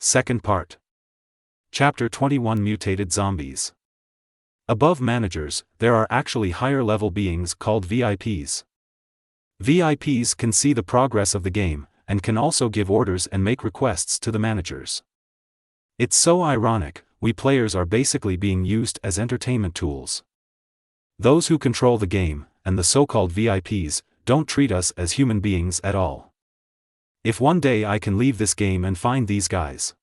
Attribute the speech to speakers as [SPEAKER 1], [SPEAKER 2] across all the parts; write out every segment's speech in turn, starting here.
[SPEAKER 1] Second part. Chapter 21 Mutated Zombies. Above managers, there are actually higher-level beings called VIPs. VIPs can see the progress of the game, and can also give orders and make requests to the managers. It's so ironic, we players are basically being used as entertainment tools. Those who control the game, and the so-called VIPs, don't treat us as human beings at all. If one day I can leave this game and find these guys.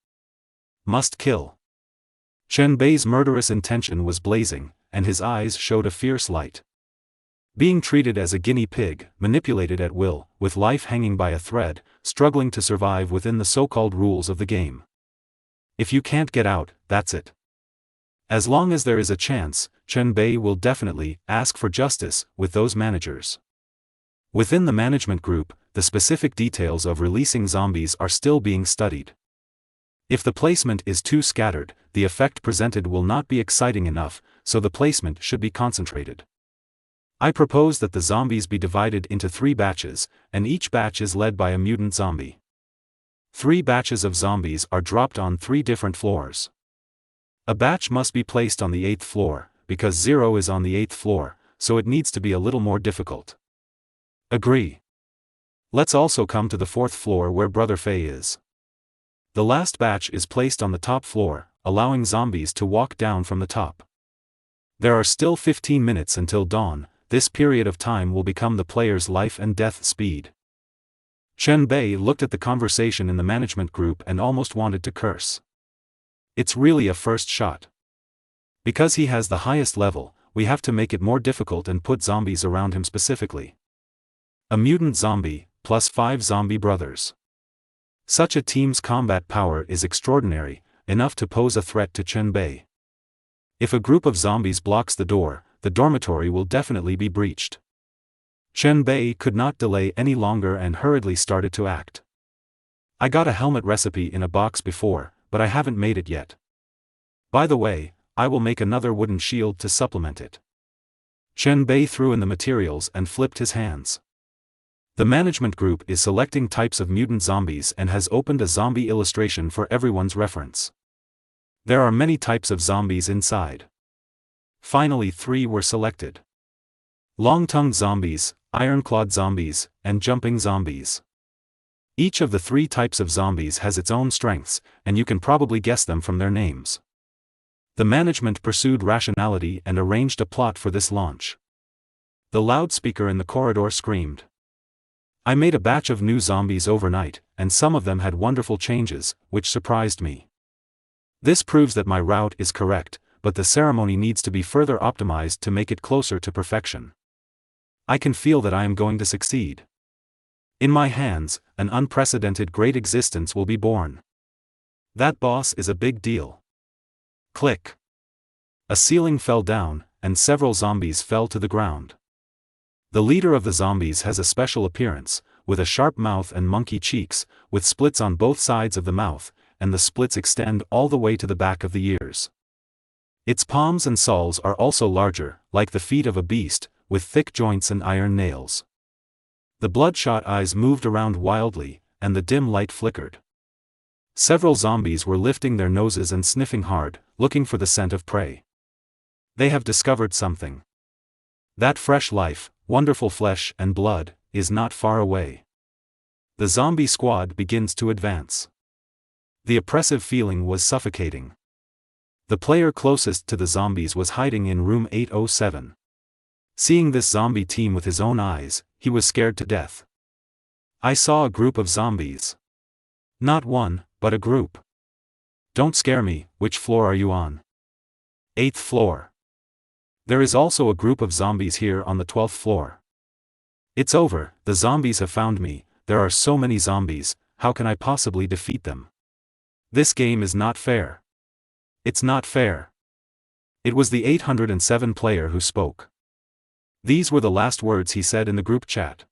[SPEAKER 1] Must kill. Chen Bei's murderous intention was blazing, and his eyes showed a fierce light. Being treated as a guinea pig, manipulated at will, with life hanging by a thread, struggling to survive within the so-called rules of the game. If you can't get out, that's it. As long as there is a chance, Chen Bei will definitely ask for justice with those managers. Within the management group, the specific details of releasing zombies are still being studied. If the placement is too scattered, the effect presented will not be exciting enough, so the placement should be concentrated. I propose that the zombies be divided into 3 batches, and each batch is led by a mutant zombie. 3 batches of zombies are dropped on 3 different floors. A batch must be placed on the 8th floor, because 0 is on the 8th floor, so it needs to be a little more difficult. Agree. Let's also come to the 4th floor where Brother Fei is. The last batch is placed on the top floor, allowing zombies to walk down from the top. There are still 15 minutes until dawn. This period of time will become the player's life and death speed. Chen Bei looked at the conversation in the management group and almost wanted to curse. It's really a first shot. Because he has the highest level, we have to make it more difficult and put zombies around him specifically. A mutant zombie, plus 5 zombie brothers. Such a team's combat power is extraordinary, enough to pose a threat to Chen Bei. If a group of zombies blocks the door, the dormitory will definitely be breached. Chen Bei could not delay any longer and hurriedly started to act. I got a helmet recipe in a box before, but I haven't made it yet. By the way, I will make another wooden shield to supplement it. Chen Bei threw in the materials and flipped his hands. The management group is selecting types of mutant zombies and has opened a zombie illustration for everyone's reference. There are many types of zombies inside. Finally 3 were selected. Long-tongued zombies, iron-clawed zombies, and jumping zombies. Each of the 3 types of zombies has its own strengths, and you can probably guess them from their names. The management pursued rationality and arranged a plot for this launch. The loudspeaker in the corridor screamed. I made a batch of new zombies overnight, and some of them had wonderful changes, which surprised me. This proves that my route is correct, but the ceremony needs to be further optimized to make it closer to perfection. I can feel that I am going to succeed. In my hands, an unprecedented great existence will be born. That boss is a big deal. Click. A ceiling fell down, and several zombies fell to the ground. The leader of the zombies has a special appearance, with a sharp mouth and monkey cheeks, with splits on both sides of the mouth, and the splits extend all the way to the back of the ears. Its palms and soles are also larger, like the feet of a beast, with thick joints and iron nails. The bloodshot eyes moved around wildly, and the dim light flickered. Several zombies were lifting their noses and sniffing hard, looking for the scent of prey. They have discovered something. That fresh life, wonderful flesh and blood, is not far away. The zombie squad begins to advance. The oppressive feeling was suffocating. The player closest to the zombies was hiding in room 807. Seeing this zombie team with his own eyes, he was scared to death. I saw a group of zombies. Not one, but a group. Don't scare me, which floor are you on? 8th floor. There is also a group of zombies here on the 12th floor. It's over, the zombies have found me. There are so many zombies, how can I possibly defeat them? This game is not fair. It's not fair. It was the 807 player who spoke. These were the last words he said in the group chat.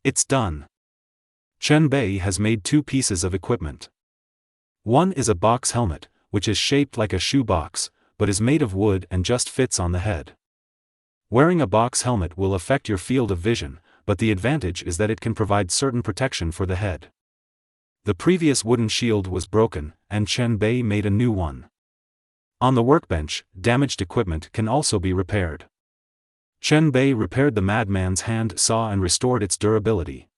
[SPEAKER 1] It's done. Chen Bei has made 2 pieces of equipment. One is a box helmet, which is shaped like a shoe box, but is made of wood and just fits on the head. Wearing a box helmet will affect your field of vision, but the advantage is that it can provide certain protection for the head. The previous wooden shield was broken, and Chen Bei made a new one. On the workbench, damaged equipment can also be repaired. Chen Bei repaired the madman's hand saw and restored its durability.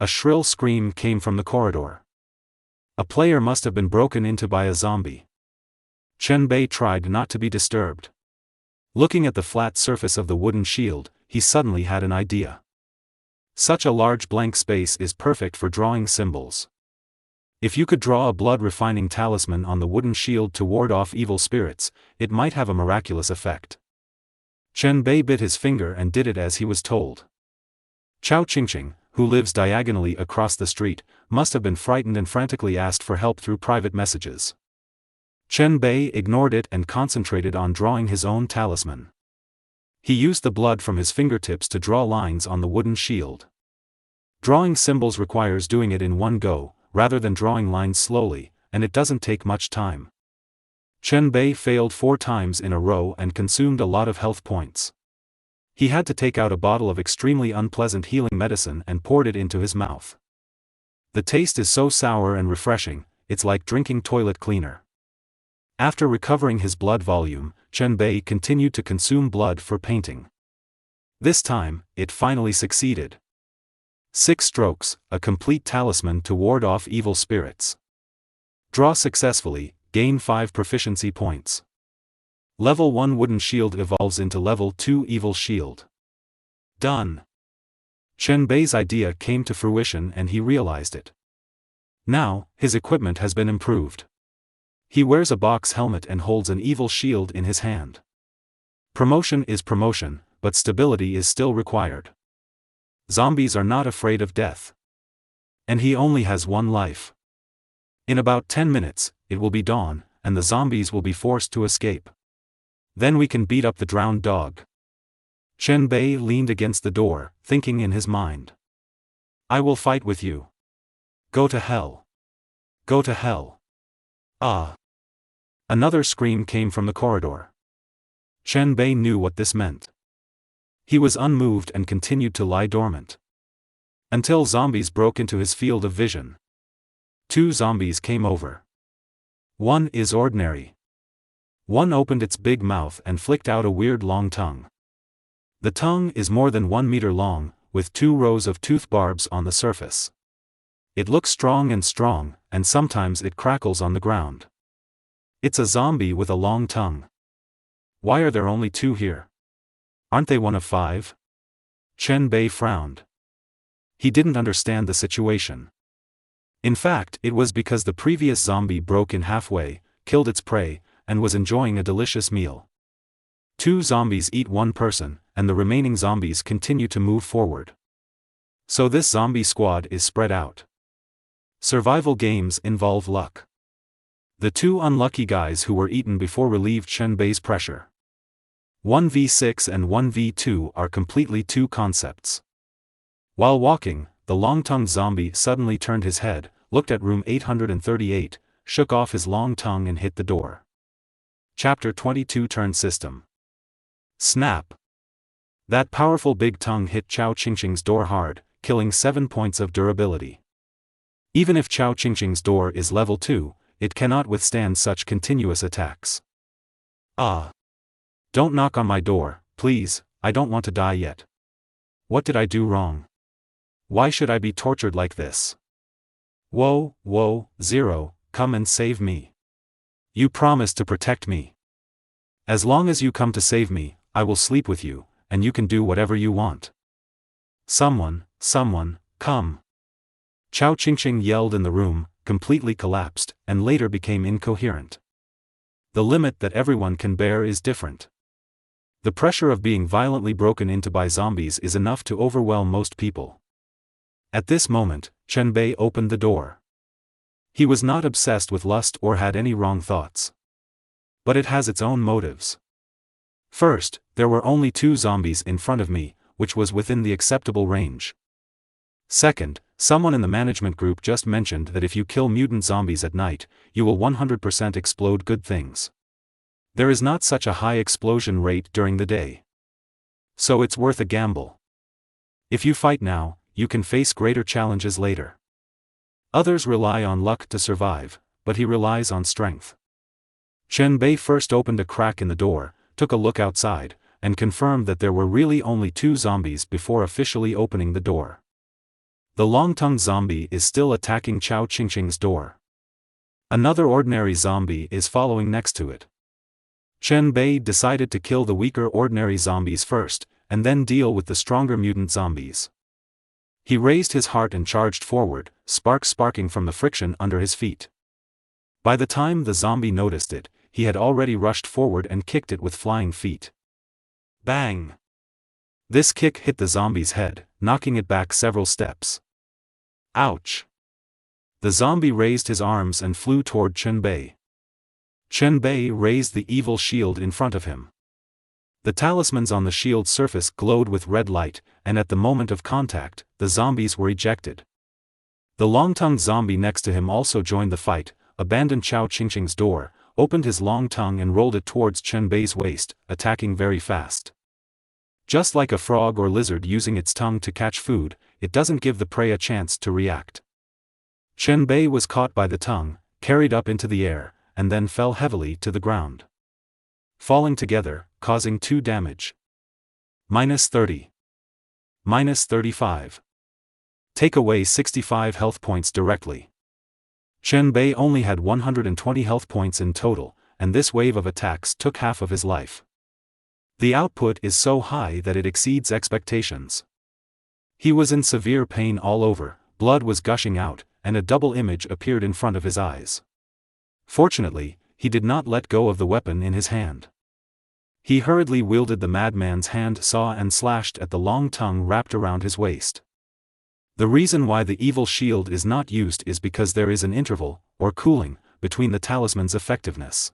[SPEAKER 1] A shrill scream came from the corridor. A player must have been broken into by a zombie. Chen Bei tried not to be disturbed. Looking at the flat surface of the wooden shield, he suddenly had an idea. Such a large blank space is perfect for drawing symbols. If you could draw a blood-refining talisman on the wooden shield to ward off evil spirits, it might have a miraculous effect. Chen Bei bit his finger and did it as he was told. Chao Qingqing, who lives diagonally across the street, must have been frightened and frantically asked for help through private messages. Chen Bei ignored it and concentrated on drawing his own talisman. He used the blood from his fingertips to draw lines on the wooden shield. Drawing symbols requires doing it in one go, rather than drawing lines slowly, and it doesn't take much time. Chen Bei failed 4 times in a row and consumed a lot of health points. He had to take out a bottle of extremely unpleasant healing medicine and poured it into his mouth. The taste is so sour and refreshing, it's like drinking toilet cleaner. After recovering his blood volume, Chen Bei continued to consume blood for painting. This time, it finally succeeded. 6 strokes, a complete talisman to ward off evil spirits. Draw successfully, gain 5 proficiency points. Level 1 wooden shield evolves into level 2 evil shield. Done. Chen Bei's idea came to fruition and he realized it. Now, his equipment has been improved. He wears a box helmet and holds an evil shield in his hand. Promotion is promotion, but stability is still required. Zombies are not afraid of death. And he only has 1 life. In about 10 minutes, it will be dawn, and the zombies will be forced to escape. Then we can beat up the drowned dog. Chen Bei leaned against the door, thinking in his mind. I will fight with you. Go to hell. Go to hell. Ah. Another scream came from the corridor. Chen Bei knew what this meant. He was unmoved and continued to lie dormant. Until zombies broke into his field of vision. 2 zombies came over. One is ordinary. One opened its big mouth and flicked out a weird long tongue. The tongue is more than 1 meter long, with 2 rows of tooth barbs on the surface. It looks strong, and sometimes it crackles on the ground. It's a zombie with a long tongue. Why are there only 2 here? Aren't they one of 5? Chen Bei frowned. He didn't understand the situation. In fact, it was because the previous zombie broke in halfway, killed its prey, and was enjoying a delicious meal. 2 zombies eat 1 person, and the remaining zombies continue to move forward. So this zombie squad is spread out. Survival games involve luck. The 2 unlucky guys who were eaten before relieved Chen Bei's pressure. 1v6 and 1v2 are completely 2 concepts. While walking, the long-tongued zombie suddenly turned his head, looked at room 838, shook off his long tongue and hit the door. Chapter 22 Turn System. Snap! That powerful big tongue hit Chao Qingqing's door hard, killing 7 points of durability. Even if Chao Qingqing's door is level 2, it cannot withstand such continuous attacks. Ah! Don't knock on my door, please, I don't want to die yet. What did I do wrong? Why should I be tortured like this? Whoa, Zero, come and save me. You promised to protect me. As long as you come to save me, I will sleep with you, and you can do whatever you want. Someone, come. Chao Qingqing yelled in the room, completely collapsed, and later became incoherent. The limit that everyone can bear is different. The pressure of being violently broken into by zombies is enough to overwhelm most people. At this moment, Chen Bei opened the door. He was not obsessed with lust or had any wrong thoughts. But it has its own motives. First, there were only 2 zombies in front of me, which was within the acceptable range. Second, someone in the management group just mentioned that if you kill mutant zombies at night, you will 100% explode good things. There is not such a high explosion rate during the day. So it's worth a gamble. If you fight now, you can face greater challenges later. Others rely on luck to survive, but he relies on strength. Chen Bei first opened a crack in the door, took a look outside, and confirmed that there were really only 2 zombies before officially opening the door. The long-tongued zombie is still attacking Chao Qingqing's door. Another ordinary zombie is following next to it. Chen Bei decided to kill the weaker ordinary zombies first, and then deal with the stronger mutant zombies. He raised his heart and charged forward, sparks sparking from the friction under his feet. By the time the zombie noticed it, he had already rushed forward and kicked it with flying feet. Bang! This kick hit the zombie's head, knocking it back several steps. Ouch! The zombie raised his arms and flew toward Chen Bei. Chen Bei raised the evil shield in front of him. The talismans on the shield's surface glowed with red light, and at the moment of contact, the zombies were ejected. The long-tongued zombie next to him also joined the fight, abandoned Chao Qingqing's door, opened his long tongue and rolled it towards Chen Bei's waist, attacking very fast. Just like a frog or lizard using its tongue to catch food, it doesn't give the prey a chance to react. Chen Bei was caught by the tongue, carried up into the air, and then fell heavily to the ground. Falling together, causing 2 damage. -30. -35. Take away 65 health points directly. Chen Bei only had 120 health points in total, and this wave of attacks took half of his life. The output is so high that it exceeds expectations. He was in severe pain all over, blood was gushing out, and a double image appeared in front of his eyes. Fortunately, he did not let go of the weapon in his hand. He hurriedly wielded the madman's hand saw and slashed at the long tongue wrapped around his waist. The reason why the evil shield is not used is because there is an interval, or cooling, between the talisman's effectiveness.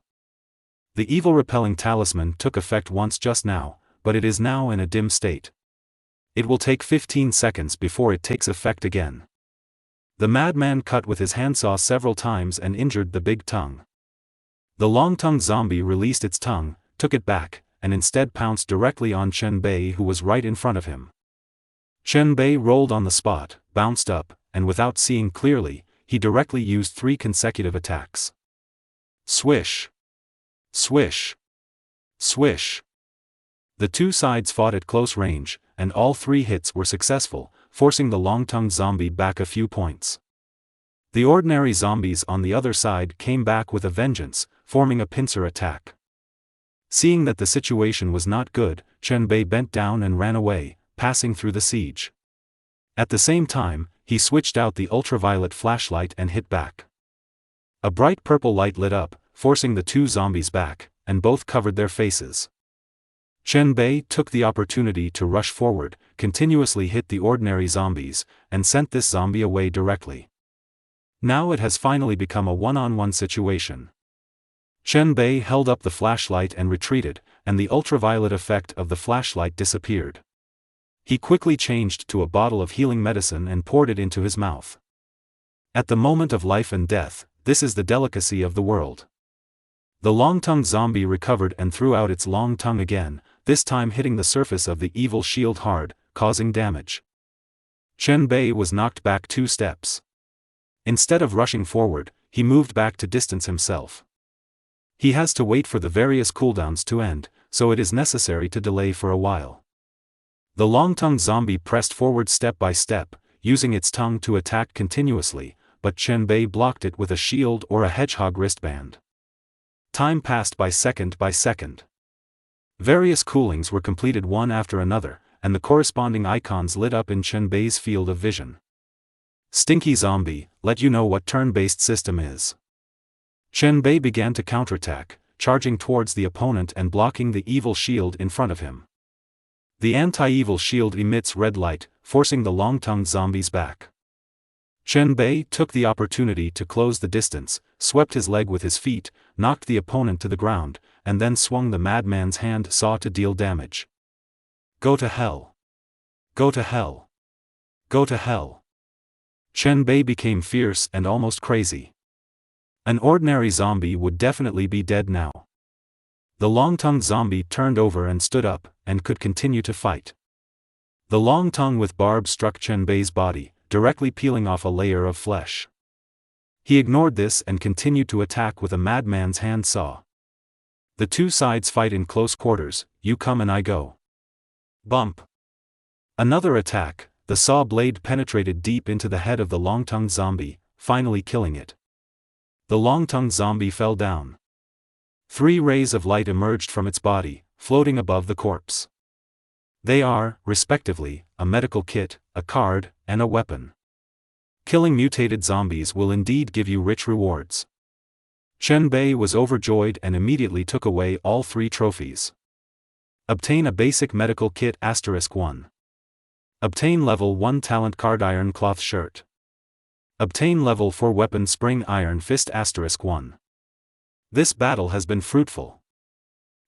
[SPEAKER 1] The evil repelling talisman took effect once just now, but it is now in a dim state. It will take 15 seconds before it takes effect again. The madman cut with his handsaw several times and injured the big tongue. The long-tongued zombie released its tongue, took it back, and instead pounced directly on Chen Bei, who was right in front of him. Chen Bei rolled on the spot, bounced up, and without seeing clearly, he directly used 3 consecutive attacks. Swish! Swish! Swish! The 2 sides fought at close range, and all 3 hits were successful, forcing the long-tongued zombie back a few points. The ordinary zombies on the other side came back with a vengeance, forming a pincer attack. Seeing that the situation was not good, Chen Bei bent down and ran away, passing through the siege. At the same time, he switched out the ultraviolet flashlight and hit back. A bright purple light lit up, forcing the 2 zombies back, and both covered their faces. Chen Bei took the opportunity to rush forward, continuously hit the ordinary zombies, and sent this zombie away directly. Now it has finally become a one-on-one situation. Chen Bei held up the flashlight and retreated, and the ultraviolet effect of the flashlight disappeared. He quickly changed to a bottle of healing medicine and poured it into his mouth. At the moment of life and death, this is the delicacy of the world. The long-tongued zombie recovered and threw out its long tongue again, this time hitting the surface of the evil shield hard, causing damage. Chen Bei was knocked back 2 steps. Instead of rushing forward, he moved back to distance himself. He has to wait for the various cooldowns to end, so it is necessary to delay for a while. The long-tongued zombie pressed forward step by step, using its tongue to attack continuously, but Chen Bei blocked it with a shield or a hedgehog wristband. Time passed by second by second. Various coolings were completed one after another, and the corresponding icons lit up in Chen Bei's field of vision. Stinky zombie, let you know what turn-based system is. Chen Bei began to counterattack, charging towards the opponent and blocking the evil shield in front of him. The anti-evil shield emits red light, forcing the long-tongued zombies back. Chen Bei took the opportunity to close the distance, swept his leg with his feet, knocked the opponent to the ground, and then swung the madman's hand saw to deal damage. Go to hell! Go to hell! Go to hell! Chen Bei became fierce and almost crazy. An ordinary zombie would definitely be dead now. The long-tongued zombie turned over and stood up, and could continue to fight. The long tongue with barbs struck Chen Bei's body, directly peeling off a layer of flesh. He ignored this and continued to attack with a madman's hand saw. The two sides fight in close quarters, you come and I go. Bump. Another attack, the saw blade penetrated deep into the head of the long-tongued zombie, finally killing it. The long-tongued zombie fell down. 3 rays of light emerged from its body, floating above the corpse. They are, respectively, a medical kit, a card, and a weapon. Killing mutated zombies will indeed give you rich rewards. Chen Bei was overjoyed and immediately took away all 3 trophies. Obtain a basic medical kit *1. Obtain level 1 talent card iron cloth shirt. Obtain level 4 weapon spring iron fist *1. This battle has been fruitful.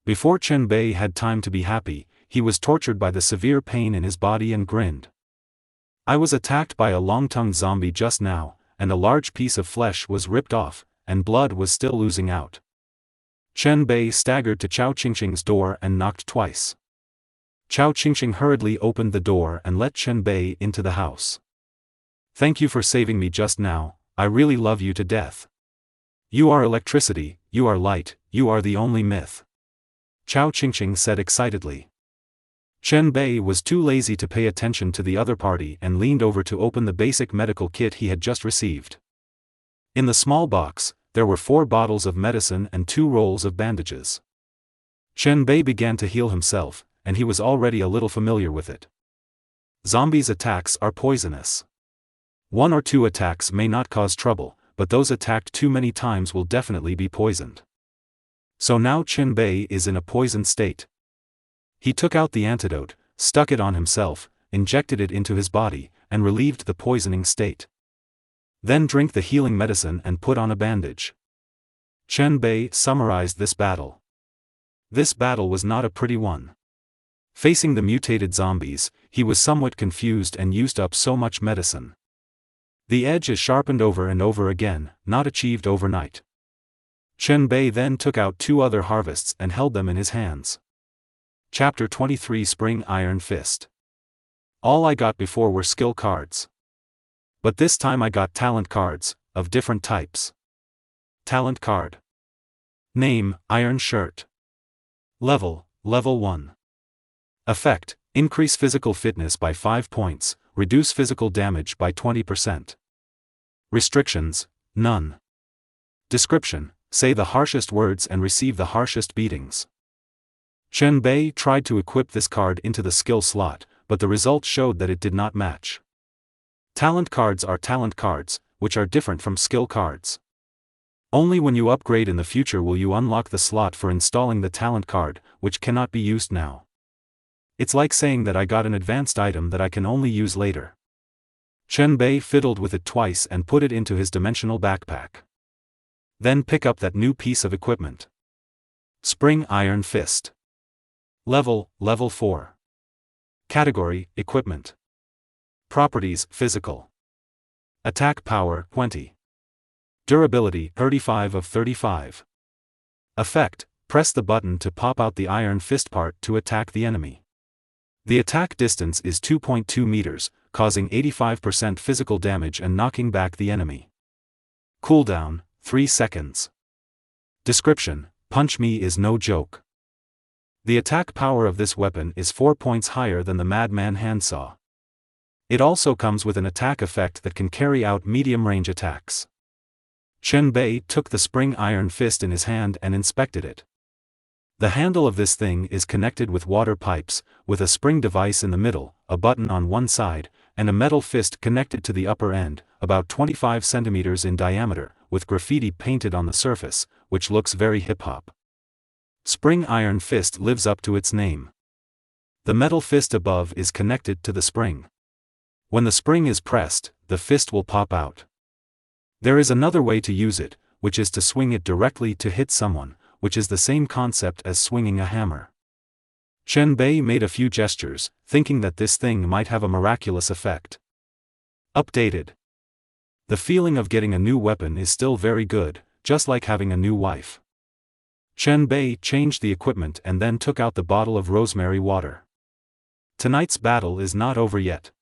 [SPEAKER 1] Before Chen Bei had time to be happy, he was tortured by the severe pain in his body and grinned. I was attacked by a long-tongued zombie just now, and a large piece of flesh was ripped off, and blood was still oozing out. Chen Bei staggered to Chao Qingqing's door and knocked twice. Chao Qingqing hurriedly opened the door and let Chen Bei into the house. Thank you for saving me just now, I really love you to death. You are electricity, you are light, you are the only myth. Chao Qingqing said excitedly. Chen Bei was too lazy to pay attention to the other party and leaned over to open the basic medical kit he had just received. In the small box, there were 4 bottles of medicine and 2 rolls of bandages. Chen Bei began to heal himself, and he was already a little familiar with it. Zombies' attacks are poisonous. 1 or 2 attacks may not cause trouble, but those attacked too many times will definitely be poisoned. So now Chen Bei is in a poisoned state. He took out the antidote, stuck it on himself, injected it into his body, and relieved the poisoning state. Then drink the healing medicine and put on a bandage. Chen Bei summarized this battle. This battle was not a pretty one. Facing the mutated zombies, he was somewhat confused and used up so much medicine. The edge is sharpened over and over again, not achieved overnight. Chen Bei then took out 2 other harvests and held them in his hands. Chapter 23 Spring Iron Fist. All I got before were skill cards. But this time I got talent cards, of different types. Talent card. Name, Iron Shirt. Level 1. Effect, increase physical fitness by 5 points, reduce physical damage by 20%. Restrictions, none. Description, say the harshest words and receive the harshest beatings. Chen Bei tried to equip this card into the skill slot, but the results showed that it did not match. Talent cards are talent cards, which are different from skill cards. Only when you upgrade in the future will you unlock the slot for installing the talent card, which cannot be used now. It's like saying that I got an advanced item that I can only use later. Chen Bei fiddled with it twice and put it into his dimensional backpack. Then pick up that new piece of equipment. Spring Iron Fist. Level 4. Category, Equipment. Properties, Physical. Attack Power, 20. Durability, 35 of 35. Effect, press the button to pop out the iron fist part to attack the enemy. The attack distance is 2.2 meters, causing 85% physical damage and knocking back the enemy. Cooldown, 3 seconds. Description, punch me is no joke. The attack power of this weapon is 4 points higher than the Madman handsaw. It also comes with an attack effect that can carry out medium-range attacks. Chen Bei took the spring iron fist in his hand and inspected it. The handle of this thing is connected with water pipes, with a spring device in the middle, a button on one side, and a metal fist connected to the upper end, about 25 centimeters in diameter, with graffiti painted on the surface, which looks very hip-hop. Spring Iron Fist lives up to its name. The metal fist above is connected to the spring. When the spring is pressed, the fist will pop out. There is another way to use it, which is to swing it directly to hit someone, which is the same concept as swinging a hammer. Chen Bei made a few gestures, thinking that this thing might have a miraculous effect. Updated. The feeling of getting a new weapon is still very good, just like having a new wife. Chen Bei changed the equipment and then took out the bottle of rosemary water. Tonight's battle is not over yet.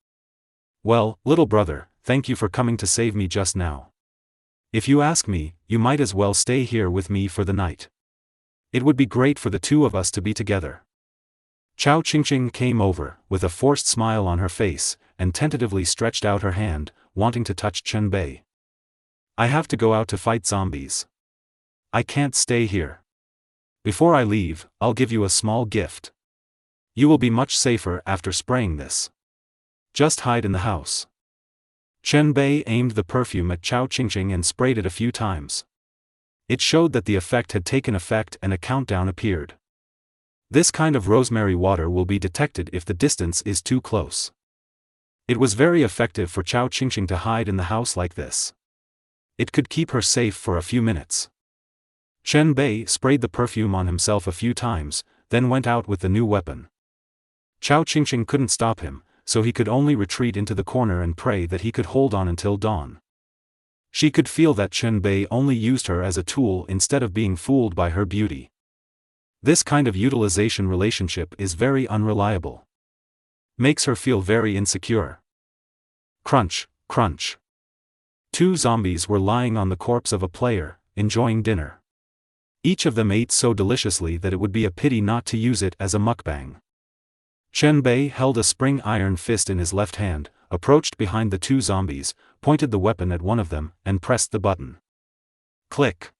[SPEAKER 1] Well, little brother, thank you for coming to save me just now. If you ask me, you might as well stay here with me for the night. It would be great for the two of us to be together. Chao Qingqing came over, with a forced smile on her face, and tentatively stretched out her hand, wanting to touch Chen Bei. I have to go out to fight zombies. I can't stay here. Before I leave, I'll give you a small gift. You will be much safer after spraying this. Just hide in the house. Chen Bei aimed the perfume at Chao Qingqing and sprayed it a few times. It showed that the effect had taken effect and a countdown appeared. This kind of rosemary water will be detected if the distance is too close. It was very effective for Chao Qingqing to hide in the house like this. It could keep her safe for a few minutes. Chen Bei sprayed the perfume on himself a few times, then went out with the new weapon. Chao Qingqing couldn't stop him, so he could only retreat into the corner and pray that he could hold on until dawn. She could feel that Chen Bei only used her as a tool instead of being fooled by her beauty. This kind of utilization relationship is very unreliable. Makes her feel very insecure. Crunch, crunch. Two zombies were lying on the corpse of a player, enjoying dinner. Each of them ate so deliciously that it would be a pity not to use it as a mukbang. Chen Bei held a spring iron fist in his left hand, approached behind the two zombies, pointed the weapon at one of them, and pressed the button. Click.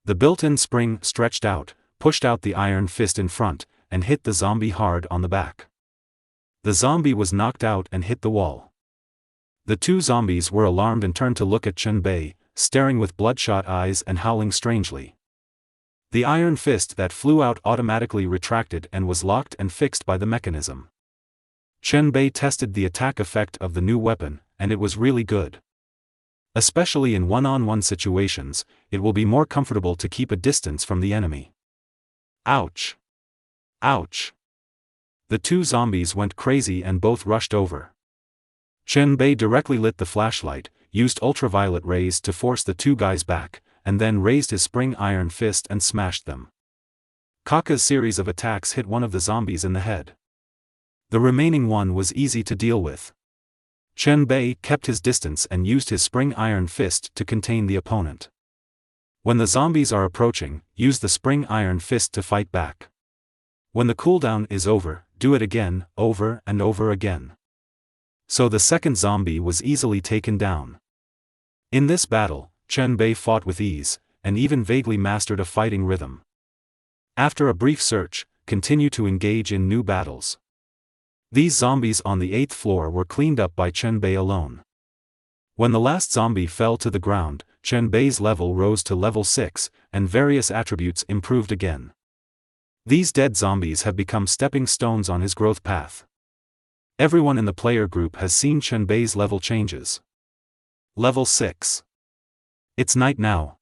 [SPEAKER 1] The built-in spring stretched out, pushed out the iron fist in front, and hit the zombie hard on the back. The zombie was knocked out and hit the wall. The two zombies were alarmed and turned to look at Chen Bei, staring with bloodshot eyes and howling strangely. The iron fist that flew out automatically retracted and was locked and fixed by the mechanism. Chen Bei tested the attack effect of the new weapon, and it was really good. Especially in one-on-one situations, it will be more comfortable to keep a distance from the enemy. Ouch! Ouch! The two zombies went crazy and both rushed over. Chen Bei directly lit the flashlight, used ultraviolet rays to force the two guys back, and then raised his spring iron fist and smashed them. Kaka's series of attacks hit one of the zombies in the head. The remaining one was easy to deal with. Chen Bei kept his distance and used his spring iron fist to contain the opponent. When the zombies are approaching, use the spring iron fist to fight back. When the cooldown is over, do it again, over and over again. So the second zombie was easily taken down. In this battle, Chen Bei fought with ease, and even vaguely mastered a fighting rhythm. After a brief search, continue to engage in new battles. These zombies on the 8th floor were cleaned up by Chen Bei alone. When the last zombie fell to the ground, Chen Bei's level rose to level 6, and various attributes improved again. These dead zombies have become stepping stones on his growth path. Everyone in the player group has seen Chen Bei's level changes. Level 6. It's night now.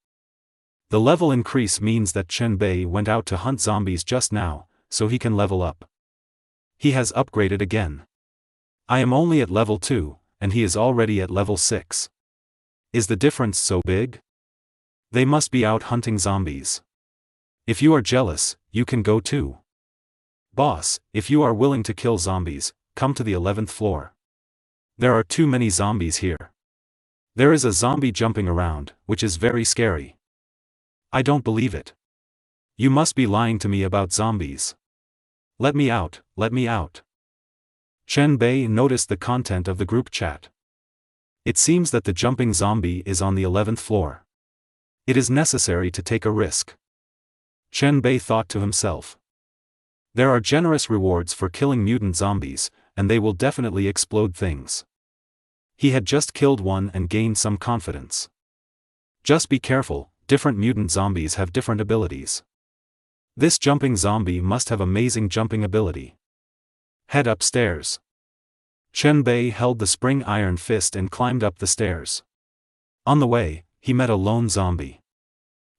[SPEAKER 1] The level increase means that Chen Bei went out to hunt zombies just now, so he can level up. He has upgraded again. I am only at level 2, and he is already at level 6. Is the difference so big? They must be out hunting zombies. If you are jealous, you can go too. Boss, if you are willing to kill zombies, come to the 11th floor. There are too many zombies here. There is a zombie jumping around, which is very scary. I don't believe it. You must be lying to me about zombies. Let me out, let me out. Chen Bei noticed the content of the group chat. It seems that the jumping zombie is on the 11th floor. It is necessary to take a risk. Chen Bei thought to himself. There are generous rewards for killing mutant zombies, and they will definitely explode things. He had just killed one and gained some confidence. Just be careful, different mutant zombies have different abilities. This jumping zombie must have amazing jumping ability. Head upstairs. Chen Bei held the spring iron fist and climbed up the stairs. On the way, he met a lone zombie.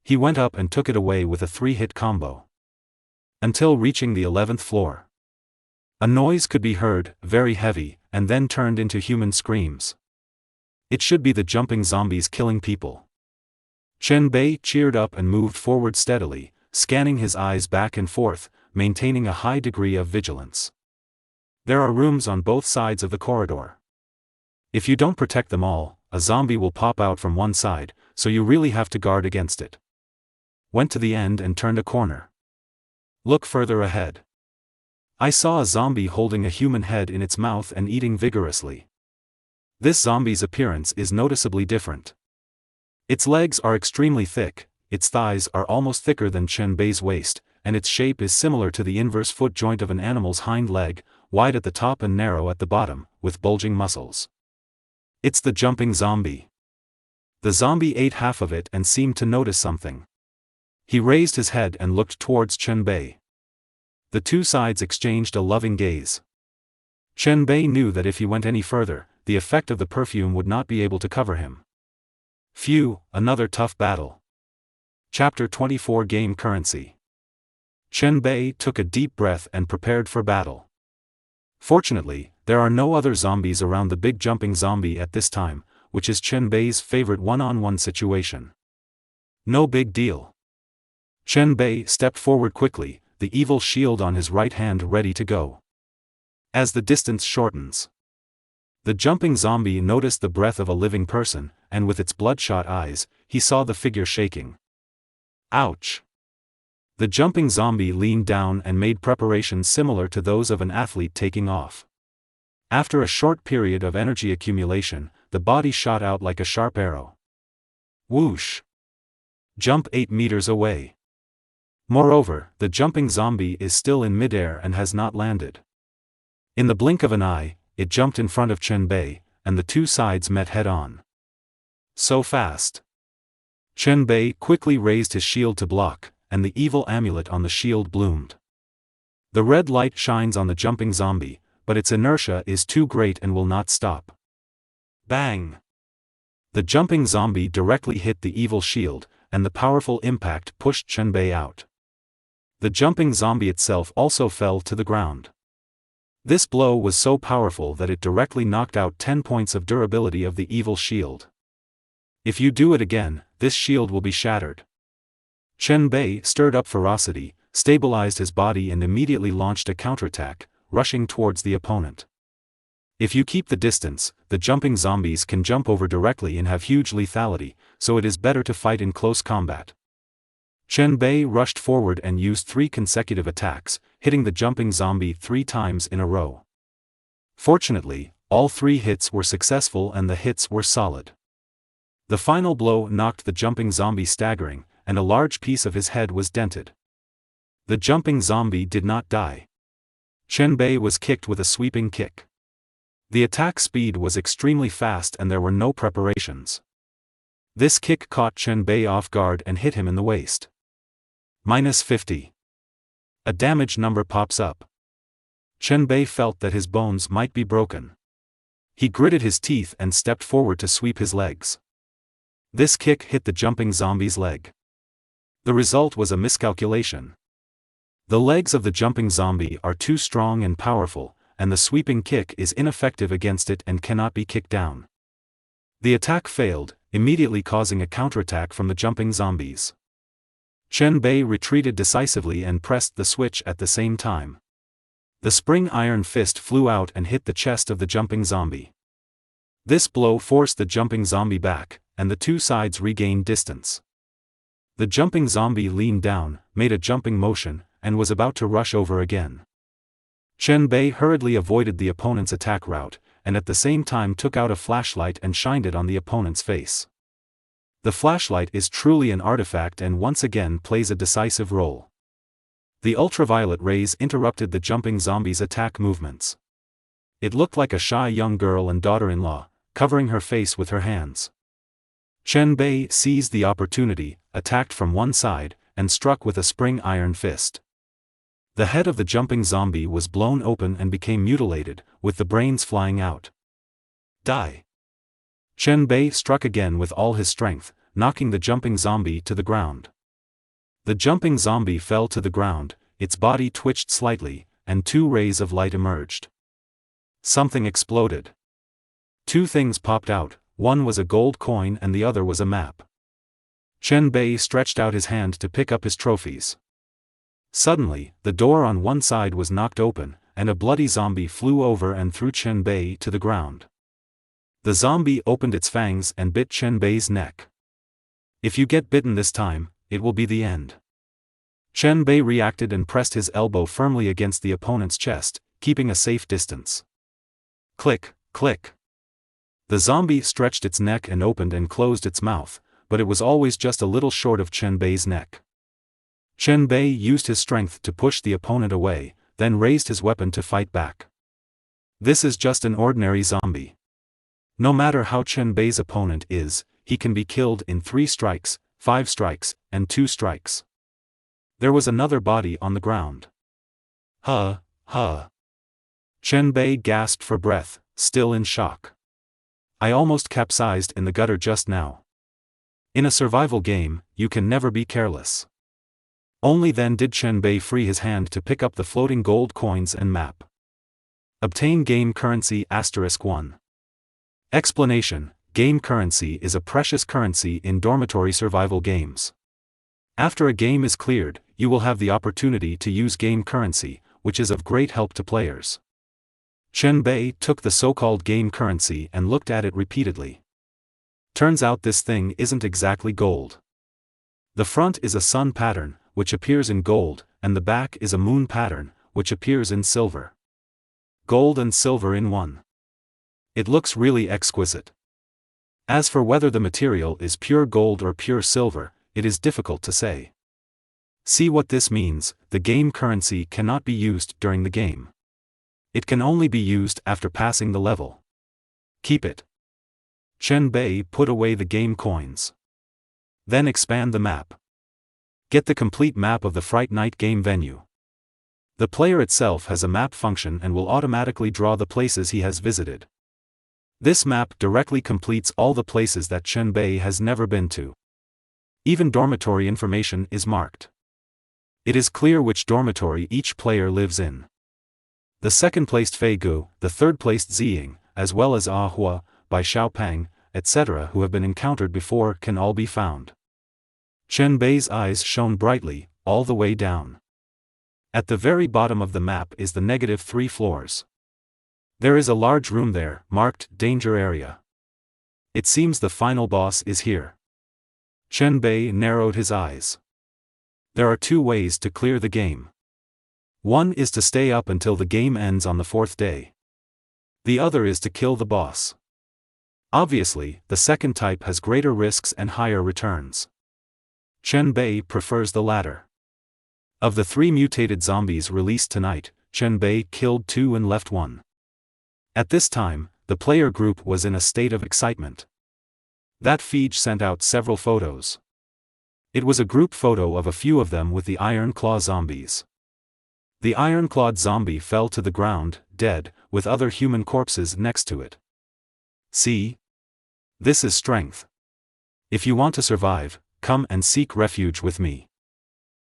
[SPEAKER 1] He went up and took it away with a 3-hit combo. Until reaching the 11th floor. A noise could be heard, very heavy, and then turned into human screams. It should be the jumping zombies killing people. Chen Bei cheered up and moved forward steadily, scanning his eyes back and forth, maintaining a high degree of vigilance. There are rooms on both sides of the corridor. If you don't protect them all, a zombie will pop out from one side, so you really have to guard against it. Went to the end and turned a corner. Look further ahead. I saw a zombie holding a human head in its mouth and eating vigorously. This zombie's appearance is noticeably different. Its legs are extremely thick, its thighs are almost thicker than Chen-Bei's waist, and its shape is similar to the inverse foot joint of an animal's hind leg, wide at the top and narrow at the bottom, with bulging muscles. It's the jumping zombie. The zombie ate half of it and seemed to notice something. He raised his head and looked towards Chen-Bei. The two sides exchanged a loving gaze. Chen-Bei knew that if he went any further, the effect of the perfume would not be able to cover him. Phew, another tough battle. Chapter 24 Game Currency. Chen-Bei took a deep breath and prepared for battle. Fortunately, there are no other zombies around the big jumping zombie at this time, which is Chen-Bei's favorite one-on-one situation. No big deal. Chen-Bei stepped forward quickly, the evil shield on his right hand ready to go. As the distance shortens, the jumping zombie noticed the breath of a living person, and with its bloodshot eyes, he saw the figure shaking. Ouch! The jumping zombie leaned down and made preparations similar to those of an athlete taking off. After a short period of energy accumulation, the body shot out like a sharp arrow. Whoosh! Jump 8 meters away. Moreover, the jumping zombie is still in midair and has not landed. In the blink of an eye, it jumped in front of Chen-Bei, and the two sides met head-on. So fast. Chen-Bei quickly raised his shield to block, and the evil amulet on the shield bloomed. The red light shines on the jumping zombie, but its inertia is too great and will not stop. Bang! The jumping zombie directly hit the evil shield, and the powerful impact pushed Chen-Bei out. The jumping zombie itself also fell to the ground. This blow was so powerful that it directly knocked out 10 points of durability of the evil shield. If you do it again, this shield will be shattered. Chen-Bei stirred up ferocity, stabilized his body and immediately launched a counterattack, rushing towards the opponent. If you keep the distance, the jumping zombies can jump over directly and have huge lethality, so it is better to fight in close combat. Chen-Bei rushed forward and used 3 consecutive attacks, hitting the jumping zombie 3 times in a row. Fortunately, all 3 hits were successful and the hits were solid. The final blow knocked the jumping zombie staggering, and a large piece of his head was dented. The jumping zombie did not die. Chen-Bei was kicked with a sweeping kick. The attack speed was extremely fast and there were no preparations. This kick caught Chen-Bei off guard and hit him in the waist. -50. A damage number pops up. Chen-Bei felt that his bones might be broken. He gritted his teeth and stepped forward to sweep his legs. This kick hit the jumping zombie's leg. The result was a miscalculation. The legs of the jumping zombie are too strong and powerful, and the sweeping kick is ineffective against it and cannot be kicked down. The attack failed, immediately causing a counterattack from the jumping zombies. Chen-Bei retreated decisively and pressed the switch at the same time. The spring iron fist flew out and hit the chest of the jumping zombie. This blow forced the jumping zombie back, and the two sides regained distance. The jumping zombie leaned down, made a jumping motion, and was about to rush over again. Chen-Bei hurriedly avoided the opponent's attack route, and at the same time took out a flashlight and shined it on the opponent's face. The flashlight is truly an artifact and once again plays a decisive role. The ultraviolet rays interrupted the jumping zombie's attack movements. It looked like a shy young girl and daughter-in-law, covering her face with her hands. Chen-Bei seized the opportunity, attacked from one side, and struck with a spring iron fist. The head of the jumping zombie was blown open and became mutilated, with the brains flying out. Die! Chen-Bei struck again with all his strength, knocking the jumping zombie to the ground. The jumping zombie fell to the ground, its body twitched slightly, and 2 rays of light emerged. Something exploded. 2 things popped out, one was a gold coin and the other was a map. Chen-Bei stretched out his hand to pick up his trophies. Suddenly, the door on one side was knocked open, and a bloody zombie flew over and threw Chen-Bei to the ground. The zombie opened its fangs and bit Chen-Bei's neck. If you get bitten this time, it will be the end. Chen Bei reacted and pressed his elbow firmly against the opponent's chest, keeping a safe distance. Click, click. The zombie stretched its neck and opened and closed its mouth, but it was always just a little short of Chen Bei's neck. Chen Bei used his strength to push the opponent away, then raised his weapon to fight back. This is just an ordinary zombie. No matter how Chen Bei's opponent is, he can be killed in 3 strikes, 5 strikes, and 2 strikes. There was another body on the ground. Huh, huh. Chen Bei gasped for breath, still in shock. I almost capsized in the gutter just now. In a survival game, you can never be careless. Only then did Chen Bei free his hand to pick up the floating gold coins and map. Obtain game currency *1. Explanation: game currency is a precious currency in dormitory survival games. After a game is cleared, you will have the opportunity to use game currency, which is of great help to players. Chen Bei took the so-called game currency and looked at it repeatedly. Turns out this thing isn't exactly gold. The front is a sun pattern, which appears in gold, and the back is a moon pattern, which appears in silver. Gold and silver in one. It looks really exquisite. As for whether the material is pure gold or pure silver, it is difficult to say. See what this means: the game currency cannot be used during the game. It can only be used after passing the level. Keep it. Chen Bei put away the game coins. Then expand the map. Get the complete map of the Fright Night game venue. The player itself has a map function and will automatically draw the places he has visited. This map directly completes all the places that Chen Bei has never been to. Even dormitory information is marked. It is clear which dormitory each player lives in. The second-placed Fei Gu, the third-placed Ziying, as well as Ah Hua, Bai Xiaopang, etc. who have been encountered before can all be found. Chen Bei's eyes shone brightly, all the way down. At the very bottom of the map is the -3 floors. There is a large room there, marked Danger Area. It seems the final boss is here. Chen Bei narrowed his eyes. There are 2 ways to clear the game. One is to stay up until the game ends on the 4th day. The other is to kill the boss. Obviously, the second type has greater risks and higher returns. Chen Bei prefers the latter. Of the 3 mutated zombies released tonight, Chen Bei killed 2 and left 1. At this time, the player group was in a state of excitement. That feed sent out several photos. It was a group photo of a few of them with the Iron Claw zombies. The iron-clawed zombie fell to the ground, dead, with other human corpses next to it. See? This is strength. If you want to survive, come and seek refuge with me.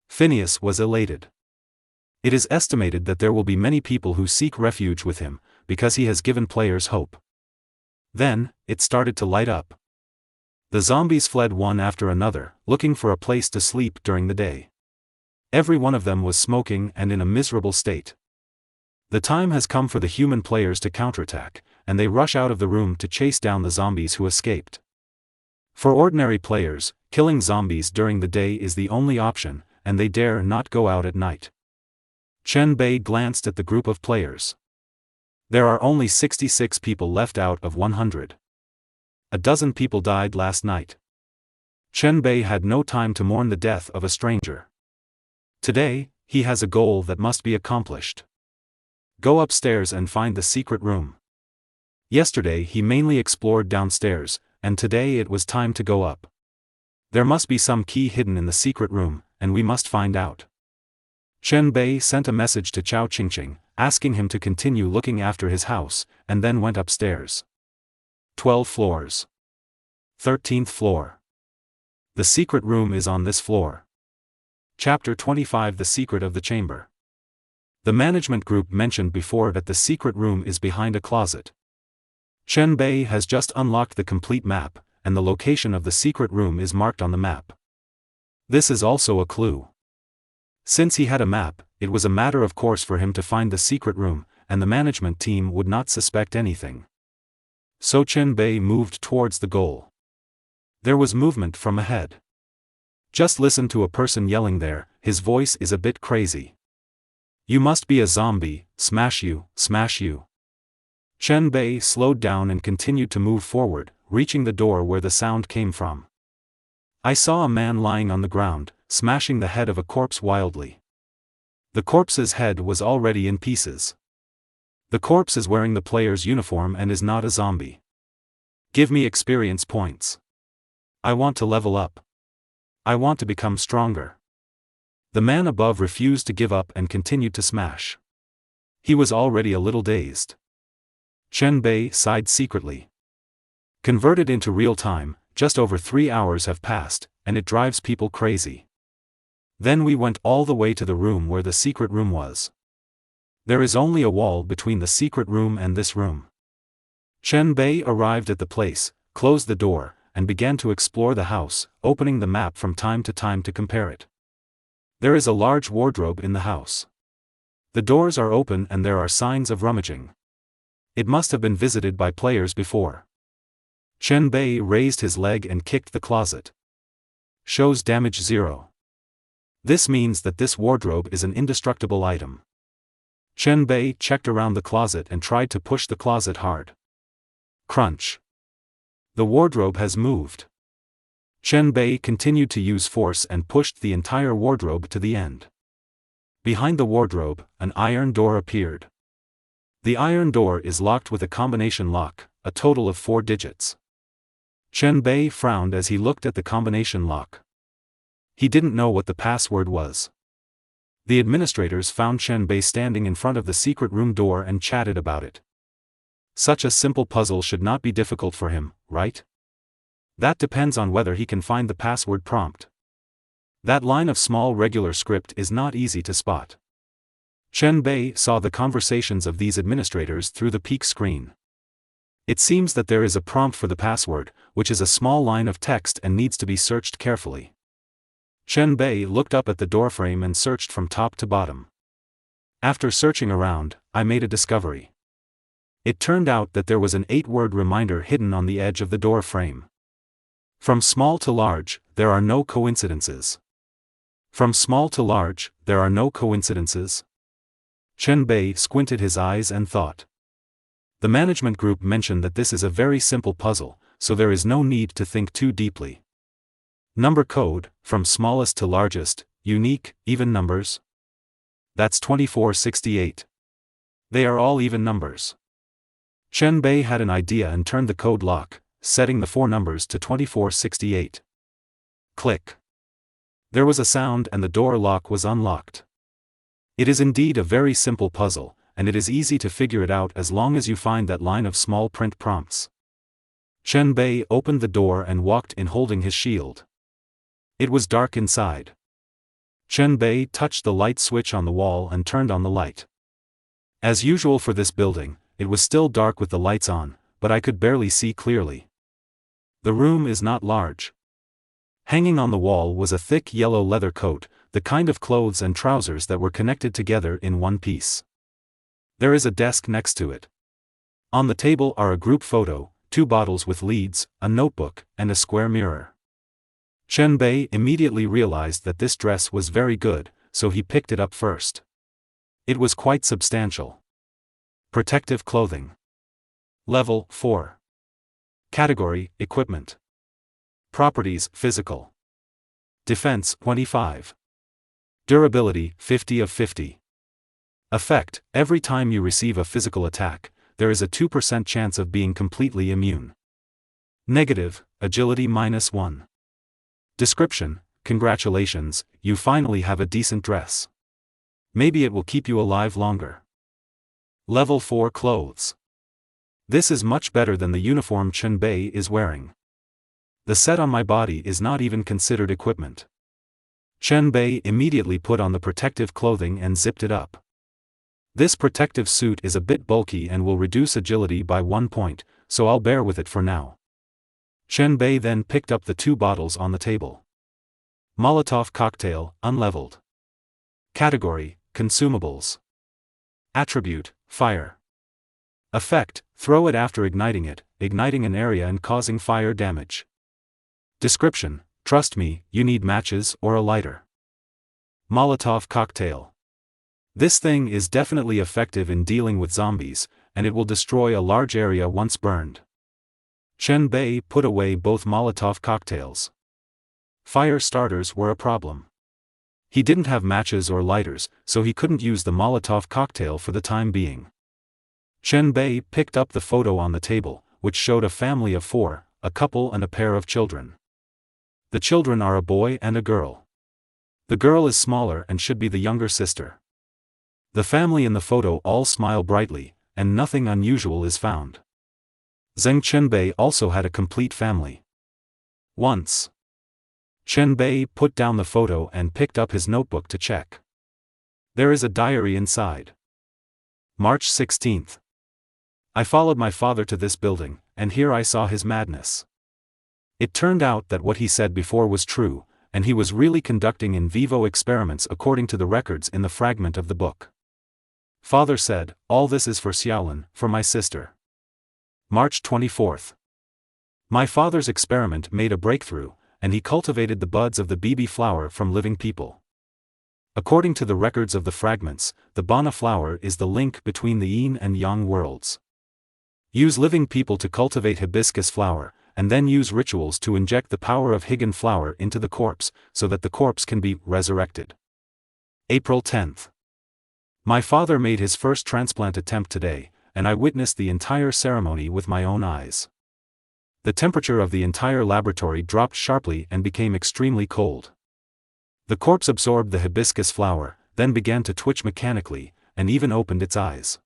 [SPEAKER 1] Phineas was elated. It is estimated that there will be many people who seek refuge with him, because he has given players hope. Then, it started to light up. The zombies fled one after another, looking for a place to sleep during the day. Every one of them was smoking and in a miserable state. The time has come for the human players to counterattack, and they rush out of the room to chase down the zombies who escaped. For ordinary players, killing zombies during the day is the only option, and they dare not go out at night. Chen Bei glanced at the group of players. There are only 66 people left out of 100. A dozen people died last night. Chen Bei had no time to mourn the death of a stranger. Today, he has a goal that must be accomplished. Go upstairs and find the secret room. Yesterday he mainly explored downstairs, and today it was time to go up. There must be some key hidden in the secret room, and we must find out. Chen Bei sent a message to Chao Qingqing, asking him to continue looking after his house, and then went upstairs. 12 floors. 13th floor. The secret room is on this floor. Chapter 25: The Secret of the Chamber. The management group mentioned before that the secret room is behind a closet. Chen Bei has just unlocked the complete map, and the location of the secret room is marked on the map. This is also a clue. Since he had a map, it was a matter of course for him to find the secret room, and the management team would not suspect anything. So Chen Bei moved towards the goal. There was movement from ahead. Just listen to a person yelling there, his voice is a bit crazy. You must be a zombie, smash you, smash you. Chen Bei slowed down and continued to move forward, reaching the door where the sound came from. I saw a man lying on the ground, smashing the head of a corpse wildly. The corpse's head was already in pieces. The corpse is wearing the player's uniform and is not a zombie. Give me experience points. I want to level up. I want to become stronger. The man above refused to give up and continued to smash. He was already a little dazed. Chen Bei sighed secretly. Converted into real time, just over 3 hours have passed, and it drives people crazy. Then we went all the way to the room where the secret room was. There is only a wall between the secret room and this room. Chen Bei arrived at the place, closed the door, and began to explore the house, opening the map from time to time to compare it. There is a large wardrobe in the house. The doors are open and there are signs of rummaging. It must have been visited by players before. Chen Bei raised his leg and kicked the closet. Shows damage 0. This means that this wardrobe is an indestructible item. Chen Bei checked around the closet and tried to push the closet hard. Crunch. The wardrobe has moved. Chen Bei continued to use force and pushed the entire wardrobe to the end. Behind the wardrobe, an iron door appeared. The iron door is locked with a combination lock, a total of 4 digits. Chen Bei frowned as he looked at the combination lock. He didn't know what the password was. The administrators found Chen Bei standing in front of the secret room door and chatted about it. Such a simple puzzle should not be difficult for him, right? That depends on whether he can find the password prompt. That line of small regular script is not easy to spot. Chen Bei saw the conversations of these administrators through the peek screen. It seems that there is a prompt for the password, which is a small line of text and needs to be searched carefully. Chen Bei looked up at the doorframe and searched from top to bottom. After searching around, I made a discovery. It turned out that there was an 8-word reminder hidden on the edge of the door frame. From small to large, there are no coincidences. From small to large, there are no coincidences. Chen Bei squinted his eyes and thought. The management group mentioned that this is a very simple puzzle, so there is no need to think too deeply. Number code, from smallest to largest, unique, even numbers. That's 2468. They are all even numbers. Chen Bei had an idea and turned the code lock, setting the 4 numbers to 2468. Click. There was a sound and the door lock was unlocked. It is indeed a very simple puzzle, and it is easy to figure it out as long as you find that line of small print prompts. Chen Bei opened the door and walked in holding his shield. It was dark inside. Chen Bei touched the light switch on the wall and turned on the light. As usual for this building, it was still dark with the lights on, but I could barely see clearly. The room is not large. Hanging on the wall was a thick yellow leather coat, the kind of clothes and trousers that were connected together in one piece. There is a desk next to it. On the table are a group photo, 2 bottles with leads, a notebook, and a square mirror. Chen Bei immediately realized that this dress was very good, so he picked it up first. It was quite substantial. Protective clothing. Level 4. Category, equipment. Properties, physical. Defense, 25. Durability, 50 of 50. Effect, every time you receive a physical attack, there is a 2% chance of being completely immune. Negative, agility -1. Description, congratulations, you finally have a decent dress. Maybe it will keep you alive longer. Level 4 clothes. This is much better than the uniform Chen Bei is wearing. The set on my body is not even considered equipment. Chen Bei immediately put on the protective clothing and zipped it up. This protective suit is a bit bulky and will reduce agility by 1 point, so I'll bear with it for now. Chen Bei then picked up the 2 bottles on the table. Molotov cocktail, unleveled. Category, consumables. Attribute, fire. Effect, throw it after igniting it, igniting an area and causing fire damage. Description: trust me, you need matches or a lighter. Molotov cocktail. This thing is definitely effective in dealing with zombies, and it will destroy a large area once burned. Chen Bei put away both Molotov cocktails. Fire starters were a problem. He didn't have matches or lighters, so he couldn't use the Molotov cocktail for the time being. Chen Bei picked up the photo on the table, which showed a family of 4, a couple and a pair of children. The children are a boy and a girl. The girl is smaller and should be the younger sister. The family in the photo all smile brightly, and nothing unusual is found. Zheng Chenbei also had a complete family. Once, Chenbei put down the photo and picked up his notebook to check. There is a diary inside. March 16th. I followed my father to this building, and here I saw his madness. It turned out that what he said before was true, and he was really conducting in vivo experiments according to the records in the fragment of the book. Father said, "All this is for Xiaolin, for my sister." March 24th. My father's experiment made a breakthrough, and he cultivated the buds of the bibi flower from living people. According to the records of the fragments, the Bana flower is the link between the yin and yang worlds. Use living people to cultivate hibiscus flower, and then use rituals to inject the power of Higan flower into the corpse, so that the corpse can be resurrected. April 10th. My father made his first transplant attempt today, and I witnessed the entire ceremony with my own eyes. The temperature of the entire laboratory dropped sharply and became extremely cold. The corpse absorbed the hibiscus flower, then began to twitch mechanically, and even opened its eyes.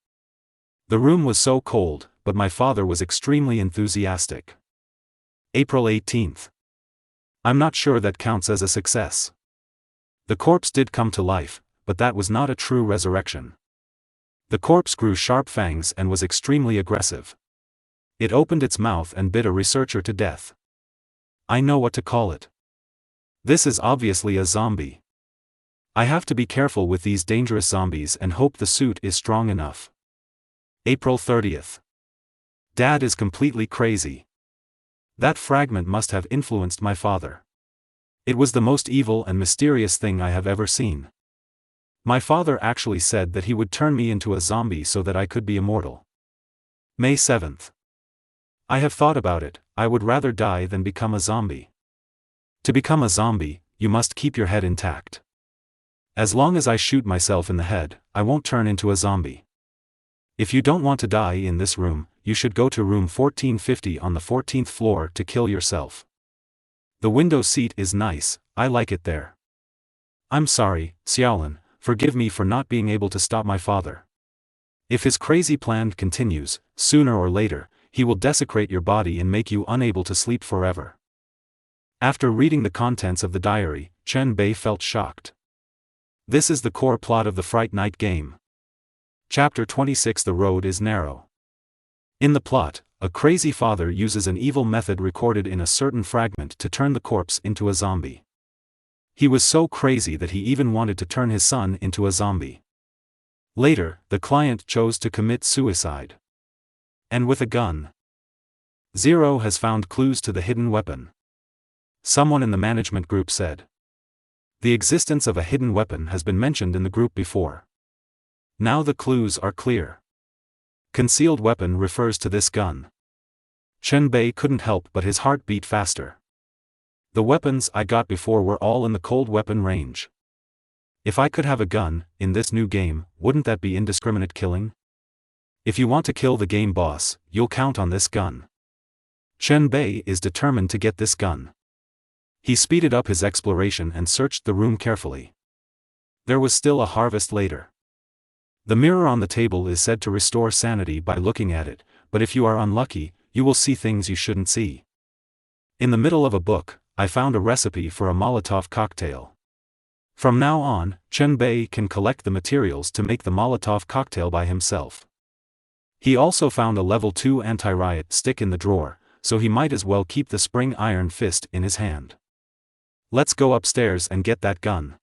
[SPEAKER 1] The room was so cold, but my father was extremely enthusiastic. April 18th. I'm not sure that counts as a success. The corpse did come to life, but that was not a true resurrection. The corpse grew sharp fangs and was extremely aggressive. It opened its mouth and bit a researcher to death. I know what to call it. This is obviously a zombie. I have to be careful with these dangerous zombies and hope the suit is strong enough. April 30th. Dad is completely crazy. That fragment must have influenced my father. It was the most evil and mysterious thing I have ever seen. My father actually said that he would turn me into a zombie so that I could be immortal. May 7th. I have thought about it, I would rather die than become a zombie. To become a zombie, you must keep your head intact. As long as I shoot myself in the head, I won't turn into a zombie. If you don't want to die in this room, you should go to room 1450 on the 14th floor to kill yourself. The window seat is nice, I like it there. I'm sorry, Xiaolin, forgive me for not being able to stop my father. If his crazy plan continues, sooner or later, he will desecrate your body and make you unable to sleep forever. After reading the contents of the diary, Chen Bei felt shocked. This is the core plot of the Fright Night game. Chapter 26. The road is narrow. In the plot, a crazy father uses an evil method recorded in a certain fragment to turn the corpse into a zombie. He was so crazy that he even wanted to turn his son into a zombie. Later, the client chose to commit suicide. And with a gun. Zero has found clues to the hidden weapon. Someone in the management group said. The existence of a hidden weapon has been mentioned in the group before. Now the clues are clear. Concealed weapon refers to this gun. Chen Bei couldn't help but his heart beat faster. The weapons I got before were all in the cold weapon range. If I could have a gun, in this new game, wouldn't that be indiscriminate killing? If you want to kill the game boss, you'll count on this gun. Chen Bei is determined to get this gun. He speeded up his exploration and searched the room carefully. There was still a harvest later. The mirror on the table is said to restore sanity by looking at it, but if you are unlucky, you will see things you shouldn't see. In the middle of a book, I found a recipe for a Molotov cocktail. From now on, Chen Bei can collect the materials to make the Molotov cocktail by himself. He also found a level 2 anti-riot stick in the drawer, so he might as well keep the spring iron fist in his hand. Let's go upstairs and get that gun.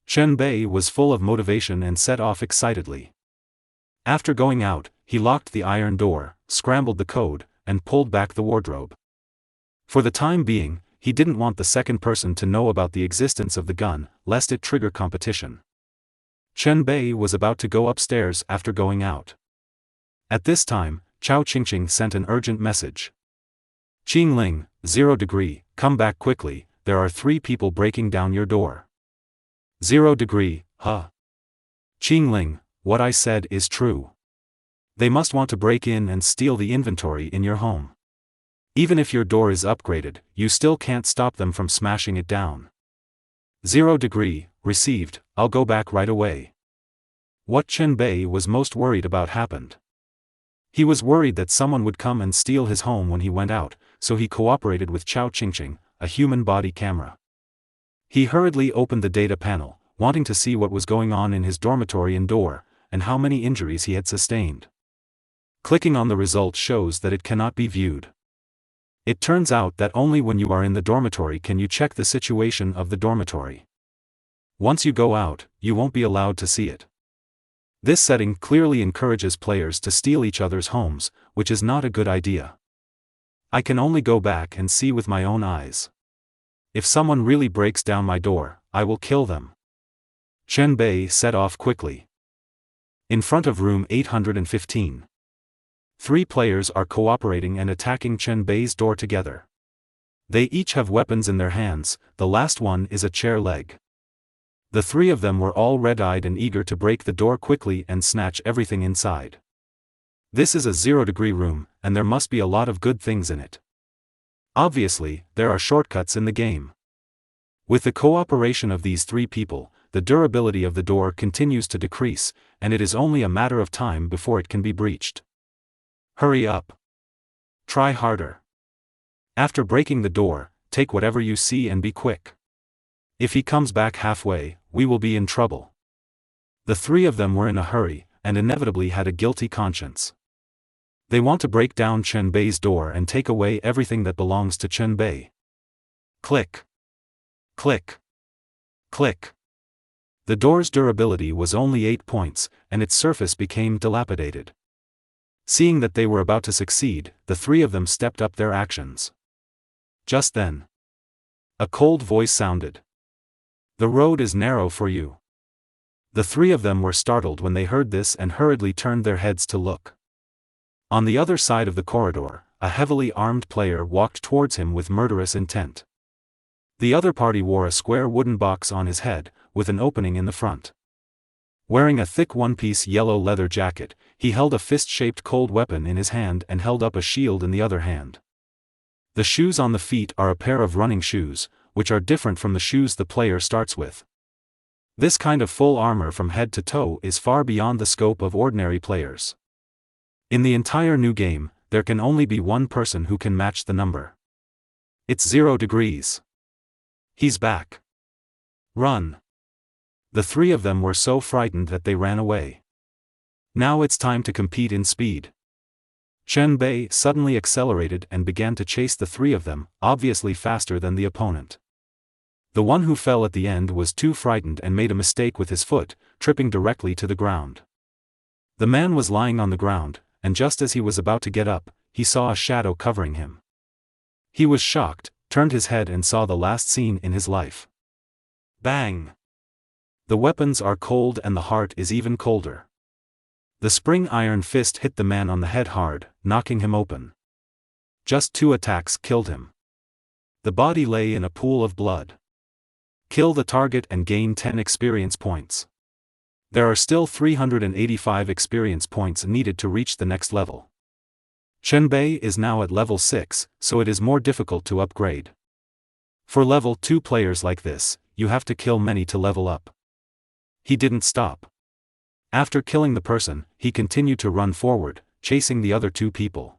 [SPEAKER 1] Chen Bei was full of motivation and set off excitedly. After going out, he locked the iron door, scrambled the code, and pulled back the wardrobe. For the time being, he didn't want the second person to know about the existence of the gun, lest it trigger competition. Chen Bei was about to go upstairs after going out. At this time, Chao Qingqing sent an urgent message. Qing Ling, 0 degree, come back quickly, there are 3 people breaking down your door. 0 degree, huh? Qing Ling, what I said is true. They must want to break in and steal the inventory in your home. Even if your door is upgraded, you still can't stop them from smashing it down. 0 degree, received, I'll go back right away. What Chen Bei was most worried about happened. He was worried that someone would come and steal his home when he went out, so he cooperated with Chao Qingqing, a human body camera. He hurriedly opened the data panel, wanting to see what was going on in his dormitory indoor, and how many injuries he had sustained. Clicking on the result shows that it cannot be viewed. It turns out that only when you are in the dormitory can you check the situation of the dormitory. Once you go out, you won't be allowed to see it. This setting clearly encourages players to steal each other's homes, which is not a good idea. I can only go back and see with my own eyes. If someone really breaks down my door, I will kill them. Chen Bei set off quickly. In front of room 815. 3 players are cooperating and attacking Chen Bei's door together. They each have weapons in their hands, the last one is a chair leg. The 3 of them were all red-eyed and eager to break the door quickly and snatch everything inside. This is a 0 degree room, and there must be a lot of good things in it. Obviously, there are shortcuts in the game. With the cooperation of these 3 people, the durability of the door continues to decrease, and it is only a matter of time before it can be breached. Hurry up. Try harder. After breaking the door, take whatever you see and be quick. If he comes back halfway, we will be in trouble. The 3 of them were in a hurry, and inevitably had a guilty conscience. They want to break down Chen Bei's door and take away everything that belongs to Chen Bei. Click. Click. Click. The door's durability was only 8 points, and its surface became dilapidated. Seeing that they were about to succeed, the 3 of them stepped up their actions. Just then, a cold voice sounded. The road is narrow for you. The 3 of them were startled when they heard this and hurriedly turned their heads to look. On the other side of the corridor, a heavily armed player walked towards him with murderous intent. The other party wore a square wooden box on his head, with an opening in the front. Wearing a thick one-piece yellow leather jacket, he held a fist-shaped cold weapon in his hand and held up a shield in the other hand. The shoes on the feet are a pair of running shoes, which are different from the shoes the player starts with. This kind of full armor from head to toe is far beyond the scope of ordinary players. In the entire new game, there can only be one person who can match the number. It's 0 degrees. He's back. Run. The 3 of them were so frightened that they ran away. Now it's time to compete in speed. Chen Bei suddenly accelerated and began to chase the 3 of them, obviously faster than the opponent. The one who fell at the end was too frightened and made a mistake with his foot, tripping directly to the ground. The man was lying on the ground, and just as he was about to get up, he saw a shadow covering him. He was shocked, turned his head and saw the last scene in his life. Bang! The weapons are cold and the heart is even colder. The spring iron fist hit the man on the head hard, knocking him open. Just 2 attacks killed him. The body lay in a pool of blood. Kill the target and gain 10 experience points. There are still 385 experience points needed to reach the next level. Chen Bei is now at level 6, so it is more difficult to upgrade. For level 2 players like this, you have to kill many to level up. He didn't stop. After killing the person, he continued to run forward, chasing the other 2 people.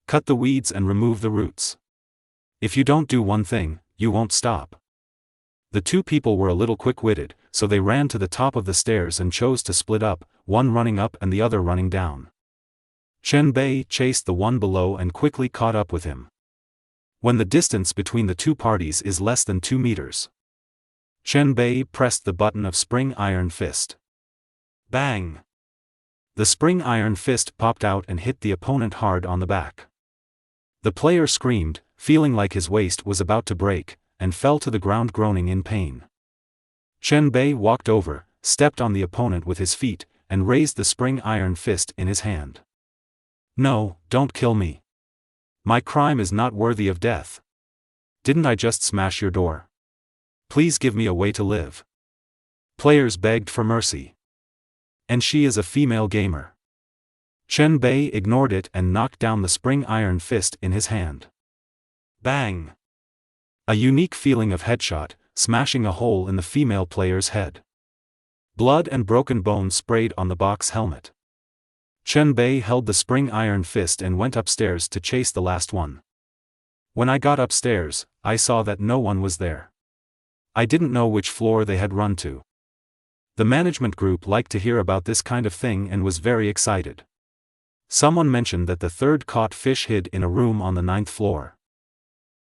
[SPEAKER 1] Cut the weeds and remove the roots. If you don't do one thing, you won't stop. The 2 people were a little quick-witted, so they ran to the top of the stairs and chose to split up, one running up and the other running down. Chen Bei chased the one below and quickly caught up with him. When the distance between the 2 parties is less than 2 meters, Chen Bei pressed the button of spring iron fist. Bang! The spring iron fist popped out and hit the opponent hard on the back. The player screamed, feeling like his waist was about to break, and fell to the ground groaning in pain. Chen Bei walked over, stepped on the opponent with his feet, and raised the spring iron fist in his hand. No, don't kill me. My crime is not worthy of death. Didn't I just smash your door? Please give me a way to live. Players begged for mercy. And she is a female gamer. Chen Bei ignored it and knocked down the spring iron fist in his hand. Bang! A unique feeling of headshot, smashing a hole in the female player's head. Blood and broken bones sprayed on the box helmet. Chen Bei held the spring iron fist and went upstairs to chase the last one. When I got upstairs, I saw that no one was there. I didn't know which floor they had run to. The management group liked to hear about this kind of thing and was very excited. Someone mentioned that the third caught fish hid in a room on the 9th floor.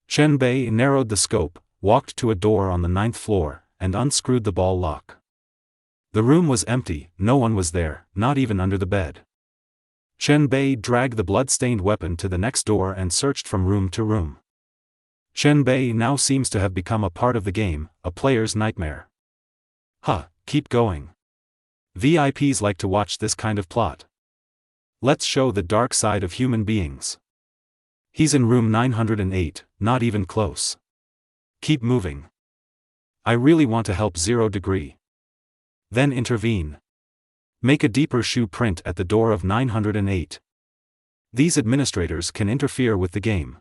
[SPEAKER 1] Chen Bei narrowed the scope, walked to a door on the 9th floor, and unscrewed the ball lock. The room was empty, no one was there, not even under the bed. Chen Bei dragged the blood-stained weapon to the next door and searched from room to room. Chen Bei now seems to have become a part of the game, a player's nightmare. Keep going. VIPs like to watch this kind of plot. Let's show the dark side of human beings. He's in room 908, not even close. Keep moving. I really want to help 0 degree. Then intervene. Make a deeper shoe print at the door of 908. These administrators can interfere with the game.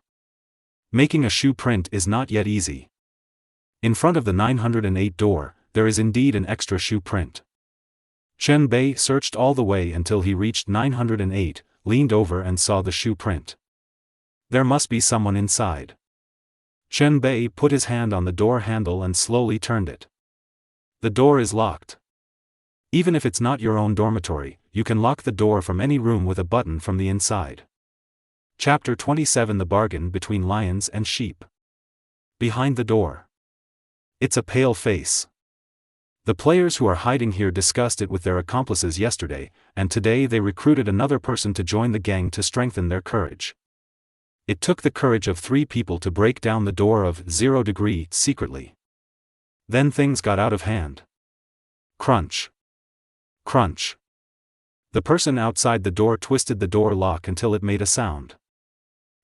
[SPEAKER 1] Making a shoe print is not yet easy. In front of the 908 door, there is indeed an extra shoe print. Chen Bei searched all the way until he reached 908, leaned over and saw the shoe print. There must be someone inside. Chen Bei put his hand on the door handle and slowly turned it. The door is locked. Even if it's not your own dormitory, you can lock the door from any room with a button from the inside. Chapter 27: The Bargain Between Lions and Sheep. Behind the door. It's a pale face. The players who are hiding here discussed it with their accomplices yesterday, and today they recruited another person to join the gang to strengthen their courage. It took the courage of 3 people to break down the door of 0 degree secretly. Then things got out of hand. Crunch. Crunch. The person outside the door twisted the door lock until it made a sound.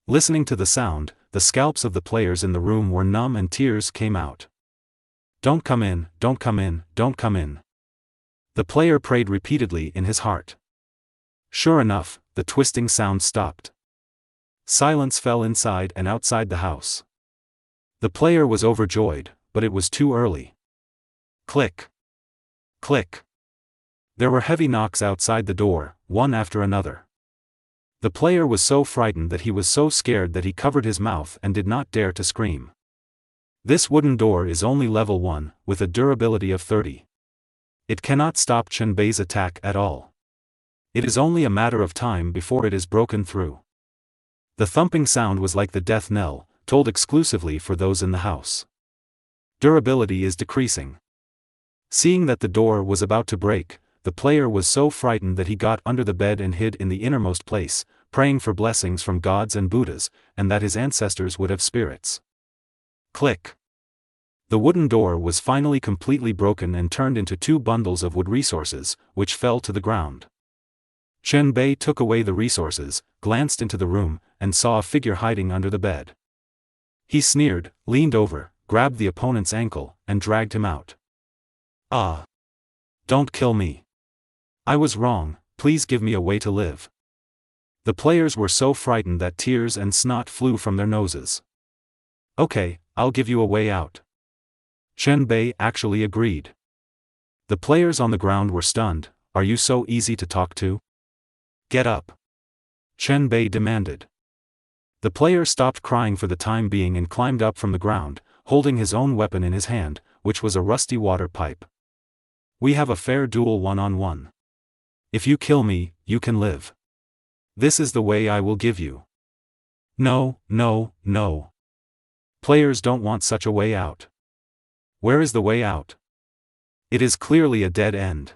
[SPEAKER 1] Listening to the sound, the scalps of the players in the room were numb and tears came out. Don't come in, don't come in, don't come in. The player prayed repeatedly in his heart. Sure enough, the twisting sound stopped. Silence fell inside and outside the house. The player was overjoyed, but it was too early. Click. Click. There were heavy knocks outside the door, one after another. The player was so frightened that he was so scared that he covered his mouth and did not dare to scream. This wooden door is only level 1, with a durability of 30. It cannot stop Chen Bei's attack at all. It is only a matter of time before it is broken through. The thumping sound was like the death knell, told exclusively for those in the house. Durability is decreasing. Seeing that the door was about to break, the player was so frightened that he got under the bed and hid in the innermost place, praying for blessings from gods and Buddhas, and that his ancestors would have spirits. Click. The wooden door was finally completely broken and turned into 2 bundles of wood resources, which fell to the ground. Chen Bei took away the resources, glanced into the room, and saw a figure hiding under the bed. He sneered, leaned over, grabbed the opponent's ankle, and dragged him out. Ah! Don't kill me. I was wrong, please give me a way to live. The players were so frightened that tears and snot flew from their noses. Okay, I'll give you a way out. Chen Bei actually agreed. The players on the ground were stunned. Are you so easy to talk to? Get up. Chen Bei demanded. The player stopped crying for the time being and climbed up from the ground, holding his own weapon in his hand, which was a rusty water pipe. We have a fair duel 1-on-1. If you kill me, you can live. This is the way I will give you. No, no, no. Players don't want such a way out. Where is the way out? It is clearly a dead end.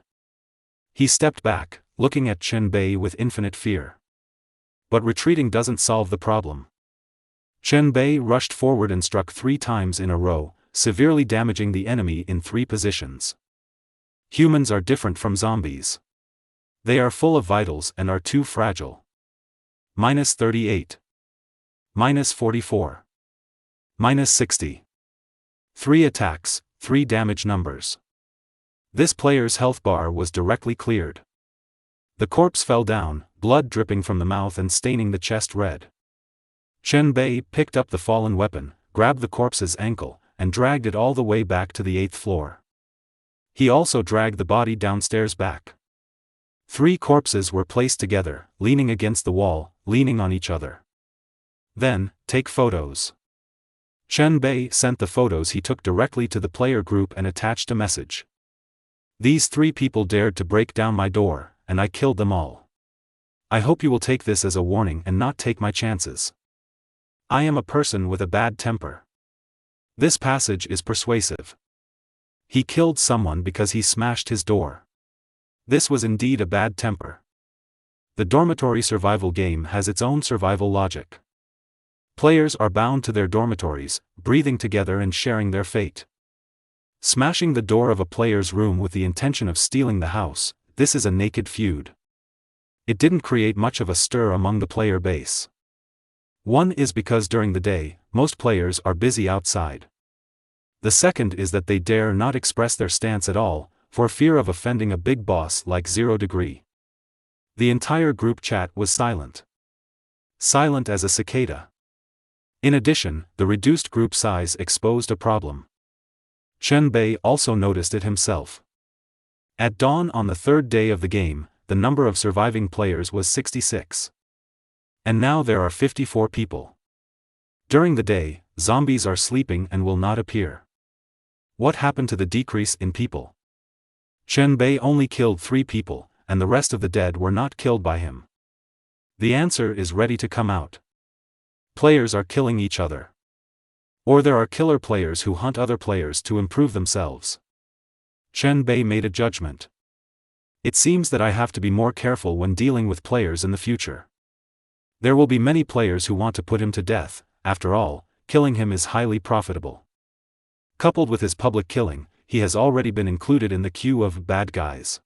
[SPEAKER 1] He stepped back, looking at Chen Bei with infinite fear. But retreating doesn't solve the problem. Chen Bei rushed forward and struck 3 times in a row, severely damaging the enemy in 3 positions. Humans are different from zombies. They are full of vitals and are too fragile. -38. -44. -60. 3 attacks, 3 damage numbers. This player's health bar was directly cleared. The corpse fell down, blood dripping from the mouth and staining the chest red. Chen Bei picked up the fallen weapon, grabbed the corpse's ankle, and dragged it all the way back to the 8th floor. He also dragged the body downstairs back. 3 corpses were placed together, leaning against the wall, leaning on each other. Then, take photos. Chen Bei sent the photos he took directly to the player group and attached a message. These 3 people dared to break down my door, and I killed them all. I hope you will take this as a warning and not take my chances. I am a person with a bad temper. This passage is persuasive. He killed someone because he smashed his door. This was indeed a bad temper. The dormitory survival game has its own survival logic. Players are bound to their dormitories, breathing together and sharing their fate. Smashing the door of a player's room with the intention of stealing the house, this is a naked feud. It didn't create much of a stir among the player base. One is because during the day, most players are busy outside. The second is that they dare not express their stance at all, for fear of offending a big boss like 0 Degree. The entire group chat was silent. Silent as a cicada. In addition, the reduced group size exposed a problem. Chen Bei also noticed it himself. At dawn on the 3rd day of the game, the number of surviving players was 66. And now there are 54 people. During the day, zombies are sleeping and will not appear. What happened to the decrease in people? Chen Bei only killed 3 people, and the rest of the dead were not killed by him. The answer is ready to come out. Players are killing each other. Or there are killer players who hunt other players to improve themselves. Chen Bei made a judgment. It seems that I have to be more careful when dealing with players in the future. There will be many players who want to put him to death. After all, killing him is highly profitable. Coupled with his public killing, he has already been included in the queue of bad guys.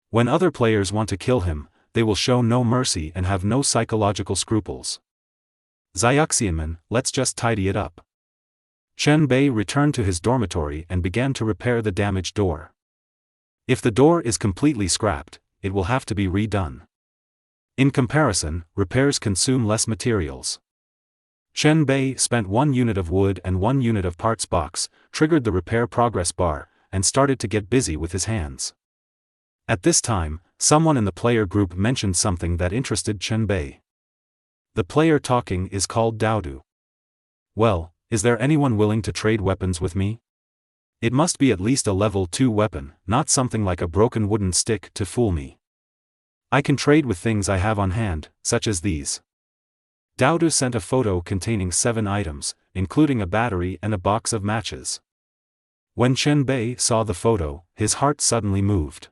[SPEAKER 1] When other players want to kill him, they will show no mercy and have no psychological scruples. Xiaoxianman, let's just tidy it up. Chen Bei returned to his dormitory and began to repair the damaged door. If the door is completely scrapped, it will have to be redone. In comparison, repairs consume less materials. Chen Bei spent 1 unit of wood and 1 unit of parts box, triggered the repair progress bar, and started to get busy with his hands. At this time, someone in the player group mentioned something that interested Chen Bei. The player talking is called Daodu. Well, is there anyone willing to trade weapons with me? It must be at least a level 2 weapon, not something like a broken wooden stick to fool me. I can trade with things I have on hand, such as these. Daodu sent a photo containing 7 items, including a battery and a box of matches. When Chen Bei saw the photo, his heart suddenly moved.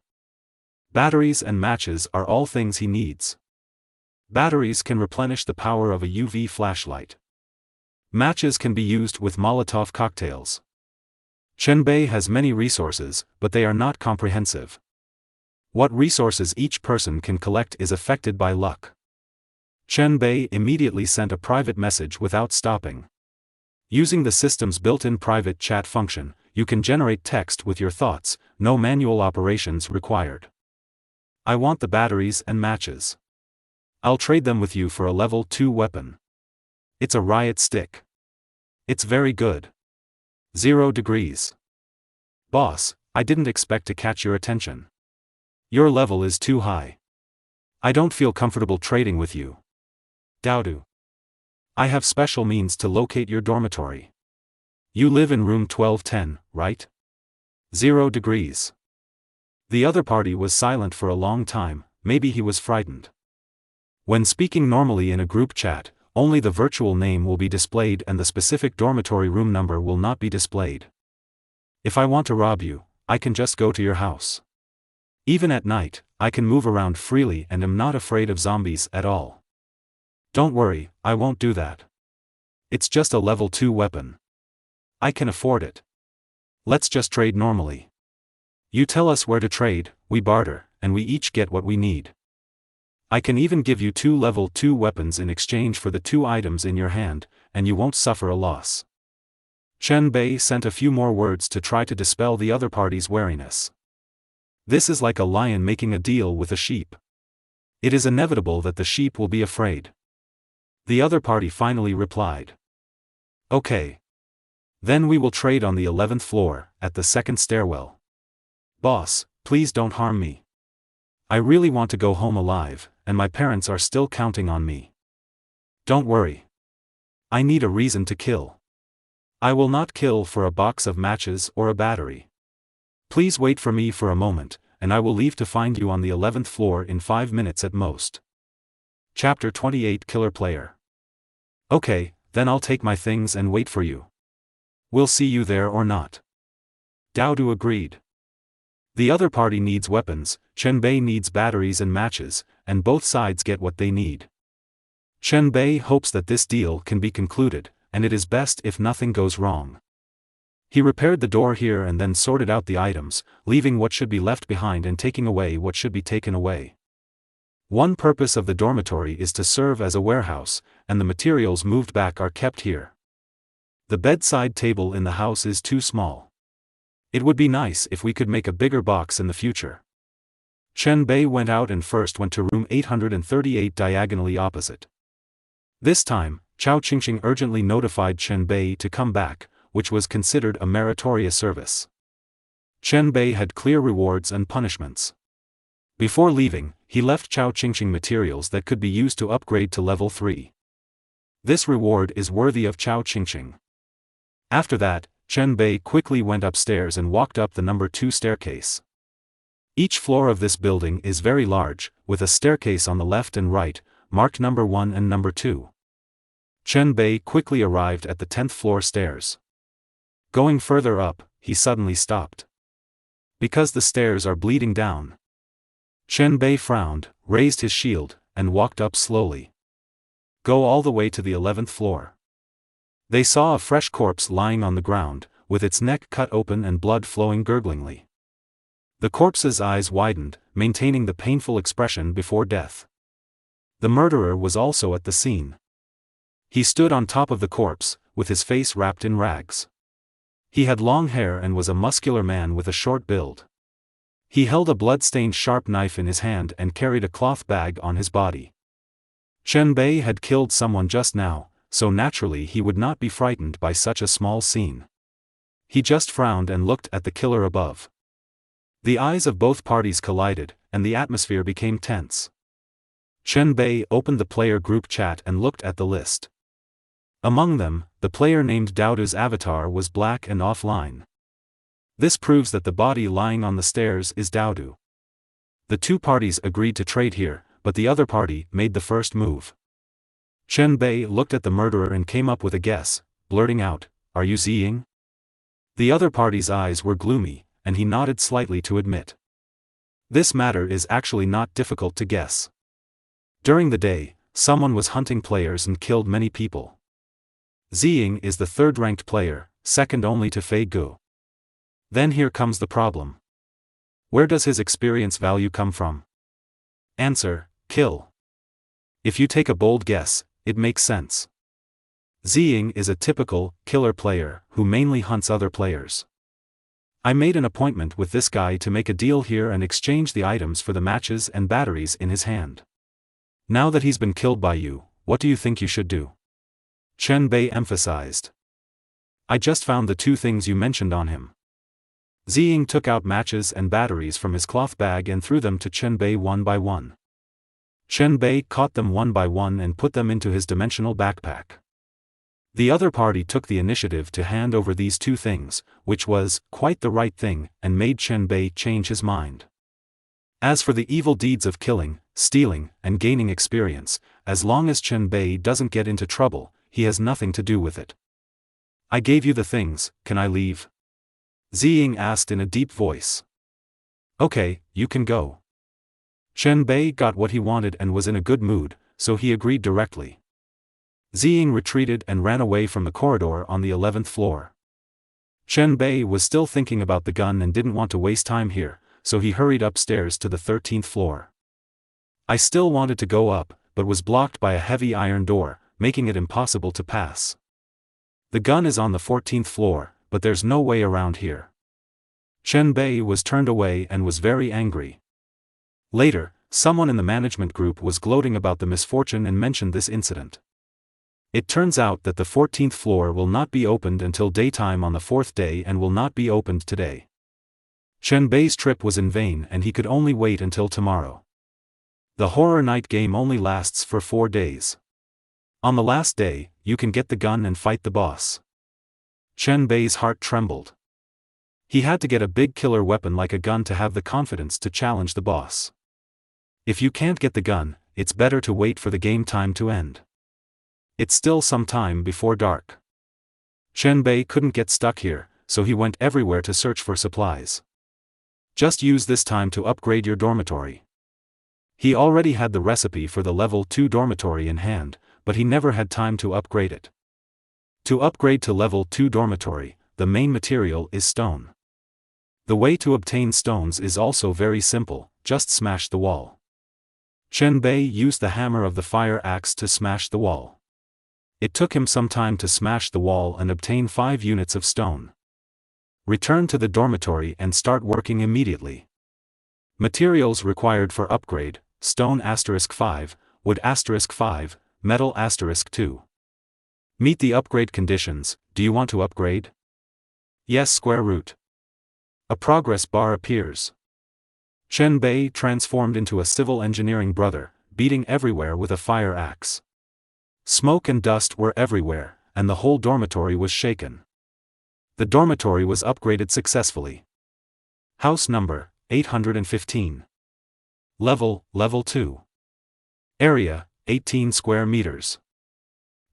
[SPEAKER 1] Batteries and matches are all things he needs. Batteries can replenish the power of a UV flashlight. Matches can be used with Molotov cocktails. Chen Bei has many resources, but they are not comprehensive. What resources each person can collect is affected by luck. Chen Bei immediately sent a private message without stopping. Using the system's built-in private chat function, you can generate text with your thoughts, no manual operations required. I want the batteries and matches. I'll trade them with you for a level 2 weapon. It's a riot stick. It's very good. 0 degrees. Boss, I didn't expect to catch your attention. Your level is too high. I don't feel comfortable trading with you. Daodu. I have special means to locate your dormitory. You live in room 1210, right? 0 degrees. The other party was silent for a long time, maybe he was frightened. When speaking normally in a group chat, only the virtual name will be displayed and the specific dormitory room number will not be displayed. If I want to rob you, I can just go to your house. Even at night, I can move around freely and am not afraid of zombies at all. Don't worry, I won't do that. It's just a level 2 weapon. I can afford it. Let's just trade normally. You tell us where to trade, we barter, and we each get what we need. I can even give you 2 level 2 weapons in exchange for the 2 items in your hand, and you won't suffer a loss. Chen Bei sent a few more words to try to dispel the other party's wariness. This is like a lion making a deal with a sheep. It is inevitable that the sheep will be afraid. The other party finally replied. Okay. Then we will trade on the 11th floor, at the second stairwell. Boss, please don't harm me. I really want to go home alive, and my parents are still counting on me. Don't worry. I need a reason to kill. I will not kill for a box of matches or a battery. Please wait for me for a moment, and I will leave to find you on the 11th floor in 5 minutes at most. Chapter 28 Killer Player. Okay, then I'll take my things and wait for you. We'll see you there or not. Dao Du agreed. The other party needs weapons, Chen Bei needs batteries and matches, and both sides get what they need. Chen Bei hopes that this deal can be concluded, and it is best if nothing goes wrong. He repaired the door here and then sorted out the items, leaving what should be left behind and taking away what should be taken away. One purpose of the dormitory is to serve as a warehouse, and the materials moved back are kept here. The bedside table in the house is too small. It would be nice if we could make a bigger box in the future. Chen Bei went out and first went to room 838 diagonally opposite. This time, Chao Qingqing urgently notified Chen Bei to come back, which was considered a meritorious service. Chen Bei had clear rewards and punishments. Before leaving, he left Chao Qingqing materials that could be used to upgrade to level 3. This reward is worthy of Chao Qingqing. After that, Chen Bei quickly went upstairs and walked up the number 2 staircase. Each floor of this building is very large, with a staircase on the left and right, marked number 1 and number 2. Chen Bei quickly arrived at the 10th floor stairs. Going further up, he suddenly stopped. Because the stairs are bleeding down. Chen Bei frowned, raised his shield, and walked up slowly. Go all the way to the 11th floor. They saw a fresh corpse lying on the ground, with its neck cut open and blood flowing gurglingly. The corpse's eyes widened, maintaining the painful expression before death. The murderer was also at the scene. He stood on top of the corpse, with his face wrapped in rags. He had long hair and was a muscular man with a short build. He held a blood-stained sharp knife in his hand and carried a cloth bag on his body. Chen Bei had killed someone just now, so naturally he would not be frightened by such a small scene. He just frowned and looked at the killer above. The eyes of both parties collided, and the atmosphere became tense. Chen Bei opened the player group chat and looked at the list. Among them, the player named Dao Du's avatar was black and offline. This proves that the body lying on the stairs is Dao Du. The two parties agreed to trade here, but the other party made the first move. Chen Bei looked at the murderer and came up with a guess, blurting out, "Are you Ziying?" The other party's eyes were gloomy, and he nodded slightly to admit. This matter is actually not difficult to guess. During the day, someone was hunting players and killed many people. Ziying is the third-ranked player, second only to Fei Gu. Then here comes the problem. Where does his experience value come from? Answer: kill. If you take a bold guess, it makes sense. Ziying is a typical killer player who mainly hunts other players. I made an appointment with this guy to make a deal here and exchange the items for the matches and batteries in his hand. Now that he's been killed by you, what do you think you should do? Chen Bei emphasized. I just found the 2 things you mentioned on him. Ziying took out matches and batteries from his cloth bag and threw them to Chen Bei one by one. Chen Bei caught them one by one and put them into his dimensional backpack. The other party took the initiative to hand over these 2 things, which was quite the right thing, and made Chen Bei change his mind. As for the evil deeds of killing, stealing, and gaining experience, as long as Chen Bei doesn't get into trouble, he has nothing to do with it. I gave you the things, can I leave? Ziying asked in a deep voice. Okay, you can go. Chen Bei got what he wanted and was in a good mood, so he agreed directly. Ziying retreated and ran away from the corridor on the 11th floor. Chen Bei was still thinking about the gun and didn't want to waste time here, so he hurried upstairs to the 13th floor. I still wanted to go up, but was blocked by a heavy iron door, making it impossible to pass. The gun is on the 14th floor, but there's no way around here. Chen Bei was turned away and was very angry. Later, someone in the management group was gloating about the misfortune and mentioned this incident. It turns out that the 14th floor will not be opened until daytime on the 4th day and will not be opened today. Chen Bei's trip was in vain and he could only wait until tomorrow. The horror night game only lasts for 4 days. On the last day, you can get the gun and fight the boss. Chen Bei's heart trembled. He had to get a big killer weapon like a gun to have the confidence to challenge the boss. If you can't get the gun, it's better to wait for the game time to end. It's still some time before dark. Chen Bei couldn't get stuck here, so he went everywhere to search for supplies. Just use this time to upgrade your dormitory. He already had the recipe for the level 2 dormitory in hand, but he never had time to upgrade it. To upgrade to level 2 dormitory, the main material is stone. The way to obtain stones is also very simple, just smash the wall. Chen Bei used the hammer of the fire axe to smash the wall. It took him some time to smash the wall and obtain 5 units of stone. Return to the dormitory and start working immediately. Materials required for upgrade: stone *5, wood *5, metal *2. Meet the upgrade conditions. Do you want to upgrade? Yes. Square root. A progress bar appears. Chen Bei transformed into a civil engineering brother, beating everywhere with a fire axe. Smoke and dust were everywhere, and the whole dormitory was shaken. The dormitory was upgraded successfully. House number 815. Level 2. Area 18 square meters.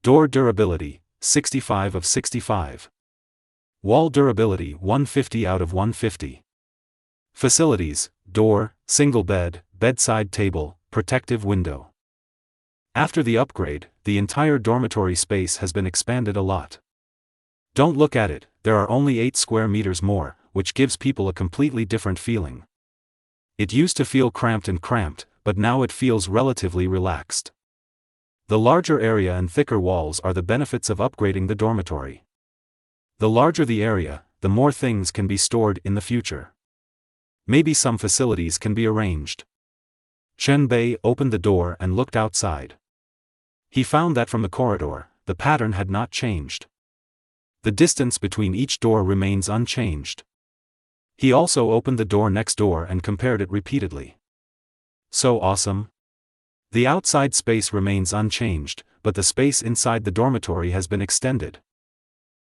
[SPEAKER 1] Door durability 65 of 65. Wall durability 150 out of 150. Facilities: door, single bed, bedside table, protective window. After the upgrade, the entire dormitory space has been expanded a lot. Don't look at it, there are only 8 square meters more, which gives people a completely different feeling. It used to feel cramped, but now it feels relatively relaxed. The larger area and thicker walls are the benefits of upgrading the dormitory. The larger the area, the more things can be stored in the future. Maybe some facilities can be arranged. Chen Bei opened the door and looked outside. He found that from the corridor, the pattern had not changed. The distance between each door remains unchanged. He also opened the door next door and compared it repeatedly. So awesome! The outside space remains unchanged, but the space inside the dormitory has been extended.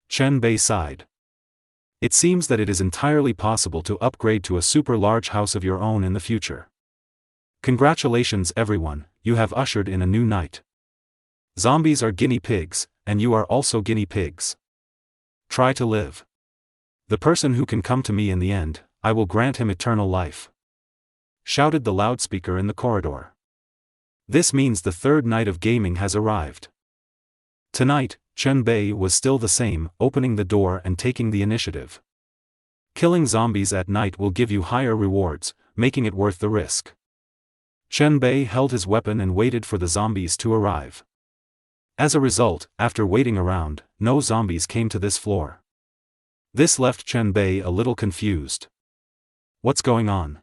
[SPEAKER 1] Chen Bei sighed. It seems that it is entirely possible to upgrade to a super large house of your own in the future. Congratulations everyone, you have ushered in a new night. Zombies are guinea pigs, and you are also guinea pigs. Try to live. The person who can come to me in the end, I will grant him eternal life. Shouted the loudspeaker in the corridor. This means the 3rd night of gaming has arrived. Tonight, Chen Bei was still the same, opening the door and taking the initiative. Killing zombies at night will give you higher rewards, making it worth the risk. Chen Bei held his weapon and waited for the zombies to arrive. As a result, after waiting around, no zombies came to this floor. This left Chen Bei a little confused. What's going on?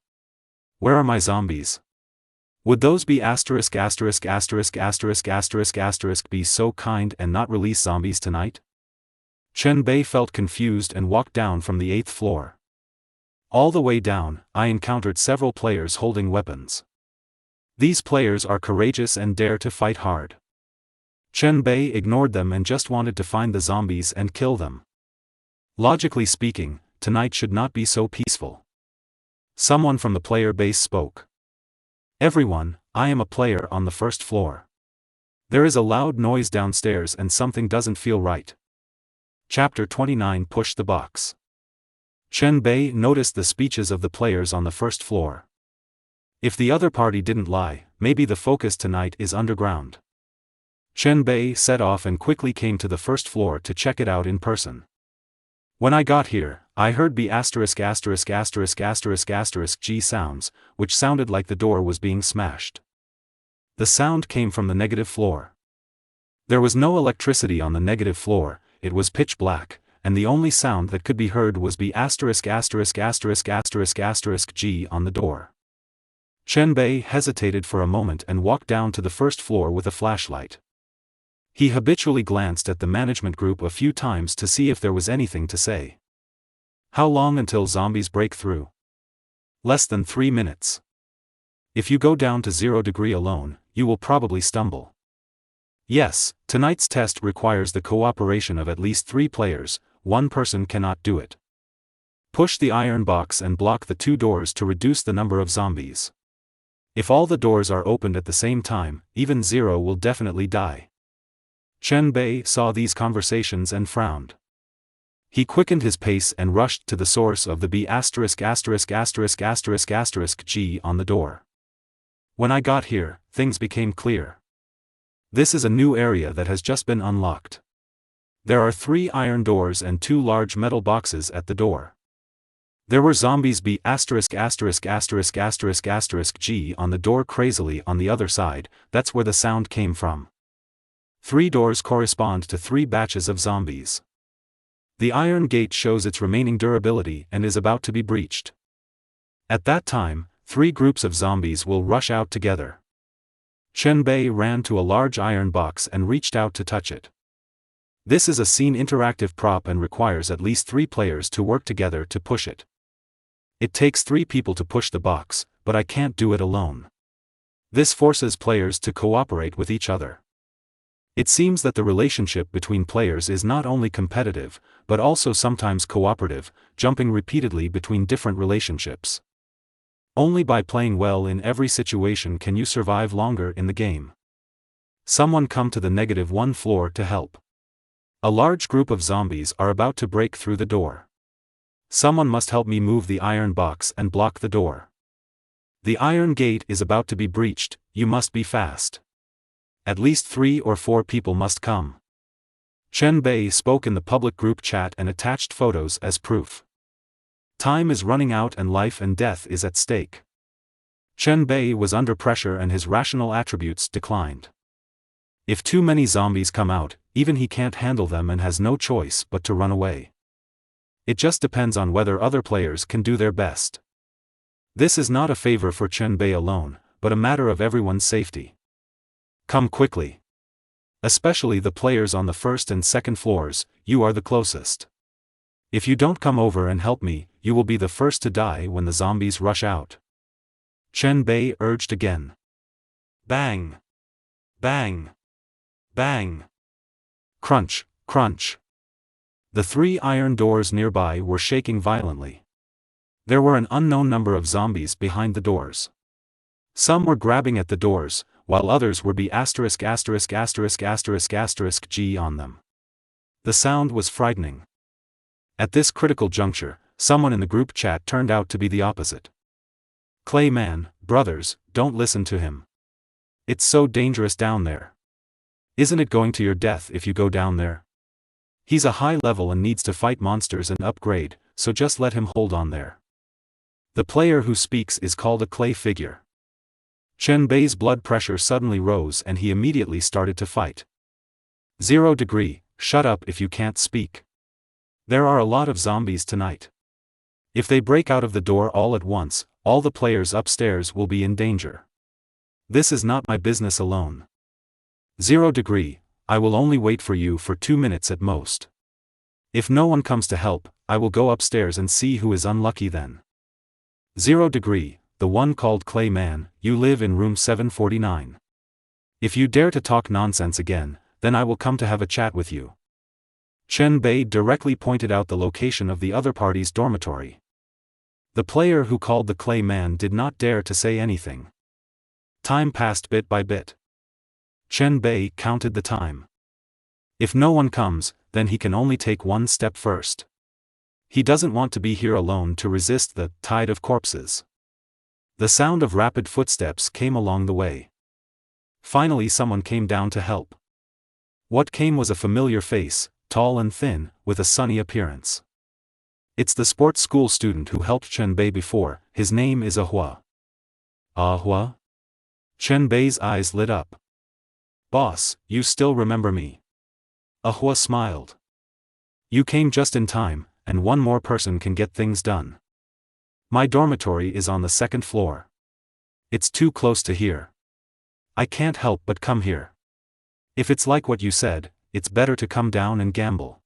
[SPEAKER 1] Where are my zombies? Would those be *********** be so kind and not release zombies tonight? Chen Bei felt confused and walked down from the 8th floor. All the way down, I encountered several players holding weapons. These players are courageous and dare to fight hard. Chen Bei ignored them and just wanted to find the zombies and kill them. Logically speaking, tonight should not be so peaceful. Someone from the player base spoke. Everyone, I am a player on the 1st floor. There is a loud noise downstairs and something doesn't feel right. Chapter 29. Push the box. Chen Bei noticed the speeches of the players on the 1st floor. If the other party didn't lie, maybe the focus tonight is underground. Chen Bei set off and quickly came to the first floor to check it out in person. When I got here, I heard B********** G sounds, which sounded like the door was being smashed. The sound came from the negative floor. There was no electricity on the negative floor, it was pitch black, and the only sound that could be heard was B******** G on the door. Chen Bei hesitated for a moment and walked down to the first floor with a flashlight. He habitually glanced at the management group a few times to see if there was anything to say. How long until zombies break through? Less than 3 minutes. If you go down to 0 degree alone, you will probably stumble. Yes, tonight's test requires the cooperation of at least 3 players, one person cannot do it. Push the iron box and block the 2 doors to reduce the number of zombies. If all the doors are opened at the same time, even 0 will definitely die. Chen Bei saw these conversations and frowned. He quickened his pace and rushed to the source of the B******* G on the door. When I got here, things became clear. This is a new area that has just been unlocked. There are 3 iron doors and 2 large metal boxes at the door. There were zombies B******* G on the door crazily on the other side, that's where the sound came from. 3 doors correspond to 3 batches of zombies. The iron gate shows its remaining durability and is about to be breached. At that time, 3 groups of zombies will rush out together. Chen Bei ran to a large iron box and reached out to touch it. This is a scene interactive prop and requires at least 3 players to work together to push it. It takes 3 people to push the box, but I can't do it alone. This forces players to cooperate with each other. It seems that the relationship between players is not only competitive, but also sometimes cooperative, jumping repeatedly between different relationships. Only by playing well in every situation can you survive longer in the game. Someone come to the -1 floor to help. A large group of zombies are about to break through the door. Someone must help me move the iron box and block the door. The iron gate is about to be breached, you must be fast. At least 3 or 4 people must come. Chen Bei spoke in the public group chat and attached photos as proof. Time is running out and life and death is at stake. Chen Bei was under pressure and his rational attributes declined. If too many zombies come out, even he can't handle them and has no choice but to run away. It just depends on whether other players can do their best. This is not a favor for Chen Bei alone, but a matter of everyone's safety. Come quickly. Especially the players on the 1st and 2nd floors, you are the closest. If you don't come over and help me, you will be the first to die when the zombies rush out. Chen Bei urged again. Bang! Bang! Bang! Crunch, crunch. The 3 iron doors nearby were shaking violently. There were an unknown number of zombies behind the doors. Some were grabbing at the doors, while others were B****** G on them. The sound was frightening. At this critical juncture, someone in the group chat turned out to be the opposite. Clay Man, brothers, don't listen to him. It's so dangerous down there. Isn't it going to your death if you go down there? He's a high level and needs to fight monsters and upgrade, so just let him hold on there. The player who speaks is called a clay figure. Chen Bei's blood pressure suddenly rose and he immediately started to fight. 0 degree, shut up if you can't speak. There are a lot of zombies tonight. If they break out of the door all at once, all the players upstairs will be in danger. This is not my business alone. 0 degree, I will only wait for you for 2 minutes at most. If no one comes to help, I will go upstairs and see who is unlucky then. 0 degree, the one called Clay Man, you live in room 749. If you dare to talk nonsense again, then I will come to have a chat with you. Chen Bei directly pointed out the location of the other party's dormitory. The player who called the Clay Man did not dare to say anything. Time passed bit by bit. Chen Bei counted the time. If no one comes, then he can only take 1 step first. He doesn't want to be here alone to resist the tide of corpses. The sound of rapid footsteps came along the way. Finally someone came down to help. What came was a familiar face, tall and thin, with a sunny appearance. It's the sports school student who helped Chen Bei before. His name is Ahua. Ahua? Chen Bei's eyes lit up. Boss, you still remember me? Ahua smiled. You came just in time, and one more person can get things done. My dormitory is on the second floor. It's too close to here. I can't help but come here. If it's like what you said, it's better to come down and gamble.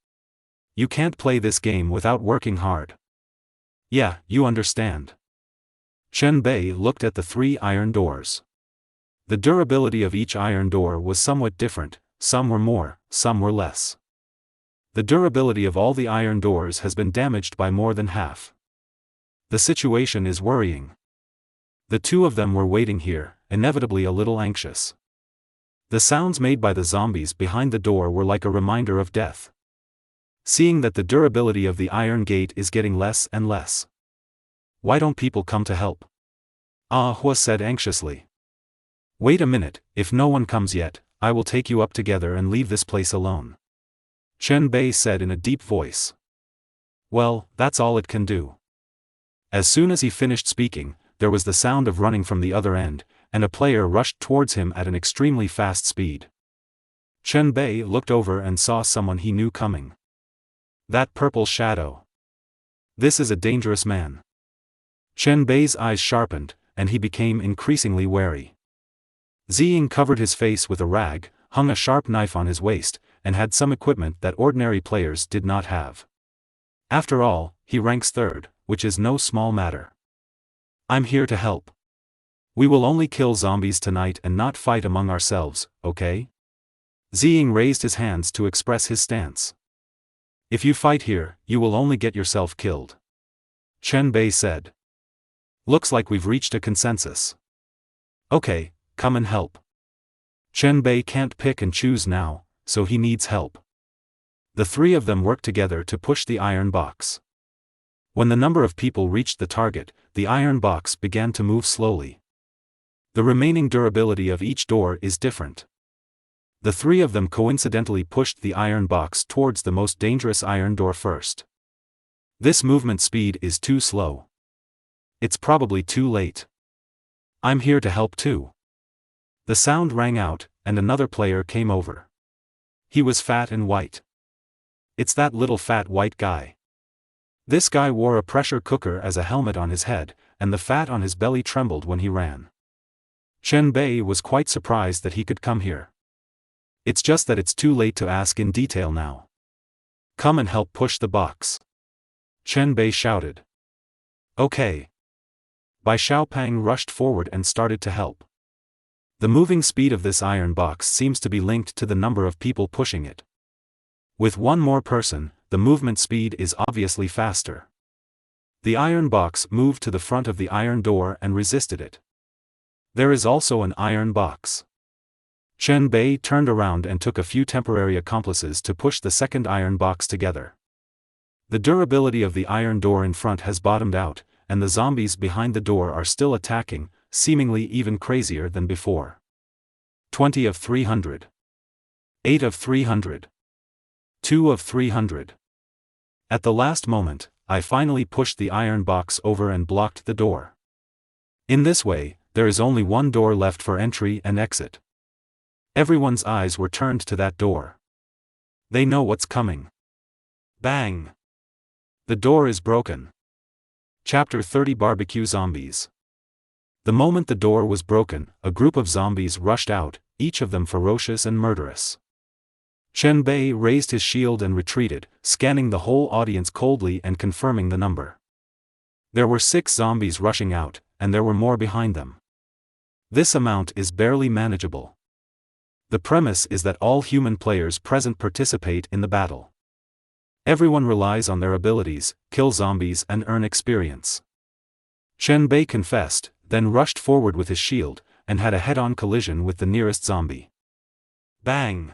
[SPEAKER 1] You can't play this game without working hard. Yeah, you understand. Chen Bei looked at the 3 iron doors. The durability of each iron door was somewhat different, some were more, some were less. The durability of all the iron doors has been damaged by more than half. The situation is worrying. The 2 of them were waiting here, inevitably a little anxious. The sounds made by the zombies behind the door were like a reminder of death. Seeing that the durability of the iron gate is getting less and less. Why don't people come to help? Ahua said anxiously. Wait a minute, if no one comes yet, I will take you up together and leave this place alone. Chen Bei said in a deep voice. Well, that's all it can do. As soon as he finished speaking, there was the sound of running from the other end, and a player rushed towards him at an extremely fast speed. Chen Bei looked over and saw someone he knew coming. That purple shadow. This is a dangerous man. Chen Bei's eyes sharpened, and he became increasingly wary. Ziying covered his face with a rag, hung a sharp knife on his waist, and had some equipment that ordinary players did not have. After all, he ranks 3rd, which is no small matter. I'm here to help. We will only kill zombies tonight and not fight among ourselves, okay? Ziying raised his hands to express his stance. If you fight here, you will only get yourself killed. Chen Bei said. Looks like we've reached a consensus. Okay, come and help. Chen Bei can't pick and choose now, so he needs help. The 3 of them worked together to push the iron box. When the number of people reached the target, the iron box began to move slowly. The remaining durability of each door is different. The 3 of them coincidentally pushed the iron box towards the most dangerous iron door first. This movement speed is too slow. It's probably too late. I'm here to help too. The sound rang out, and another player came over. He was fat and white. It's that little fat white guy. This guy wore a pressure cooker as a helmet on his head, and the fat on his belly trembled when he ran. Chen Bei was quite surprised that he could come here. It's just that it's too late to ask in detail now. Come and help push the box. Chen Bei shouted. Okay. Bai Xiaopang rushed forward and started to help. The moving speed of this iron box seems to be linked to the number of people pushing it. With one more person, the movement speed is obviously faster. The iron box moved to the front of the iron door and resisted it. There is also an iron box. Chen Bei turned around and took a few temporary accomplices to push the second iron box together. The durability of the iron door in front has bottomed out, and the zombies behind the door are still attacking, seemingly even crazier than before. 20 of 300. 8 of 300. 2 of 300. At the last moment, I finally pushed the iron box over and blocked the door. In this way, there is only one door left for entry and exit. Everyone's eyes were turned to that door. They know what's coming. Bang! The door is broken. Chapter 30 Barbecue Zombies. The moment the door was broken, a group of zombies rushed out, each of them ferocious and murderous. Chen Bei raised his shield and retreated, scanning the whole audience coldly and confirming the number. There were 6 zombies rushing out, and there were more behind them. This amount is barely manageable. The premise is that all human players present participate in the battle. Everyone relies on their abilities, kill zombies and earn experience. Chen Bei confessed, then rushed forward with his shield, and had a head-on collision with the nearest zombie. Bang!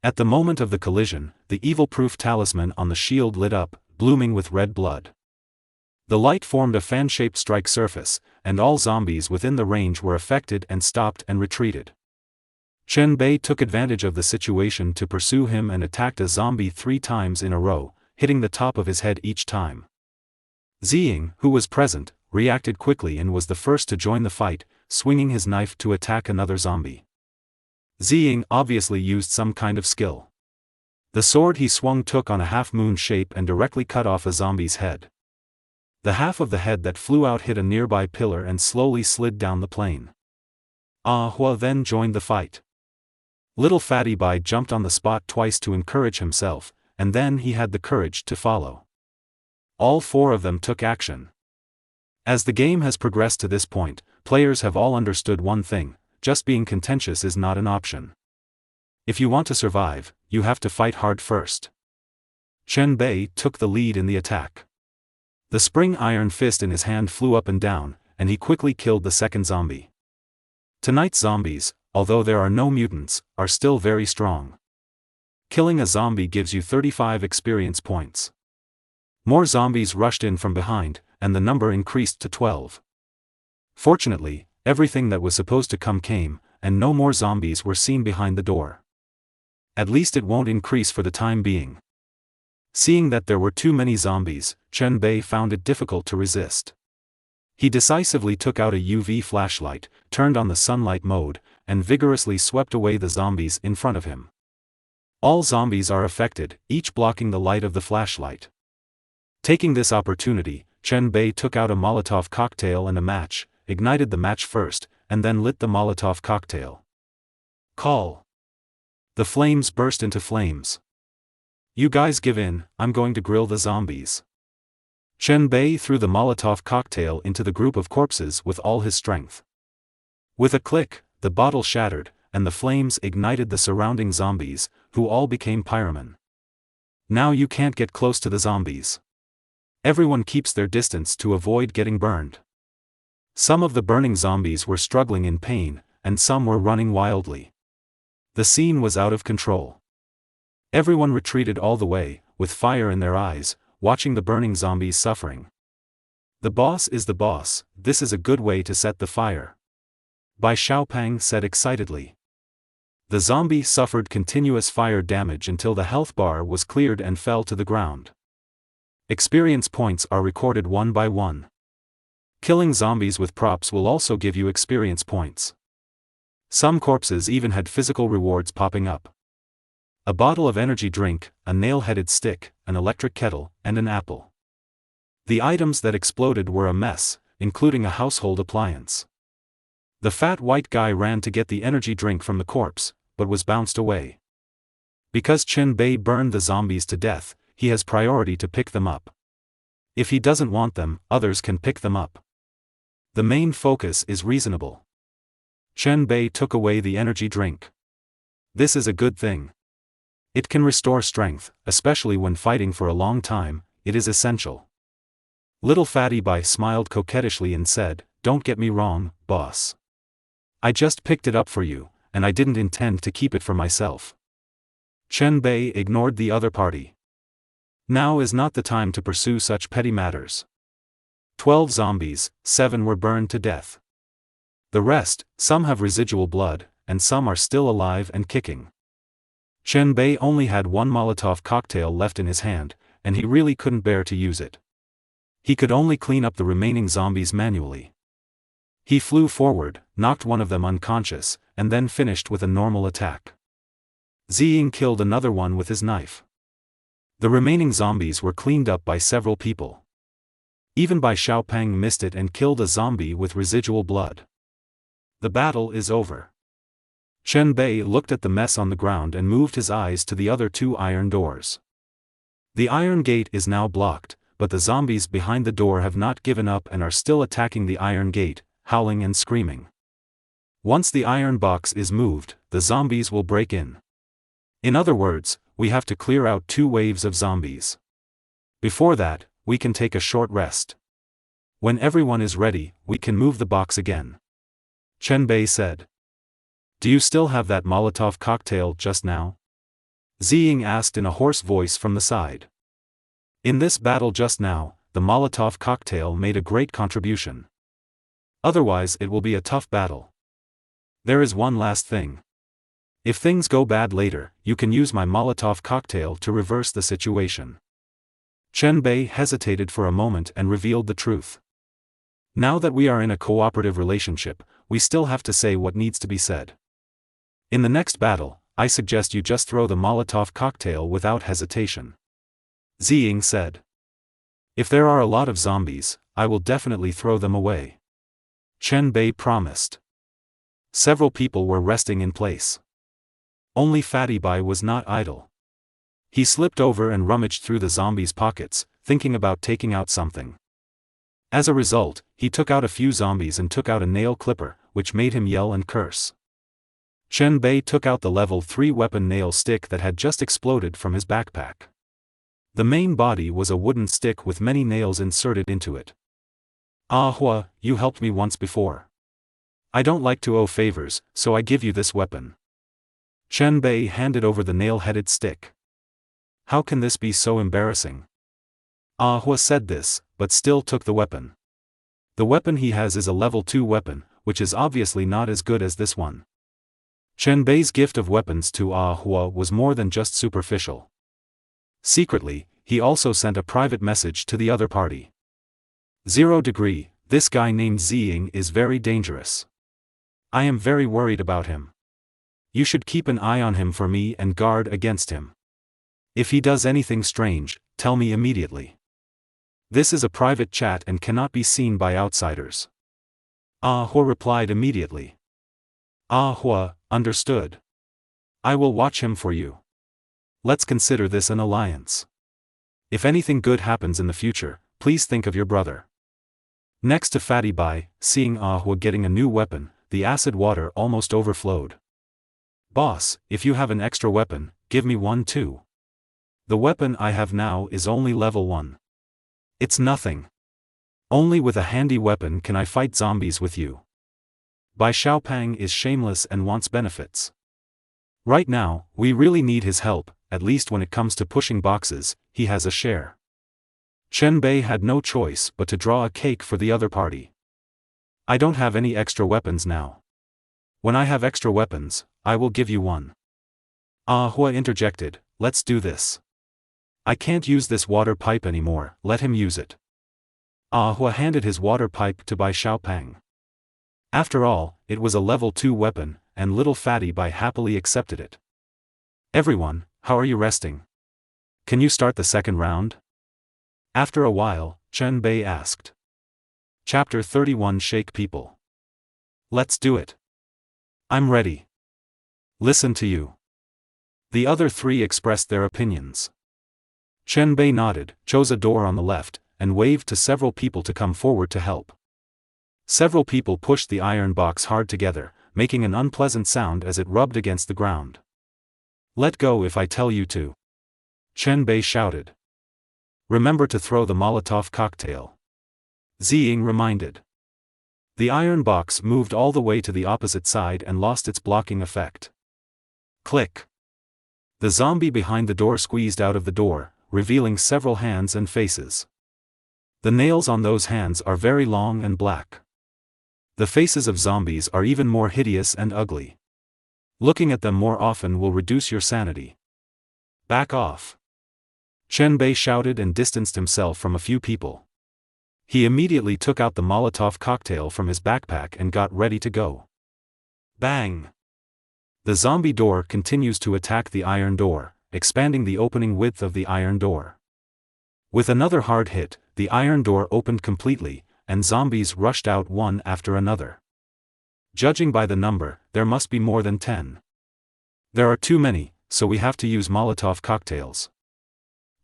[SPEAKER 1] At the moment of the collision, the evil-proof talisman on the shield lit up, blooming with red blood. The light formed a fan-shaped strike surface, and all zombies within the range were affected and stopped and retreated. Chen Bei took advantage of the situation to pursue him and attacked a zombie 3 times in a row, hitting the top of his head each time. Ziying, who was present, reacted quickly and was the first to join the fight, swinging his knife to attack another zombie. Ziying obviously used some kind of skill. The sword he swung took on a half-moon shape and directly cut off a zombie's head. The half of the head that flew out hit a nearby pillar and slowly slid down the plane. Ah Hua then joined the fight. Little Fatty Bai jumped on the spot twice to encourage himself, and then he had the courage to follow. All 4 of them took action. As the game has progressed to this point, players have all understood one thing: just being contentious is not an option. If you want to survive, you have to fight hard first. Chen Bei took the lead in the attack. The spring iron fist in his hand flew up and down, and he quickly killed the second zombie. Tonight's zombies, although there are no mutants, are still very strong. Killing a zombie gives you 35 experience points. More zombies rushed in from behind, and the number increased to 12. Fortunately, everything that was supposed to come came, and no more zombies were seen behind the door. At least it won't increase for the time being. Seeing that there were too many zombies, Chen Bei found it difficult to resist. He decisively took out a UV flashlight, turned on the sunlight mode, and vigorously swept away the zombies in front of him. All zombies are affected, each blocking the light of the flashlight. Taking this opportunity, Chen Bei took out a Molotov cocktail and a match, ignited the match first, and then lit the Molotov cocktail. Call! The flames burst into flames. You guys give in, I'm going to grill the zombies. Chen Bei threw the Molotov cocktail into the group of corpses with all his strength. With a click, the bottle shattered, and the flames ignited the surrounding zombies, who all became pyromen. Now you can't get close to the zombies. Everyone keeps their distance to avoid getting burned. Some of the burning zombies were struggling in pain, and some were running wildly. The scene was out of control. Everyone retreated all the way, with fire in their eyes, watching the burning zombies suffering. The boss is the boss, this is a good way to set the fire. Bai Xiaopang said excitedly. The zombie suffered continuous fire damage until the health bar was cleared and fell to the ground. Experience points are recorded one by one. Killing zombies with props will also give you experience points. Some corpses even had physical rewards popping up. A bottle of energy drink, a nail-headed stick, an electric kettle, and an apple. The items that exploded were a mess, including a household appliance. The fat white guy ran to get the energy drink from the corpse, but was bounced away. Because Chen Bei burned the zombies to death, he has priority to pick them up. If he doesn't want them, others can pick them up. The main focus is reasonable. Chen Bei took away the energy drink. This is a good thing. It can restore strength, especially when fighting for a long time, it is essential. Little Fatty Bai smiled coquettishly and said, "Don't get me wrong, boss. I just picked it up for you, and I didn't intend to keep it for myself." Chen Bei ignored the other party. Now is not the time to pursue such petty matters. 12 zombies, 7 were burned to death. The rest, some have residual blood, and some are still alive and kicking. Chen Bei only had one Molotov cocktail left in his hand, and he really couldn't bear to use it. He could only clean up the remaining zombies manually. He flew forward, knocked one of them unconscious, and then finished with a normal attack. Ziying killed another one with his knife. The remaining zombies were cleaned up by several people. Even Bai Xiaopang missed it and killed a zombie with residual blood. The battle is over. Chen Bei looked at the mess on the ground and moved his eyes to the other 2 iron doors. The iron gate is now blocked, but the zombies behind the door have not given up and are still attacking the iron gate, howling and screaming. Once the iron box is moved, the zombies will break in. In other words, we have to clear out 2 waves of zombies. Before that, we can take a short rest. When everyone is ready, we can move the box again. Chen Bei said. Do you still have that Molotov cocktail just now? Ziying asked in a hoarse voice from the side. In this battle just now, the Molotov cocktail made a great contribution. Otherwise it will be a tough battle. There is one last thing. If things go bad later, you can use my Molotov cocktail to reverse the situation. Chen Bei hesitated for a moment and revealed the truth. Now that we are in a cooperative relationship, we still have to say what needs to be said. In the next battle, I suggest you just throw the Molotov cocktail without hesitation. Ziying said. If there are a lot of zombies, I will definitely throw them away. Chen Bei promised. Several people were resting in place. Only Fatty Bai was not idle. He slipped over and rummaged through the zombies' pockets, thinking about taking out something. As a result, he took out a few zombies and took out a nail clipper, which made him yell and curse. Chen Bei took out the level 3 weapon nail stick that had just exploded from his backpack. The main body was a wooden stick with many nails inserted into it. Ah Hua, you helped me once before. I don't like to owe favors, so I give you this weapon. Chen Bei handed over the nail-headed stick. How can this be so embarrassing? Ah Hua said this, but still took the weapon. The weapon he has is a level 2 weapon, which is obviously not as good as this one. Chen Bei's gift of weapons to Ah Hua was more than just superficial. Secretly, he also sent a private message to the other party. 0 degree, this guy named Ziying is very dangerous. I am very worried about him. You should keep an eye on him for me and guard against him. If he does anything strange, tell me immediately. This is a private chat and cannot be seen by outsiders. Ah Hua replied immediately. Ah Hua, understood. I will watch him for you. Let's consider this an alliance. If anything good happens in the future, please think of your brother. Next to Fatty Bai, seeing Ah Hua getting a new weapon, the acid water almost overflowed. Boss, if you have an extra weapon, give me one too. The weapon I have now is only level 1. It's nothing. Only with a handy weapon can I fight zombies with you. Bai Xiaopang is shameless and wants benefits. Right now, we really need his help, at least when it comes to pushing boxes, he has a share. Chen Bei had no choice but to draw a cake for the other party. I don't have any extra weapons now. When I have extra weapons, I will give you one. Ah Hua interjected, let's do this. I can't use this water pipe anymore, let him use it. Ah Hua handed his water pipe to Bai Xiaopang. After all, it was a level 2 weapon, and little Fatty Bai happily accepted it. Everyone, how are you resting? Can you start the second round? After a while, Chen Bei asked. Chapter 31 Shake People. Let's do it. I'm ready. Listen to you. The other 3 expressed their opinions. Chen Bei nodded, chose a door on the left, and waved to several people to come forward to help. Several people pushed the iron box hard together, making an unpleasant sound as it rubbed against the ground. Let go if I tell you to. Chen Bei shouted. Remember to throw the Molotov cocktail. Ziying reminded. The iron box moved all the way to the opposite side and lost its blocking effect. Click. The zombie behind the door squeezed out of the door, revealing several hands and faces. The nails on those hands are very long and black. The faces of zombies are even more hideous and ugly. Looking at them more often will reduce your sanity. Back off. Chen Bei shouted and distanced himself from a few people. He immediately took out the Molotov cocktail from his backpack and got ready to go. Bang! The zombie door continues to attack the iron door, expanding the opening width of the iron door. With another hard hit, the iron door opened completely, and zombies rushed out one after another. Judging by the number, there must be more than 10. There are too many, so we have to use Molotov cocktails.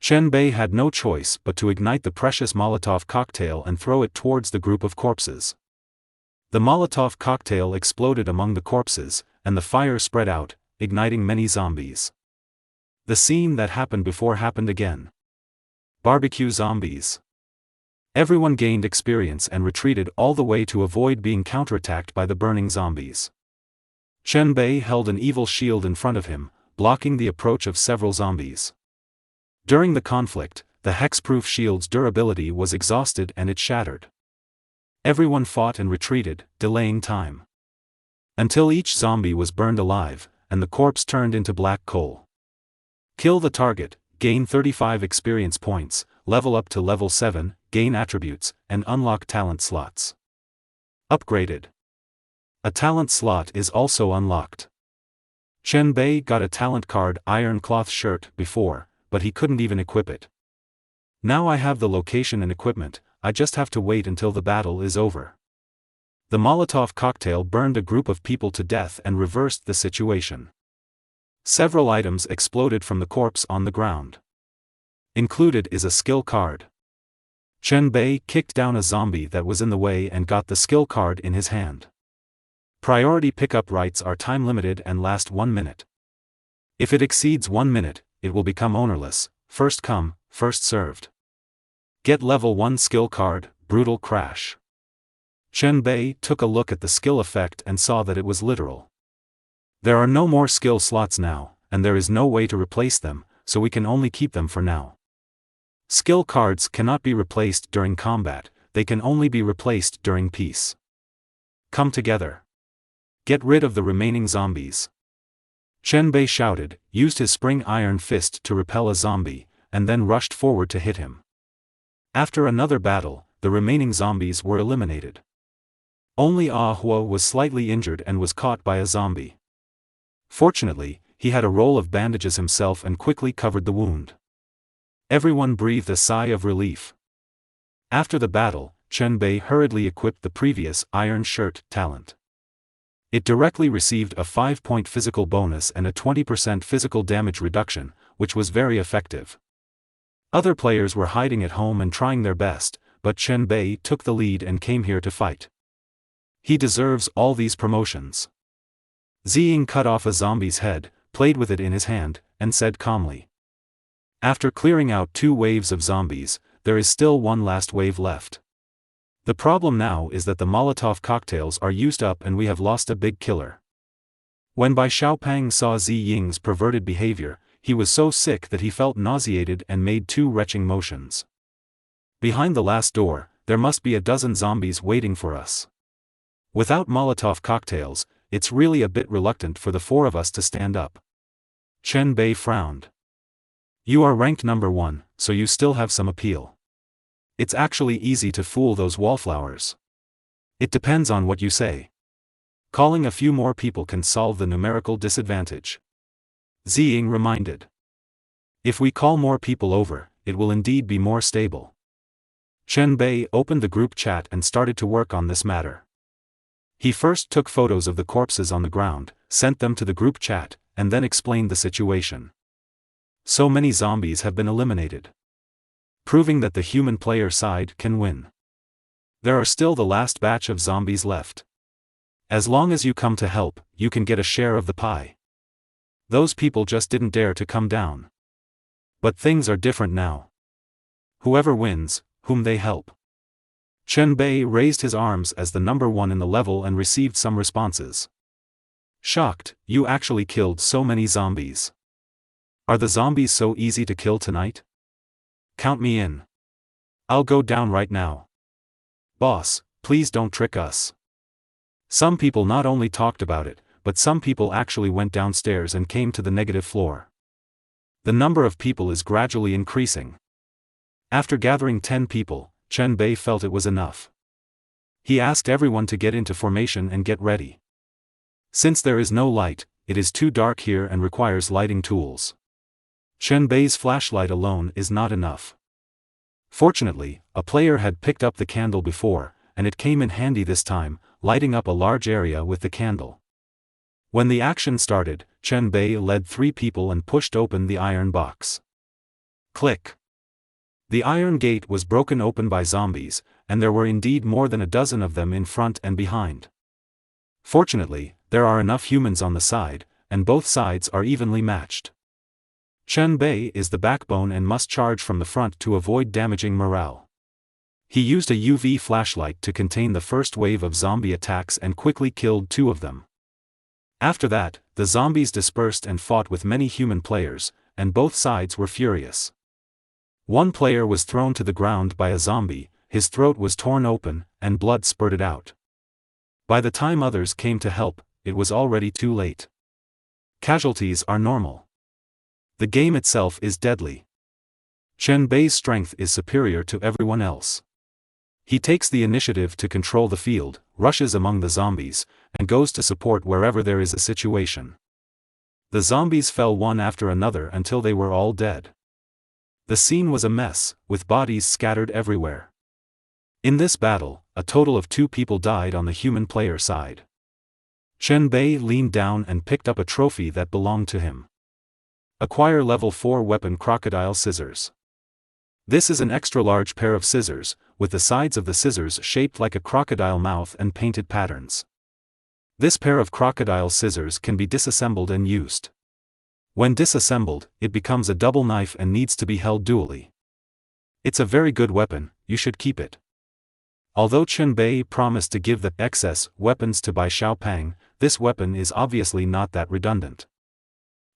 [SPEAKER 1] Chen Bei had no choice but to ignite the precious Molotov cocktail and throw it towards the group of corpses. The Molotov cocktail exploded among the corpses, and the fire spread out, igniting many zombies. The scene that happened before happened again. Barbecue zombies. Everyone gained experience and retreated all the way to avoid being counterattacked by the burning zombies. Chen Bei held an evil shield in front of him, blocking the approach of several zombies. During the conflict, the hexproof shield's durability was exhausted and it shattered. Everyone fought and retreated, delaying time. Until each zombie was burned alive, and the corpse turned into black coal. Kill the target, gain 35 experience points, level up to level 7, gain attributes, and unlock talent slots. Upgraded. A talent slot is also unlocked. Chen Bei got a talent card Iron Cloth Shirt before, but he couldn't even equip it. Now I have the location and equipment, I just have to wait until the battle is over. The Molotov cocktail burned a group of people to death and reversed the situation. Several items exploded from the corpse on the ground. Included is a skill card. Chen Bei kicked down a zombie that was in the way and got the skill card in his hand. Priority pickup rights are time-limited and last 1 minute. If it exceeds 1 minute, it will become ownerless, first come, first served. Get level 1 skill card, Brutal Crash. Chen Bei took a look at the skill effect and saw that it was literal. There are no more skill slots now, and there is no way to replace them, so we can only keep them for now. Skill cards cannot be replaced during combat, they can only be replaced during peace. Come together. Get rid of the remaining zombies. Chen Bei shouted, used his spring iron fist to repel a zombie, and then rushed forward to hit him. After another battle, the remaining zombies were eliminated. Only Ah Huo was slightly injured and was caught by a zombie. Fortunately, he had a roll of bandages himself and quickly covered the wound. Everyone breathed a sigh of relief. After the battle, Chen Bei hurriedly equipped the previous Iron Shirt talent. It directly received a 5-point physical bonus and a 20% physical damage reduction, which was very effective. Other players were hiding at home and trying their best, but Chen Bei took the lead and came here to fight. He deserves all these promotions. Ziying cut off a zombie's head, played with it in his hand, and said calmly. After clearing out 2 waves of zombies, there is still one last wave left. The problem now is that the Molotov cocktails are used up and we have lost a big killer. When Bai Xiaopang saw Ziying's perverted behavior, he was so sick that he felt nauseated and made 2 retching motions. Behind the last door, there must be a dozen zombies waiting for us. Without Molotov cocktails, it's really a bit reluctant for the 4 of us to stand up. Chen Bei frowned. You are ranked number 1, so you still have some appeal. It's actually easy to fool those wallflowers. It depends on what you say. Calling a few more people can solve the numerical disadvantage. Ziying reminded. If we call more people over, it will indeed be more stable. Chen Bei opened the group chat and started to work on this matter. He first took photos of the corpses on the ground, sent them to the group chat, and then explained the situation. So many zombies have been eliminated, proving that the human player side can win. There are still the last batch of zombies left. As long as you come to help, you can get a share of the pie. Those people just didn't dare to come down. But things are different now. Whoever wins, whom they help. Chen Bei raised his arms as the number 1 in the level and received some responses. Shocked, you actually killed so many zombies. Are the zombies so easy to kill tonight? Count me in. I'll go down right now. Boss, please don't trick us. Some people not only talked about it, but some people actually went downstairs and came to the negative floor. The number of people is gradually increasing. After gathering 10 people, Chen Bei felt it was enough. He asked everyone to get into formation and get ready. Since there is no light, it is too dark here and requires lighting tools. Chen Bei's flashlight alone is not enough. Fortunately, a player had picked up the candle before, and it came in handy this time, lighting up a large area with the candle. When the action started, Chen Bei led 3 people and pushed open the iron box. Click. The iron gate was broken open by zombies, and there were indeed more than a dozen of them in front and behind. Fortunately, there are enough humans on the side, and both sides are evenly matched. Chen Bei is the backbone and must charge from the front to avoid damaging morale. He used a UV flashlight to contain the first wave of zombie attacks and quickly killed 2 of them. After that, the zombies dispersed and fought with many human players, and both sides were furious. One player was thrown to the ground by a zombie, his throat was torn open, and blood spurted out. By the time others came to help, it was already too late. Casualties are normal. The game itself is deadly. Chen Bei's strength is superior to everyone else. He takes the initiative to control the field, rushes among the zombies, and goes to support wherever there is a situation. The zombies fell one after another until they were all dead. The scene was a mess, with bodies scattered everywhere. In this battle, a total of 2 people died on the human player side. Chen Bei leaned down and picked up a trophy that belonged to him. Acquire level 4 weapon crocodile scissors. This is an extra-large pair of scissors, with the sides of the scissors shaped like a crocodile mouth and painted patterns. This pair of crocodile scissors can be disassembled and used. When disassembled, it becomes a double knife and needs to be held dually. It's a very good weapon, you should keep it. Although Chen Bei promised to give the excess weapons to Bai Xiaopang, this weapon is obviously not that redundant.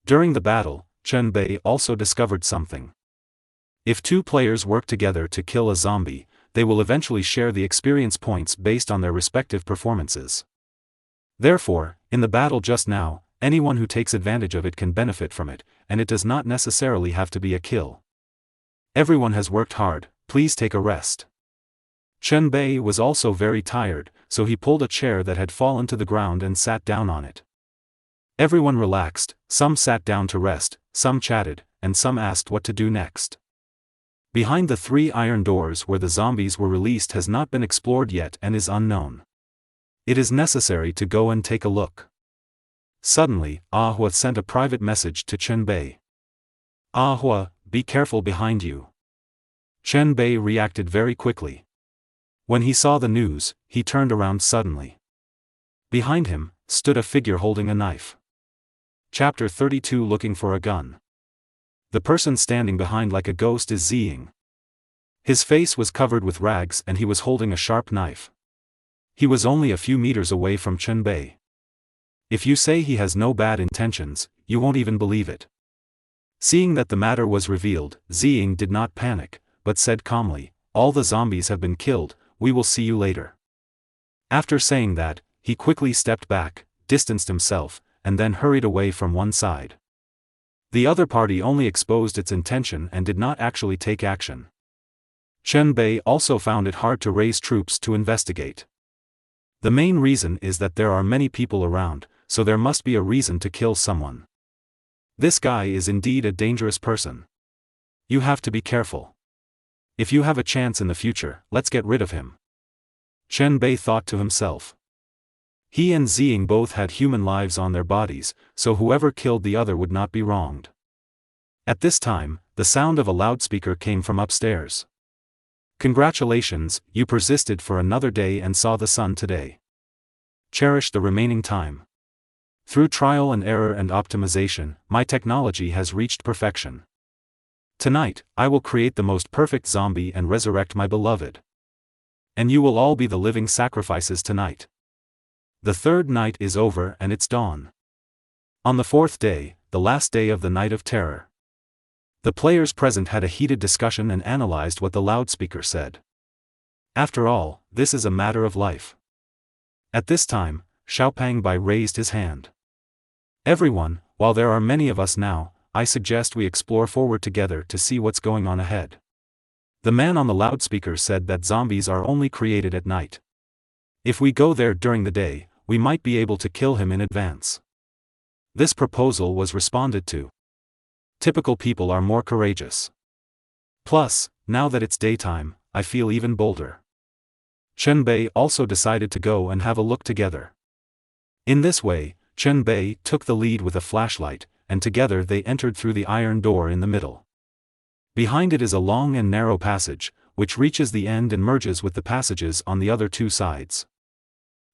[SPEAKER 1] During the battle, Chen Bei also discovered something. If 2 players work together to kill a zombie, they will eventually share the experience points based on their respective performances. Therefore, in the battle just now, anyone who takes advantage of it can benefit from it, and it does not necessarily have to be a kill. Everyone has worked hard, please take a rest. Chen Bei was also very tired, so he pulled a chair that had fallen to the ground and sat down on it. Everyone relaxed, some sat down to rest, some chatted, and some asked what to do next. Behind the 3 iron doors where the zombies were released has not been explored yet and is unknown. It is necessary to go and take a look. Suddenly, Hua sent a private message to Chen Bei. Hua, be careful behind you. Chen Bei reacted very quickly. When he saw the news, he turned around suddenly. Behind him, stood a figure holding a knife. Chapter 32 Looking for a gun. The person standing behind like a ghost is Ziying. His face was covered with rags and he was holding a sharp knife. He was only a few meters away from Chen Bei. If you say he has no bad intentions, you won't even believe it. Seeing that the matter was revealed, Ziying did not panic, but said calmly, all the zombies have been killed, we will see you later. After saying that, he quickly stepped back, distanced himself, and then hurried away from one side. The other party only exposed its intention and did not actually take action. Chen Bei also found it hard to raise troops to investigate. The main reason is that there are many people around, so there must be a reason to kill someone. This guy is indeed a dangerous person. You have to be careful. If you have a chance in the future, let's get rid of him. Chen Bei thought to himself. He and Ziying both had human lives on their bodies, so whoever killed the other would not be wronged. At this time, the sound of a loudspeaker came from upstairs. Congratulations, you persisted for another day and saw the sun today. Cherish the remaining time. Through trial and error and optimization, my technology has reached perfection. Tonight, I will create the most perfect zombie and resurrect my beloved. And you will all be the living sacrifices tonight. The 3rd night is over and it's dawn. On the 4th day, the last day of the Night of Terror. The players present had a heated discussion and analyzed what the loudspeaker said. After all, this is a matter of life. At this time, Xiaopang Bai raised his hand. Everyone, while there are many of us now, I suggest we explore forward together to see what's going on ahead. The man on the loudspeaker said that zombies are only created at night. If we go there during the day, we might be able to kill him in advance. This proposal was responded to. Typical people are more courageous. Plus, now that it's daytime, I feel even bolder. Chen Bei also decided to go and have a look together. In this way, Chen Bei took the lead with a flashlight, and together they entered through the iron door in the middle. Behind it is a long and narrow passage, which reaches the end and merges with the passages on the other 2 sides.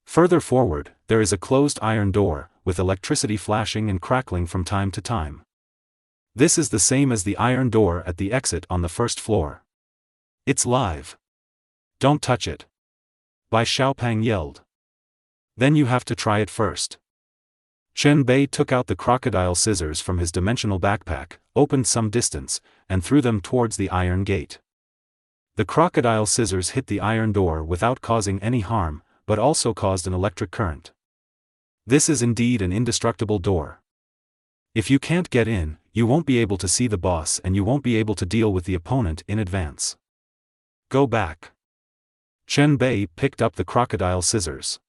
[SPEAKER 1] Further forward, there is a closed iron door, with electricity flashing and crackling from time to time. This is the same as the iron door at the exit on the 1st floor. It's live. Don't touch it. Bai Xiaopang yelled. Then you have to try it first. Chen Bei took out the crocodile scissors from his dimensional backpack, opened some distance, and threw them towards the iron gate. The crocodile scissors hit the iron door without causing any harm, but also caused an electric current. This is indeed an indestructible door. If you can't get in, you won't be able to see the boss and you won't be able to deal with the opponent in advance. Go back. Chen Bei picked up the crocodile scissors.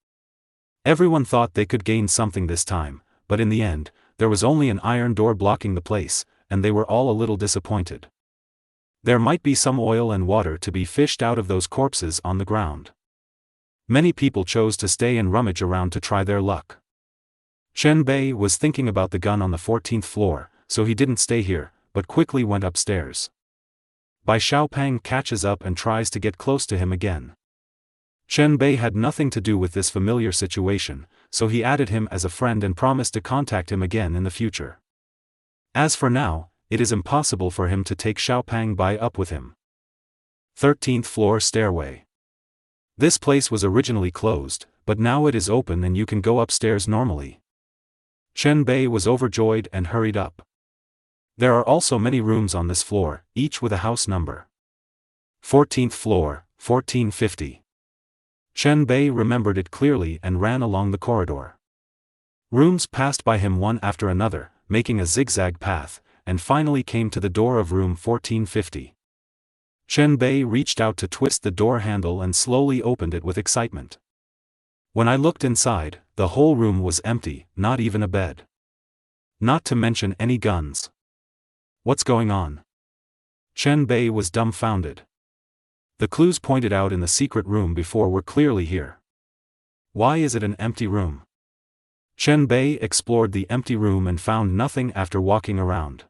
[SPEAKER 1] Everyone thought they could gain something this time, but in the end, there was only an iron door blocking the place, and they were all a little disappointed. There might be some oil and water to be fished out of those corpses on the ground. Many people chose to stay and rummage around to try their luck. Chen Bei was thinking about the gun on the 14th floor, so he didn't stay here, but quickly went upstairs. Bai Xiaopang catches up and tries to get close to him again. Chen Bei had nothing to do with this familiar situation, so he added him as a friend and promised to contact him again in the future. As for now, it is impossible for him to take Xiaopang Bai up with him. 13th floor stairway. This place was originally closed, but now it is open and you can go upstairs normally. Chen Bei was overjoyed and hurried up. There are also many rooms on this floor, each with a house number. 14th floor, 1450. Chen Bei remembered it clearly and ran along the corridor. Rooms passed by him one after another, making a zigzag path, and finally came to the door of room 1450. Chen Bei reached out to twist the door handle and slowly opened it with excitement. When I looked inside, the whole room was empty, not even a bed. Not to mention any guns. What's going on? Chen Bei was dumbfounded. The clues pointed out in the secret room before were clearly here. Why is it an empty room? Chen Bei explored the empty room and found nothing after walking around.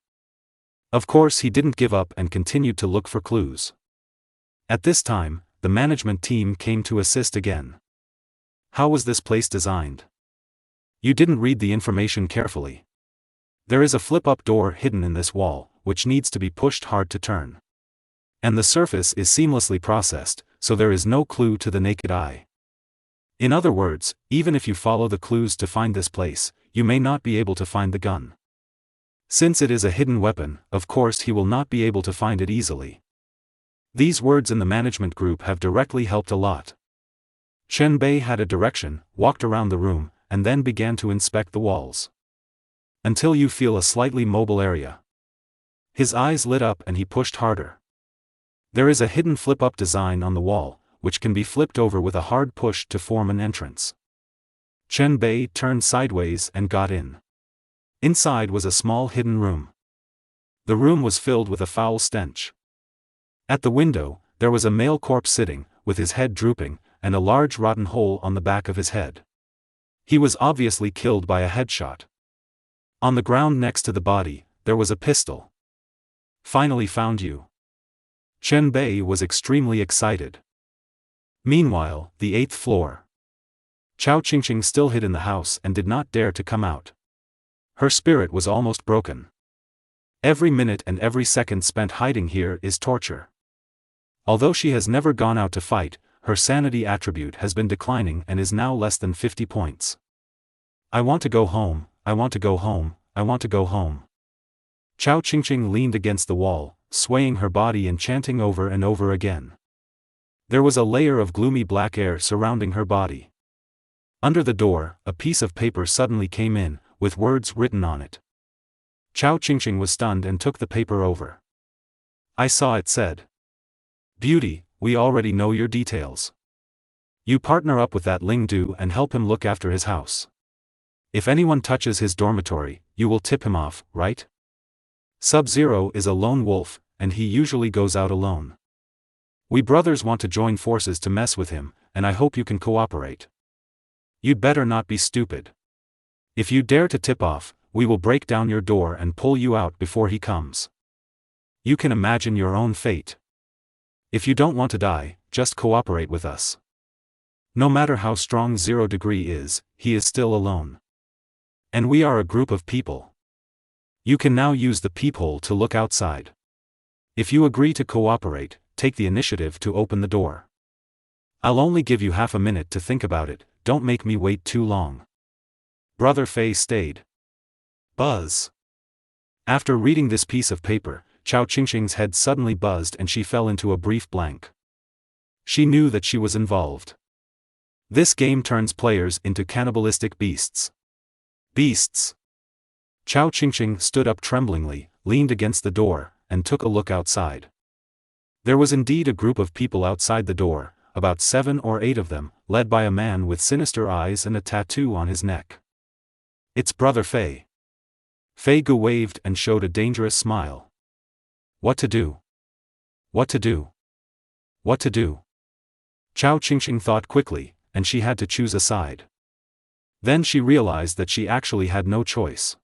[SPEAKER 1] Of course he didn't give up and continued to look for clues. At this time, the management team came to assist again. How was this place designed? You didn't read the information carefully. There is a flip-up door hidden in this wall, which needs to be pushed hard to turn. And the surface is seamlessly processed, so there is no clue to the naked eye. In other words, even if you follow the clues to find this place, you may not be able to find the gun. Since it is a hidden weapon, of course he will not be able to find it easily. These words in the management group have directly helped a lot. Chen Bei had a direction, walked around the room, and then began to inspect the walls. Until you feel a slightly mobile area. His eyes lit up and he pushed harder. There is a hidden flip-up design on the wall, which can be flipped over with a hard push to form an entrance. Chen Bei turned sideways and got in. Inside was a small hidden room. The room was filled with a foul stench. At the window, there was a male corpse sitting, with his head drooping, and a large rotten hole on the back of his head. He was obviously killed by a headshot. On the ground next to the body, there was a pistol. Finally found you. Chen Bei was extremely excited. Meanwhile, the 8th floor. Chao Qingqing still hid in the house and did not dare to come out. Her spirit was almost broken. Every minute and every second spent hiding here is torture. Although she has never gone out to fight, her sanity attribute has been declining and is now less than 50 points. I want to go home, I want to go home, I want to go home. Chao Qingqing leaned against the wall, swaying her body and chanting over and over again. There was a layer of gloomy black air surrounding her body. Under the door, a piece of paper suddenly came in, with words written on it. Chao Qingqing was stunned and took the paper over. I saw it said. Beauty, we already know your details. You partner up with that Ling Du and help him look after his house. If anyone touches his dormitory, you will tip him off, right? Sub-Zero is a lone wolf, and he usually goes out alone. We brothers want to join forces to mess with him, and I hope you can cooperate. You'd better not be stupid. If you dare to tip off, we will break down your door and pull you out before he comes. You can imagine your own fate. If you don't want to die, just cooperate with us. No matter how strong 0 degree is, he is still alone. And we are a group of people. You can now use the peephole to look outside. If you agree to cooperate, take the initiative to open the door. I'll only give you half a minute to think about it, don't make me wait too long. Brother Fei stayed. Buzz. After reading this piece of paper, Chao Qingqing's head suddenly buzzed and she fell into a brief blank. She knew that she was involved. This game turns players into cannibalistic beasts. Beasts. Chao Qingqing stood up tremblingly, leaned against the door, and took a look outside. There was indeed a group of people outside the door, about 7 or 8 of them, led by a man with sinister eyes and a tattoo on his neck. It's Brother Fei. Fei Gu waved and showed a dangerous smile. What to do? What to do? What to do? Chao Qingqing thought quickly, and she had to choose a side. Then she realized that she actually had no choice.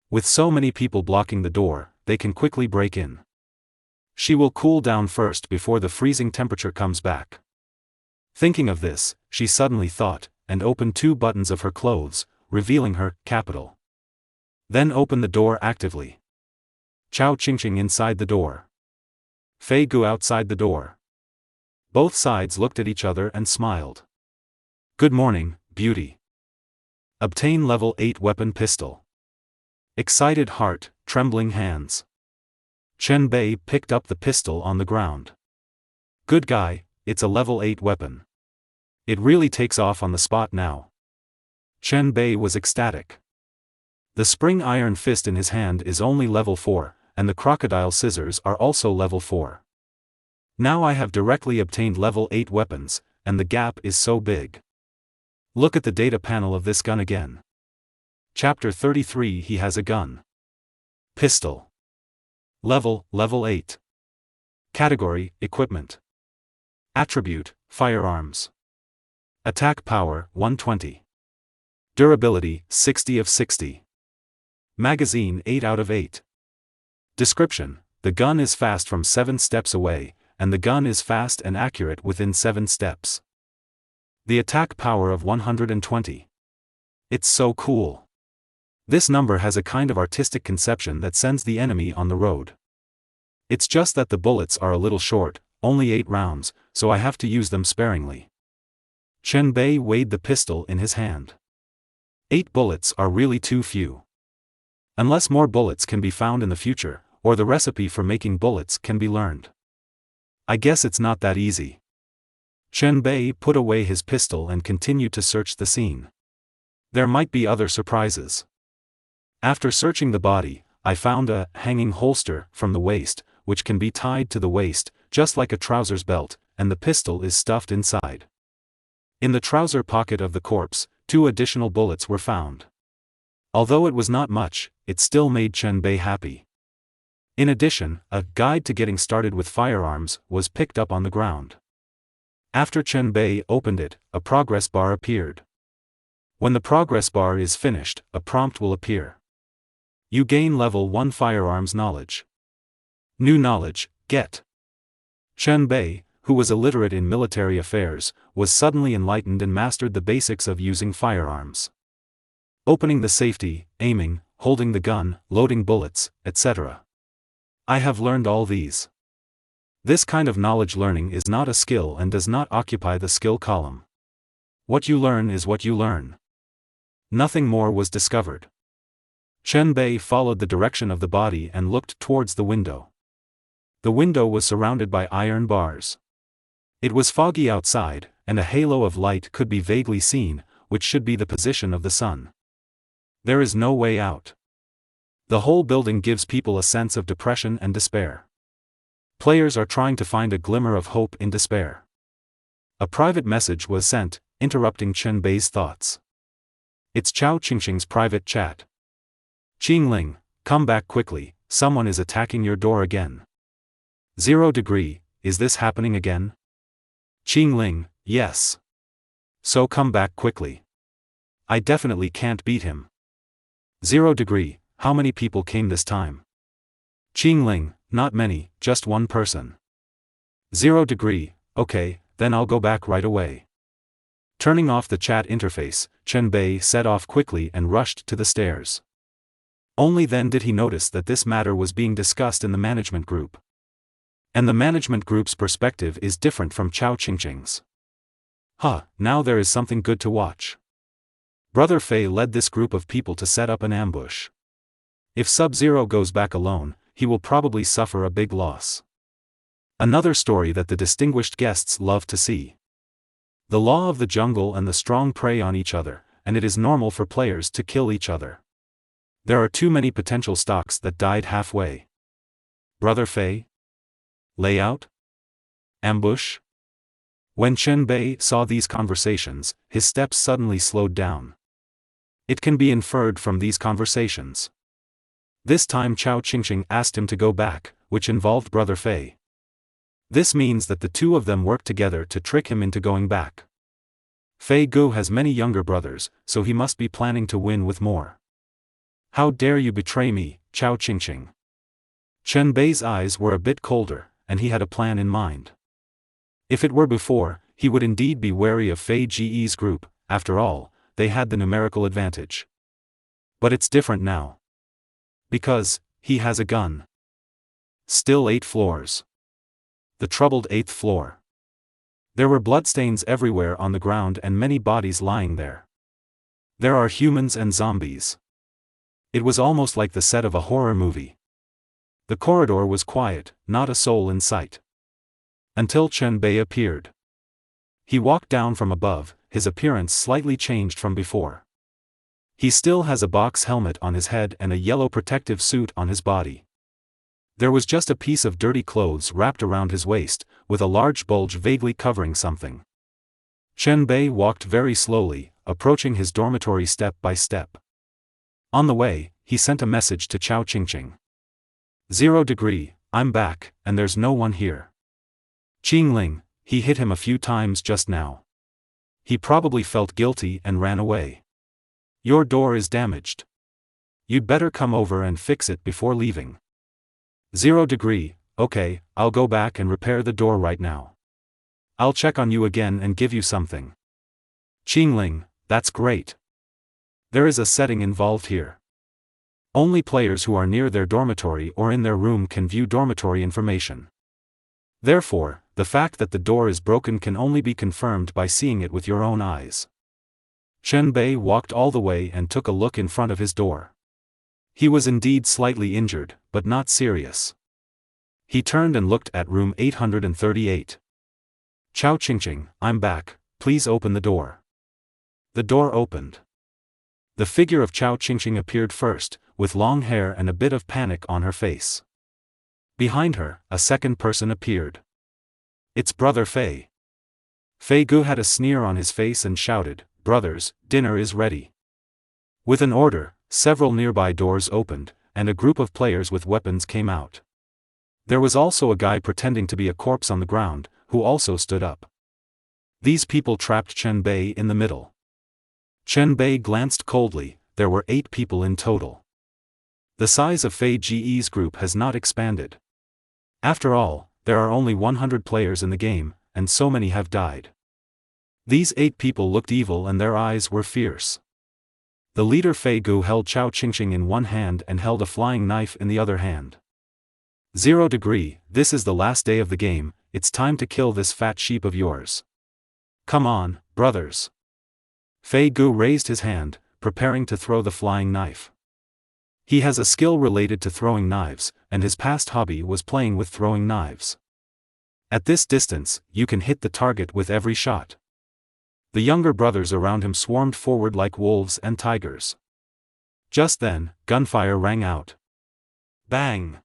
[SPEAKER 1] With so many people blocking the door, they can quickly break in. She will cool down first before the freezing temperature comes back. Thinking of this, she suddenly thought, and opened 2 buttons of her clothes, revealing her capital. Then opened the door actively. Chao Qingqing inside the door. Fei Gu outside the door. Both sides looked at each other and smiled. Good morning, beauty. Obtain level 8 weapon pistol. Excited heart, trembling hands. Chen Bei picked up the pistol on the ground. Good guy, it's a level 8 weapon. It really takes off on the spot now. Chen Bei was ecstatic. The spring iron fist in his hand is only level 4, and the crocodile scissors are also level 4. Now I have directly obtained level 8 weapons, and the gap is so big. Look at the data panel of this gun again. Chapter 33. He has a gun. Pistol. Level 8. Category, equipment. Attribute, firearms. Attack power, 120. Durability, 60 of 60. Magazine, 8 out of 8. Description: the gun is fast from 7 steps away, and the gun is fast and accurate within 7 steps. The attack power of 120. It's so cool. This number has a kind of artistic conception that sends the enemy on the road. It's just that the bullets are a little short, only 8 rounds, so I have to use them sparingly. Chen Bei weighed the pistol in his hand. 8 bullets are really too few. Unless more bullets can be found in the future, or the recipe for making bullets can be learned. I guess it's not that easy. Chen Bei put away his pistol and continued to search the scene. There might be other surprises. After searching the body, I found a hanging holster from the waist, which can be tied to the waist, just like a trouser's belt, and the pistol is stuffed inside. In the trouser pocket of the corpse, 2 additional bullets were found. Although it was not much, it still made Chen Bei happy. In addition, a guide to getting started with firearms was picked up on the ground. After Chen Bei opened it, a progress bar appeared. When the progress bar is finished, a prompt will appear. You gain level 1 firearms knowledge. New knowledge, get. Chen Bei, who was illiterate in military affairs, was suddenly enlightened and mastered the basics of using firearms. Opening the safety, aiming, holding the gun, loading bullets, etc. I have learned all these. This kind of knowledge learning is not a skill and does not occupy the skill column. What you learn is what you learn. Nothing more was discovered. Chen Bei followed the direction of the body and looked towards the window. The window was surrounded by iron bars. It was foggy outside, and a halo of light could be vaguely seen, which should be the position of the sun. There is no way out. The whole building gives people a sense of depression and despair. Players are trying to find a glimmer of hope in despair. A private message was sent, interrupting Chen Bei's thoughts. It's Chao Qingqing's private chat. Qingling, come back quickly, someone is attacking your door again. 0 degree, is this happening again? Qingling, yes. So come back quickly. I definitely can't beat him. 0 degree, how many people came this time? Qingling, not many, just 1 person. 0 degree, okay, then I'll go back right away. Turning off the chat interface, Chen Bei set off quickly and rushed to the stairs. Only then did he notice that this matter was being discussed in the management group. And the management group's perspective is different from Chao Qingqing's. Now there is something good to watch. Brother Fei led this group of people to set up an ambush. If Sub-Zero goes back alone, he will probably suffer a big loss. Another story that the distinguished guests love to see. The law of the jungle and the strong prey on each other, and it is normal for players to kill each other. There are too many potential stocks that died halfway. Brother Fei? Layout? Ambush? When Chen Bei saw these conversations, his steps suddenly slowed down. It can be inferred from these conversations. This time Chao Qingqing asked him to go back, which involved Brother Fei. This means that the two of them worked together to trick him into going back. Fei Gu has many younger brothers, so he must be planning to win with more. How dare you betray me, Chao Qingqing? Chen Bei's eyes were a bit colder, and he had a plan in mind. If it were before, he would indeed be wary of Fei Ge's group. After all, they had the numerical advantage. But it's different now. Because he has a gun. Still 8 floors. The troubled 8th floor. There were bloodstains everywhere on the ground and many bodies lying there. There are humans and zombies. It was almost like the set of a horror movie. The corridor was quiet, not a soul in sight. Until Chen Bei appeared. He walked down from above, his appearance slightly changed from before. He still has a box helmet on his head and a yellow protective suit on his body. There was just a piece of dirty clothes wrapped around his waist, with a large bulge vaguely covering something. Chen Bei walked very slowly, approaching his dormitory step by step. On the way, he sent a message to Chao Qingqing. 0 degree, I'm back, and there's no one here. Qingling, he hit him a few times just now. He probably felt guilty and ran away. Your door is damaged. You'd better come over and fix it before leaving. 0 degree, okay, I'll go back and repair the door right now. I'll check on you again and give you something. Qingling, that's great. There is a setting involved here. Only players who are near their dormitory or in their room can view dormitory information. Therefore, the fact that the door is broken can only be confirmed by seeing it with your own eyes. Chen Bei walked all the way and took a look in front of his door. He was indeed slightly injured, but not serious. He turned and looked at room 838. Chao Qingqing, I'm back, please open the door. The door opened. The figure of Chao Qingqing appeared first, with long hair and a bit of panic on her face. Behind her, a second person appeared. It's Brother Fei. Fei Gu had a sneer on his face and shouted, Brothers, dinner is ready. With an order, several nearby doors opened, and a group of players with weapons came out. There was also a guy pretending to be a corpse on the ground, who also stood up. These people trapped Chen Bei in the middle. Chen Bei glanced coldly. There were 8 people in total. The size of Fei Ge's group has not expanded. After all, there are only 100 players in the game, and so many have died. These 8 people looked evil and their eyes were fierce. The leader Fei Gu held Chao Qingqing in one hand and held a flying knife in the other hand. 0 degree, this is the last day of the game, it's time to kill this fat sheep of yours. Come on, brothers. Fei Gu raised his hand, preparing to throw the flying knife. He has a skill related to throwing knives, and his past hobby was playing with throwing knives. At this distance, you can hit the target with every shot. The younger brothers around him swarmed forward like wolves and tigers. Just then, gunfire rang out. Bang!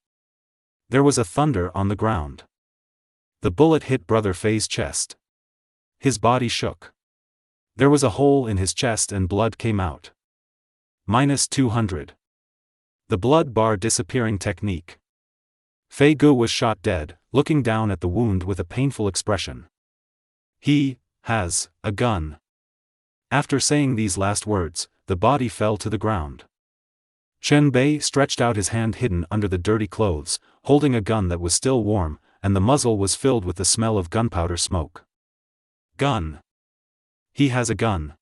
[SPEAKER 1] There was a thunder on the ground. The bullet hit Brother Fei's chest. His body shook. There was a hole in his chest and blood came out. -200. The blood bar disappearing technique. Fei Gu was shot dead, looking down at the wound with a painful expression. He has a gun. After saying these last words, the body fell to the ground. Chen Bei stretched out his hand hidden under the dirty clothes, holding a gun that was still warm, and the muzzle was filled with the smell of gunpowder smoke. Gun. He has a gun.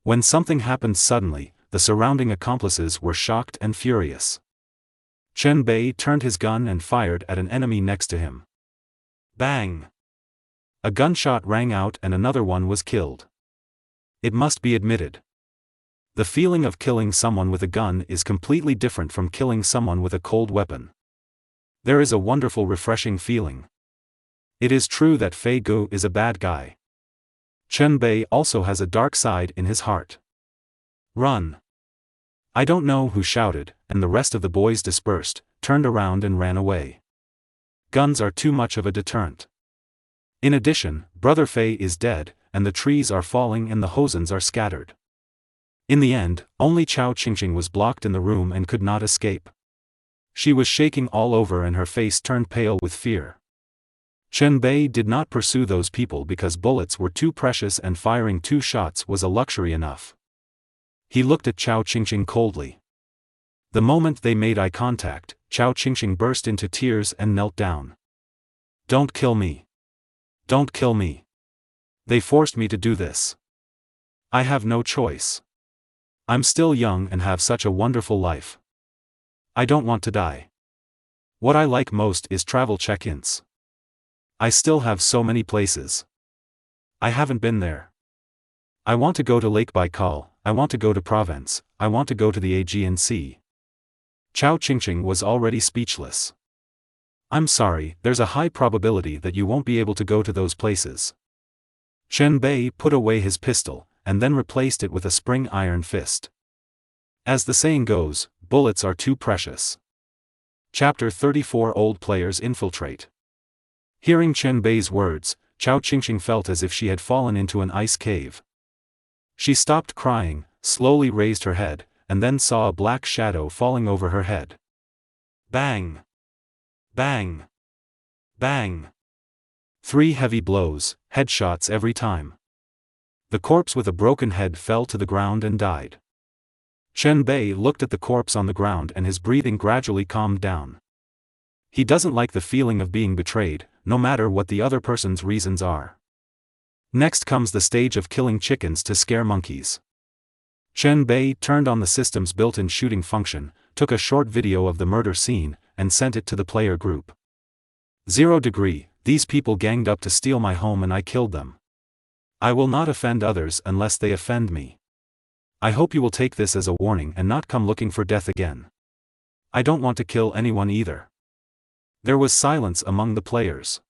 [SPEAKER 1] When something happened suddenly, the surrounding accomplices were shocked and furious. Chen Bei turned his gun and fired at an enemy next to him. Bang! A gunshot rang out and another one was killed. It must be admitted. The feeling of killing someone with a gun is completely different from killing someone with a cold weapon. There is a wonderful refreshing feeling. It is true that Fei Gu is a bad guy. Chen Bei also has a dark side in his heart. Run. I don't know who shouted, and the rest of the boys dispersed, turned around and ran away. Guns are too much of a deterrent. In addition, Brother Fei is dead, and the trees are falling and the hosens are scattered. In the end, only Chao Qingqing was blocked in the room and could not escape. She was shaking all over and her face turned pale with fear. Chen Bei did not pursue those people because bullets were too precious and firing 2 shots was a luxury enough. He looked at Chao Qingqing coldly. The moment they made eye contact, Chao Qingqing burst into tears and knelt down. "Don't kill me. Don't kill me. They forced me to do this. I have no choice. I'm still young and have such a wonderful life. I don't want to die. What I like most is travel check-ins. I still have so many places. I haven't been there. I want to go to Lake Baikal, I want to go to Provence, I want to go to the Aegean Sea." Chao Qingqing was already speechless. "I'm sorry, there's a high probability that you won't be able to go to those places." Chen Bei put away his pistol, and then replaced it with a spring iron fist. As the saying goes, bullets are too precious. Chapter 34 Old Players Infiltrate. Hearing Chen Bei's words, Chao Qingqing felt as if she had fallen into an ice cave. She stopped crying, slowly raised her head, and then saw a black shadow falling over her head. Bang! Bang! Bang! 3 heavy blows, headshots every time. The corpse with a broken head fell to the ground and died. Chen Bei looked at the corpse on the ground and his breathing gradually calmed down. He doesn't like the feeling of being betrayed, no matter what the other person's reasons are. Next comes the stage of killing chickens to scare monkeys. Chen Bei turned on the system's built-in shooting function, took a short video of the murder scene, and sent it to the player group. 0 degree, these people ganged up to steal my home and I killed them. I will not offend others unless they offend me. I hope you will take this as a warning and not come looking for death again. I don't want to kill anyone either. There was silence among the players.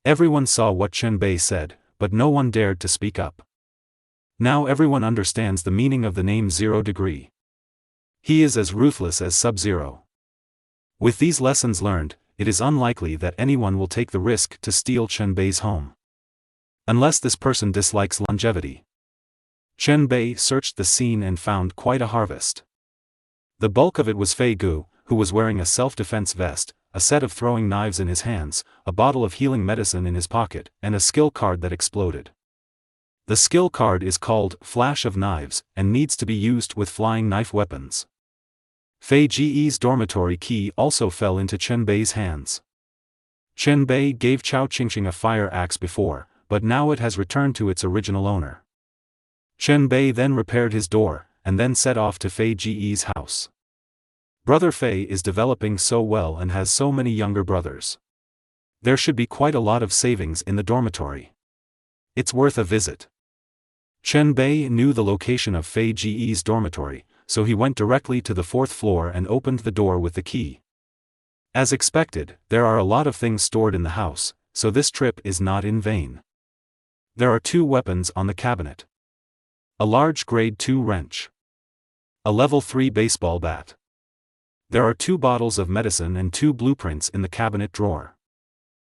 [SPEAKER 1] Everyone saw what Chen Bei said, but no one dared to speak up. Now everyone understands the meaning of the name 0 degree. He is as ruthless as Sub-Zero. With these lessons learned, it is unlikely that anyone will take the risk to steal Chen Bei's home. Unless this person dislikes longevity. Chen Bei searched the scene and found quite a harvest. The bulk of it was Fei Gu, who was wearing a self-defense vest, a set of throwing knives in his hands, a bottle of healing medicine in his pocket, and a skill card that exploded. The skill card is called Flash of Knives, and needs to be used with flying knife weapons. Fei Ji's dormitory key also fell into Chen Bei's hands. Chen Bei gave Chao Qingqing a fire axe before, but now it has returned to its original owner. Chen Bei then repaired his door, and then set off to Fei Ji's house. Brother Fei is developing so well and has so many younger brothers. There should be quite a lot of savings in the dormitory. It's worth a visit. Chen Bei knew the location of Fei Ji's dormitory, so he went directly to the 4th floor and opened the door with the key. As expected, there are a lot of things stored in the house, so this trip is not in vain. There are 2 weapons on the cabinet. A large grade 2 wrench. A level 3 baseball bat. There are 2 bottles of medicine and 2 blueprints in the cabinet drawer.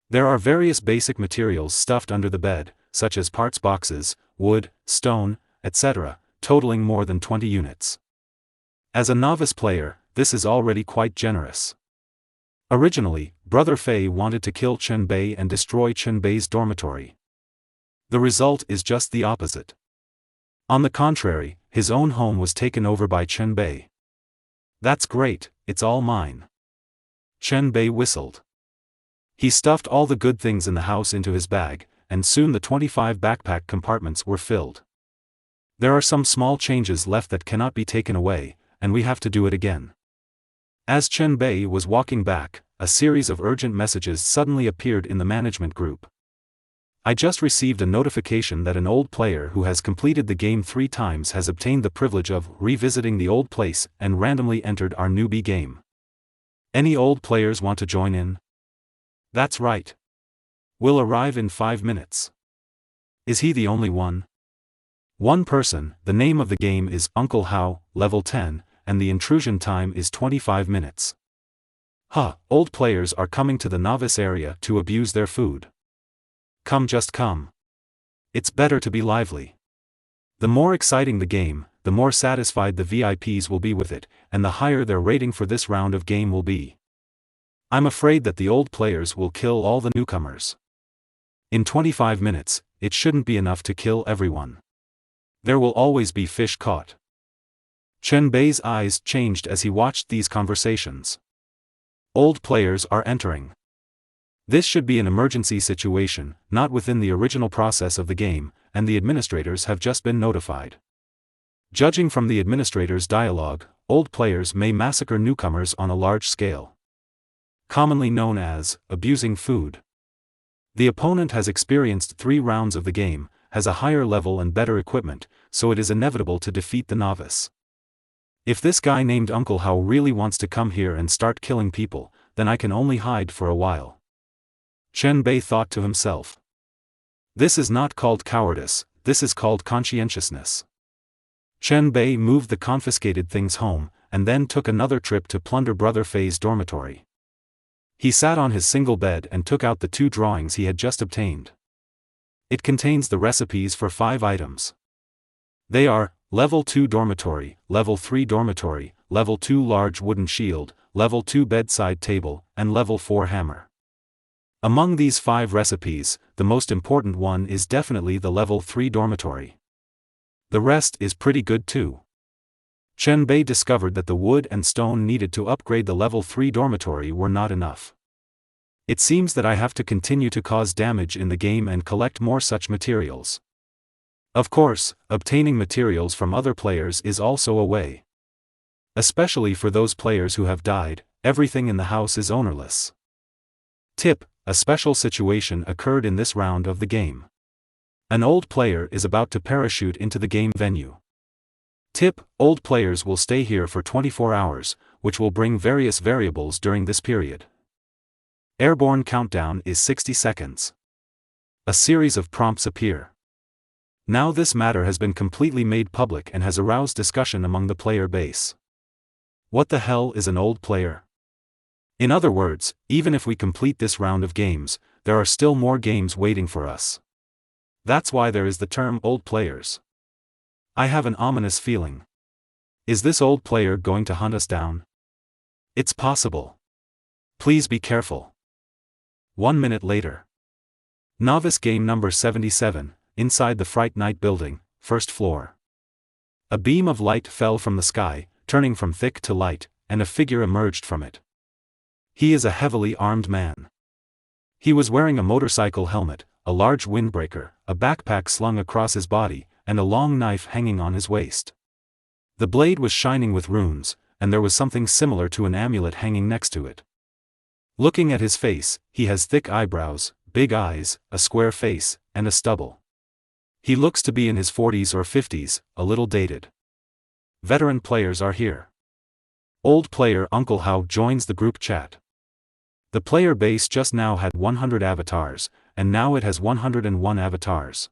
[SPEAKER 1] There are various basic materials stuffed under the bed, such as parts boxes, wood, stone, etc., totaling more than 20 units. As a novice player, this is already quite generous. Originally, Brother Fei wanted to kill Chen Bei and destroy Chen Bei's dormitory. The result is just the opposite. On the contrary, his own home was taken over by Chen Bei. That's great, it's all mine. Chen Bei whistled. He stuffed all the good things in the house into his bag, and soon the 25 backpack compartments were filled. There are some small changes left that cannot be taken away, and we have to do it again. As Chen Bei was walking back, a series of urgent messages suddenly appeared in the management group. I just received a notification that an old player who has completed the game 3 times has obtained the privilege of revisiting the old place and randomly entered our newbie game. Any old players want to join in? That's right. We'll arrive in 5 minutes. Is he the only one? One person. The name of the game is Uncle Hao, level 10, and the intrusion time is 25 minutes. Huh, old players are coming to the novice area to abuse their food. Come, just come. It's better to be lively. The more exciting the game, the more satisfied the VIPs will be with it, and the higher their rating for this round of game will be. I'm afraid that the old players will kill all the newcomers. In 25 minutes, it shouldn't be enough to kill everyone. There will always be fish caught. Chen Bei's eyes changed as he watched these conversations. Old players are entering. This should be an emergency situation, not within the original process of the game, and the administrators have just been notified. Judging from the administrators' dialogue, old players may massacre newcomers on a large scale. Commonly known as abusing food. The opponent has experienced 3 rounds of the game, has a higher level and better equipment, so it is inevitable to defeat the novice. If this guy named Uncle Hao really wants to come here and start killing people, then I can only hide for a while. Chen Bei thought to himself. This is not called cowardice, this is called conscientiousness. Chen Bei moved the confiscated things home, and then took another trip to plunder Brother Fei's dormitory. He sat on his single bed and took out the 2 drawings he had just obtained. It contains the recipes for 5 items. They are, Level 2 dormitory, Level 3 dormitory, Level 2 large wooden shield, Level 2 bedside table, and Level 4 hammer. Among these 5 recipes, the most important one is definitely the Level 3 dormitory. The rest is pretty good too. Chen Bei discovered that the wood and stone needed to upgrade the Level 3 dormitory were not enough. It seems that I have to continue to cause damage in the game and collect more such materials. Of course, obtaining materials from other players is also a way. Especially for those players who have died, everything in the house is ownerless. Tip: a special situation occurred in this round of the game. An old player is about to parachute into the game venue. Tip: old players will stay here for 24 hours, which will bring various variables during this period. Airborne countdown is 60 seconds. A series of prompts appear. Now this matter has been completely made public and has aroused discussion among the player base. What the hell is an old player? In other words, even if we complete this round of games, there are still more games waiting for us. That's why there is the term old players. I have an ominous feeling. Is this old player going to hunt us down? It's possible. Please be careful. 1 minute later. Novice game number 77, inside the Fright Night building, 1st floor. A beam of light fell from the sky, turning from thick to light, and a figure emerged from it. He is a heavily armed man. He was wearing a motorcycle helmet, a large windbreaker, a backpack slung across his body, and a long knife hanging on his waist. The blade was shining with runes, and there was something similar to an amulet hanging next to it. Looking at his face, he has thick eyebrows, big eyes, a square face, and a stubble. He looks to be in his 40s or 50s, a little dated. Veteran players are here. Old player Uncle Hao joins the group chat. The player base just now had 100 avatars, and now it has 101 avatars.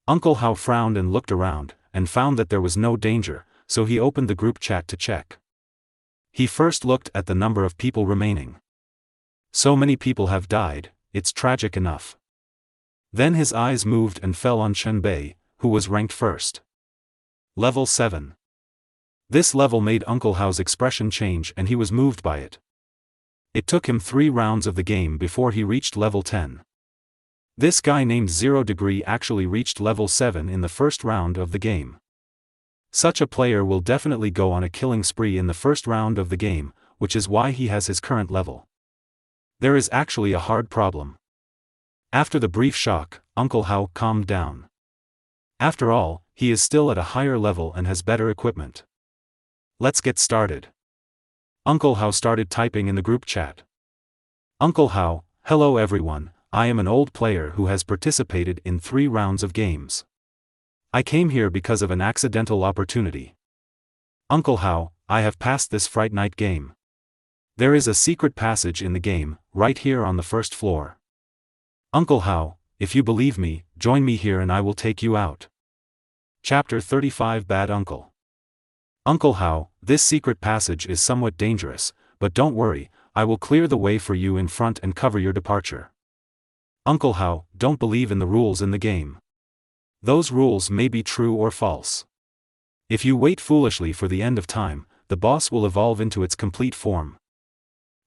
[SPEAKER 1] Uncle Hao frowned and looked around, and found that there was no danger, so he opened the group chat to check. He first looked at the number of people remaining. So many people have died, it's tragic enough. Then his eyes moved and fell on Chen Bei, who was ranked first. Level 7. This level made Uncle Hao's expression change and he was moved by it. It took him 3 rounds of the game before he reached level 10. This guy named 0 Degree actually reached level 7 in the first round of the game. Such a player will definitely go on a killing spree in the first round of the game, which is why he has his current level. There is actually a hard problem. After the brief shock, Uncle Hao calmed down. After all, he is still at a higher level and has better equipment. Let's get started. Uncle Hao started typing in the group chat. Uncle Hao, hello everyone, I am an old player who has participated in 3 rounds of games. I came here because of an accidental opportunity. Uncle Hao, I have passed this Fright Night game. There is a secret passage in the game, right here on the 1st floor. Uncle Hao, if you believe me, join me here and I will take you out. Chapter 35 Bad Uncle. Uncle Hao, this secret passage is somewhat dangerous, but don't worry, I will clear the way for you in front and cover your departure. Uncle Hao, don't believe in the rules in the game. Those rules may be true or false. If you wait foolishly for the end of time, the boss will evolve into its complete form.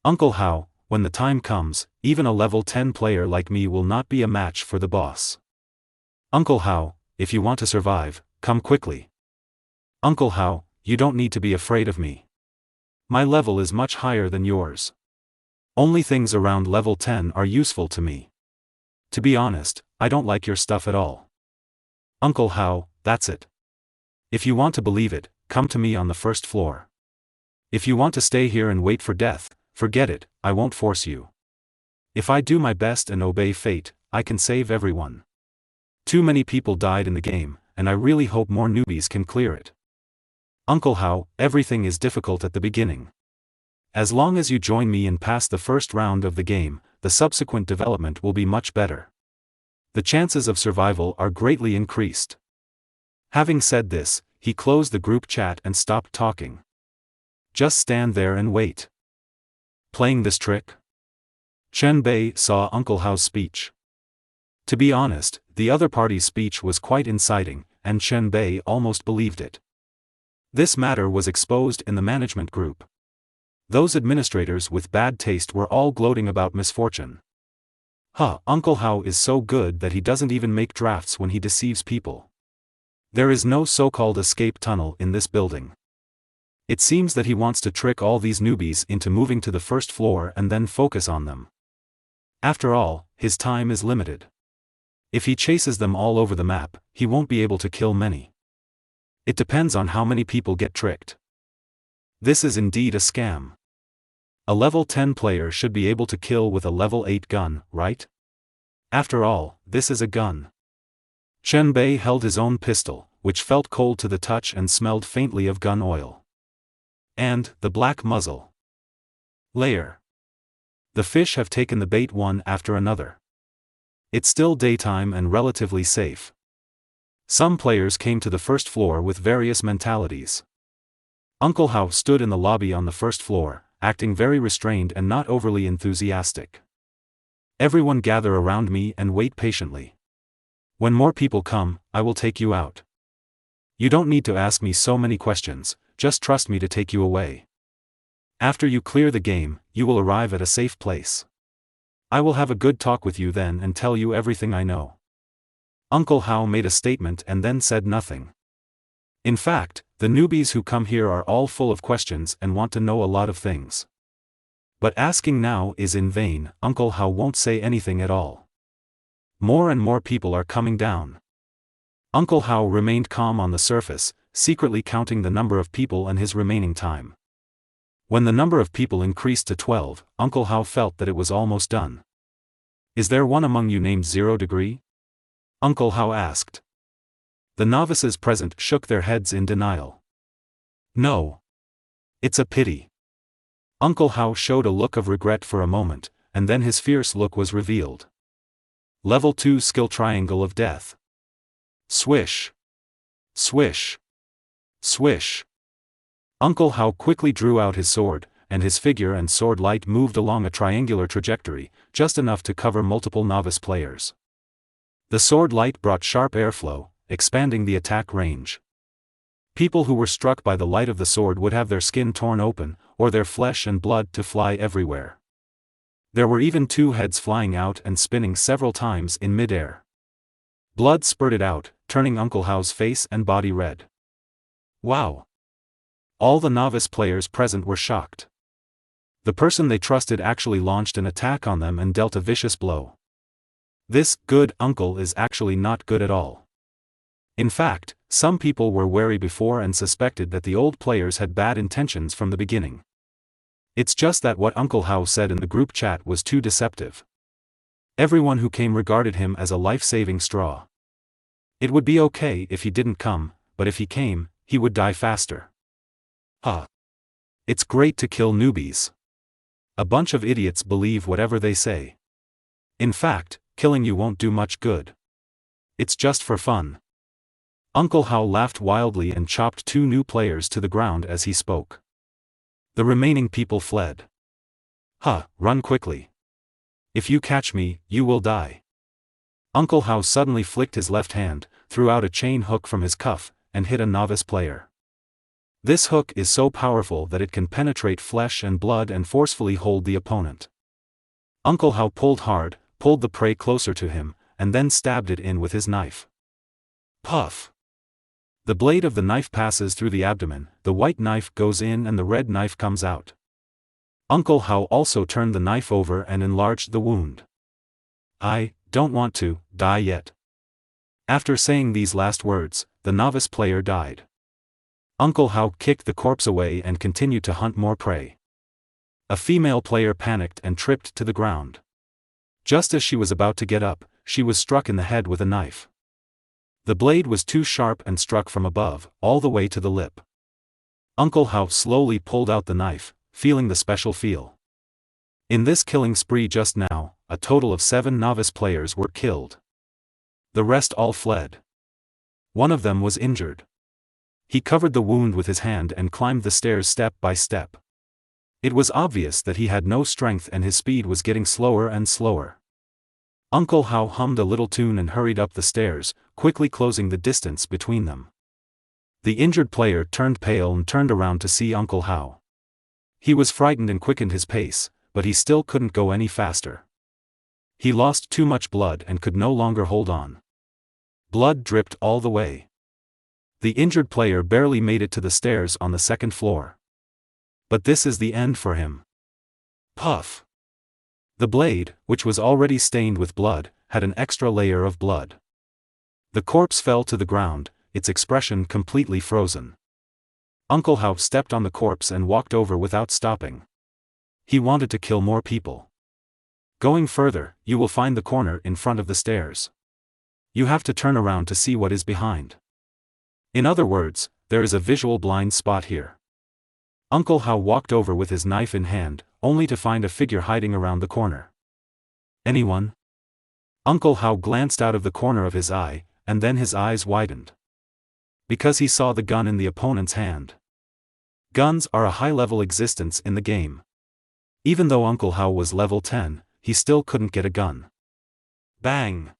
[SPEAKER 1] Uncle Hao, when the time comes, even a level 10 player like me will not be a match for the boss. Uncle Hao, if you want to survive, come quickly. Uncle Hao, you don't need to be afraid of me. My level is much higher than yours. Only things around level 10 are useful to me. To be honest, I don't like your stuff at all. Uncle Hao, that's it. If you want to believe it, come to me on the first floor. If you want to stay here and wait for death, forget it, I won't force you. If I do my best and obey fate, I can save everyone. Too many people died in the game, and I really hope more newbies can clear it. Uncle Hao, everything is difficult at the beginning. As long as you join me and pass the first round of the game, the subsequent development will be much better. The chances of survival are greatly increased. Having said this, he closed the group chat and stopped talking. Just stand there and wait. Playing this trick? Chen Bei saw Uncle Hao's speech. To be honest, the other party's speech was quite inciting, and Chen Bei almost believed it. This matter was exposed in the management group. Those administrators with bad taste were all gloating about misfortune. Uncle Hao is so good that he doesn't even make drafts when he deceives people. There is no so-called escape tunnel in this building. It seems that he wants to trick all these newbies into moving to the first floor and then focus on them. After all, his time is limited. If he chases them all over the map, he won't be able to kill many. It depends on how many people get tricked. This is indeed a scam. A level 10 player should be able to kill with a level 8 gun, right? After all, this is a gun. Chen Bei held his own pistol, which felt cold to the touch and smelled faintly of gun oil. And, the black muzzle. Layer. The fish have taken the bait one after another. It's still daytime and relatively safe. Some players came to the first floor with various mentalities. Uncle Hao stood in the lobby on the first floor, acting very restrained and not overly enthusiastic. Everyone gather around me and wait patiently. When more people come, I will take you out. You don't need to ask me so many questions, just trust me to take you away. After you clear the game, you will arrive at a safe place. I will have a good talk with you then and tell you everything I know. Uncle Hao made a statement and then said nothing. In fact, the newbies who come here are all full of questions and want to know a lot of things. But asking now is in vain, Uncle Hao won't say anything at all. More and more people are coming down. Uncle Hao remained calm on the surface, secretly counting the number of people and his remaining time. When the number of people increased to 12, Uncle Hao felt that it was almost done. Is there one among you named 0 degree? Uncle Hao asked. The novices present shook their heads in denial. No. It's a pity. Uncle Hao showed a look of regret for a moment, and then his fierce look was revealed. Level 2 skill triangle of death. Swish. Swish. Swish. Uncle Hao quickly drew out his sword, and his figure and sword light moved along a triangular trajectory, just enough to cover multiple novice players. The sword light brought sharp airflow, expanding the attack range. People who were struck by the light of the sword would have their skin torn open, or their flesh and blood to fly everywhere. There were even 2 heads flying out and spinning several times in mid-air. Blood spurted out, turning Uncle Hao's face and body red. Wow! All the novice players present were shocked. The person they trusted actually launched an attack on them and dealt a vicious blow. This good uncle is actually not good at all. In fact, some people were wary before and suspected that the old players had bad intentions from the beginning. It's just that what Uncle Hao said in the group chat was too deceptive. Everyone who came regarded him as a life-saving straw. It would be okay if he didn't come, but if he came, he would die faster. It's great to kill newbies. A bunch of idiots believe whatever they say. In fact, killing you won't do much good. It's just for fun. Uncle Hao laughed wildly and chopped 2 new players to the ground as he spoke. The remaining people fled. Run quickly. If you catch me, you will die. Uncle Hao suddenly flicked his left hand, threw out a chain hook from his cuff, and hit a novice player. This hook is so powerful that it can penetrate flesh and blood and forcefully hold the opponent. Uncle Hao pulled hard, pulled the prey closer to him, and then stabbed it in with his knife. Puff! The blade of the knife passes through the abdomen, the white knife goes in and the red knife comes out. Uncle Hao also turned the knife over and enlarged the wound. I don't want to die yet. After saying these last words, the novice player died. Uncle Hao kicked the corpse away and continued to hunt more prey. A female player panicked and tripped to the ground. Just as she was about to get up, she was struck in the head with a knife. The blade was too sharp and struck from above, all the way to the lip. Uncle Hao slowly pulled out the knife, feeling the special feel. In this killing spree just now, a total of 7 novice players were killed. The rest all fled. One of them was injured. He covered the wound with his hand and climbed the stairs step by step. It was obvious that he had no strength and his speed was getting slower and slower. Uncle Hao hummed a little tune and hurried up the stairs, quickly closing the distance between them. The injured player turned pale and turned around to see Uncle Hao. He was frightened and quickened his pace, but he still couldn't go any faster. He lost too much blood and could no longer hold on. Blood dripped all the way. The injured player barely made it to the stairs on the 2nd floor. But this is the end for him. Puff! The blade, which was already stained with blood, had an extra layer of blood. The corpse fell to the ground, its expression completely frozen. Uncle Hao stepped on the corpse and walked over without stopping. He wanted to kill more people. Going further, you will find the corner in front of the stairs. You have to turn around to see what is behind. In other words, there is a visual blind spot here. Uncle Hao walked over with his knife in hand, only to find a figure hiding around the corner. Anyone? Uncle Hao glanced out of the corner of his eye, and then his eyes widened. Because he saw the gun in the opponent's hand. Guns are a high-level existence in the game. Even though Uncle Hao was level 10, he still couldn't get a gun. Bang!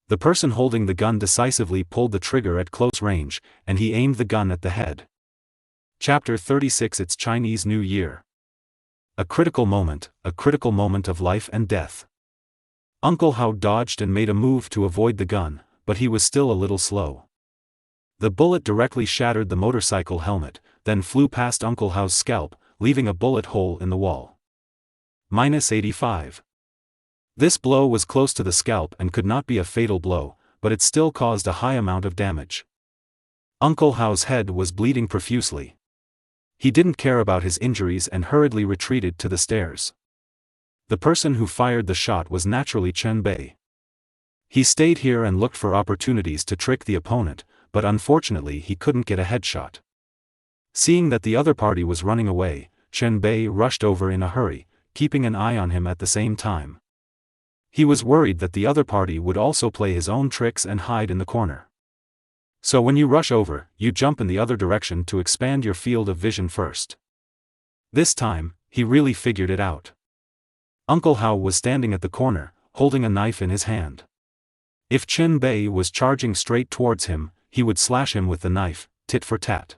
[SPEAKER 1] The person holding the gun decisively pulled the trigger at close range, and he aimed the gun at the head. Chapter 36. It's Chinese New Year. A critical moment of life and death. Uncle Hao dodged and made a move to avoid the gun, but he was still a little slow. The bullet directly shattered the motorcycle helmet, then flew past Uncle Hao's scalp, leaving a bullet hole in the wall. -85. This blow was close to the scalp and could not be a fatal blow, but it still caused a high amount of damage. Uncle Hao's head was bleeding profusely. He didn't care about his injuries and hurriedly retreated to the stairs. The person who fired the shot was naturally Chen Bei. He stayed here and looked for opportunities to trick the opponent, but unfortunately he couldn't get a headshot. Seeing that the other party was running away, Chen Bei rushed over in a hurry, keeping an eye on him at the same time. He was worried that the other party would also play his own tricks and hide in the corner. So when you rush over, you jump in the other direction to expand your field of vision first. This time, he really figured it out. Uncle Hao was standing at the corner, holding a knife in his hand. If Chen Bei was charging straight towards him, he would slash him with the knife, tit for tat.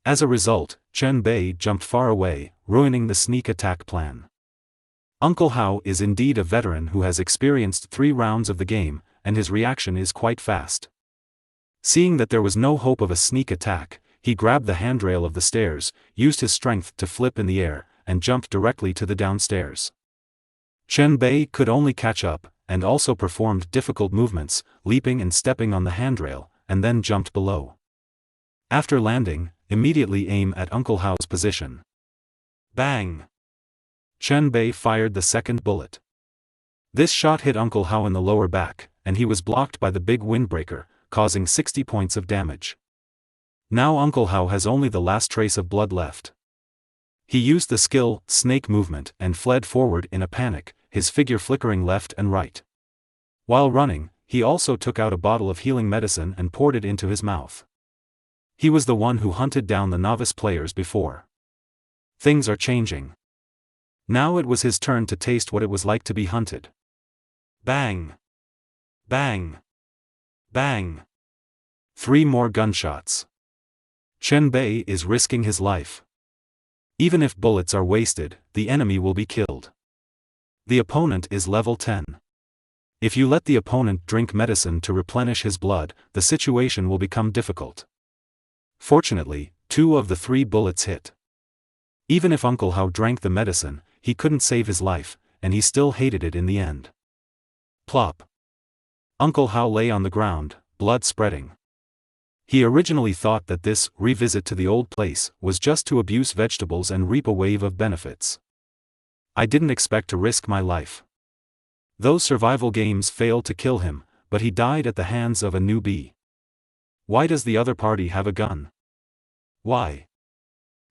[SPEAKER 1] As a result, Chen Bei jumped far away, ruining the sneak attack plan. Uncle Hao is indeed a veteran who has experienced 3 rounds of the game, and his reaction is quite fast. Seeing that there was no hope of a sneak attack, he grabbed the handrail of the stairs, used his strength to flip in the air, and jumped directly to the downstairs. Chen Bei could only catch up, and also performed difficult movements, leaping and stepping on the handrail, and then jumped below. After landing, immediately aim at Uncle Hao's position. Bang! Chen Bei fired the second bullet. This shot hit Uncle Hao in the lower back, and he was blocked by the big windbreaker, causing 60 points of damage. Now Uncle Hao has only the last trace of blood left. He used the skill, snake movement, and fled forward in a panic, his figure flickering left and right. While running, he also took out a bottle of healing medicine and poured it into his mouth. He was the one who hunted down the novice players before. Things are changing. Now it was his turn to taste what it was like to be hunted. Bang! Bang! Bang! 3 more gunshots. Chen Bei is risking his life. Even if bullets are wasted, the enemy will be killed. The opponent is level 10. If you let the opponent drink medicine to replenish his blood, the situation will become difficult. Fortunately, 2 of the 3 bullets hit. Even if Uncle Hao drank the medicine, he couldn't save his life, and he still hated it in the end. Plop. Uncle Hao lay on the ground, blood spreading. He originally thought that this revisit to the old place was just to abuse vegetables and reap a wave of benefits. I didn't expect to risk my life. Those survival games failed to kill him, but he died at the hands of a newbie. Why does the other party have a gun? Why?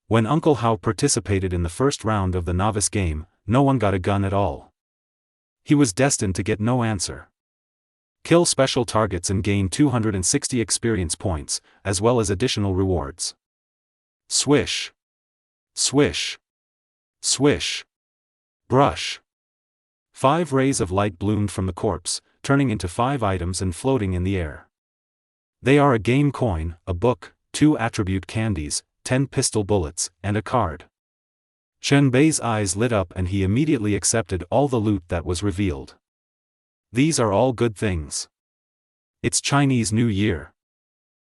[SPEAKER 1] When Uncle Hao participated in the first round of the novice game, no one got a gun at all. He was destined to get no answer. Kill special targets and gain 260 experience points, as well as additional rewards. Swish. Swish. Swish. Brush. 5 rays of light bloomed from the corpse, turning into 5 items and floating in the air. They are a game coin, a book, 2 attribute candies, 10 pistol bullets, and a card. Chen Bei's eyes lit up and he immediately accepted all the loot that was revealed. These are all good things. It's Chinese New Year.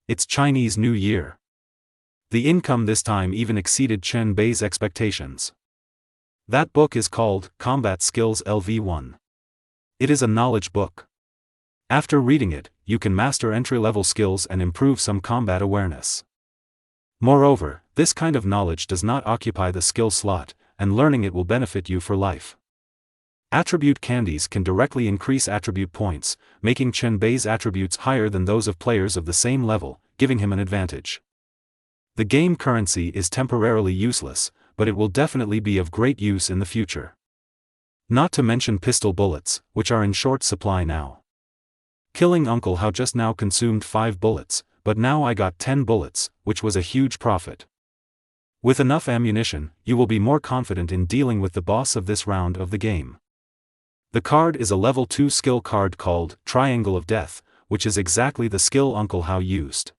[SPEAKER 1] It's Chinese New Year. The income this time even exceeded Chen Bei's expectations. That book is called Combat Skills LV1. It is a knowledge book. After reading it, you can master entry-level skills and improve some combat awareness. Moreover, this kind of knowledge does not occupy the skill slot, and learning it will benefit you for life. Attribute candies can directly increase attribute points, making Chen Bei's attributes higher than those of players of the same level, giving him an advantage. The game currency is temporarily useless, but it will definitely be of great use in the future. Not to mention pistol bullets, which are in short supply now. Killing Uncle Hao just now consumed 5 bullets, but now I got 10 bullets, which was a huge profit. With enough ammunition, you will be more confident in dealing with the boss of this round of the game. The card is a level 2 skill card called Triangle of Death, which is exactly the skill Uncle Hao used.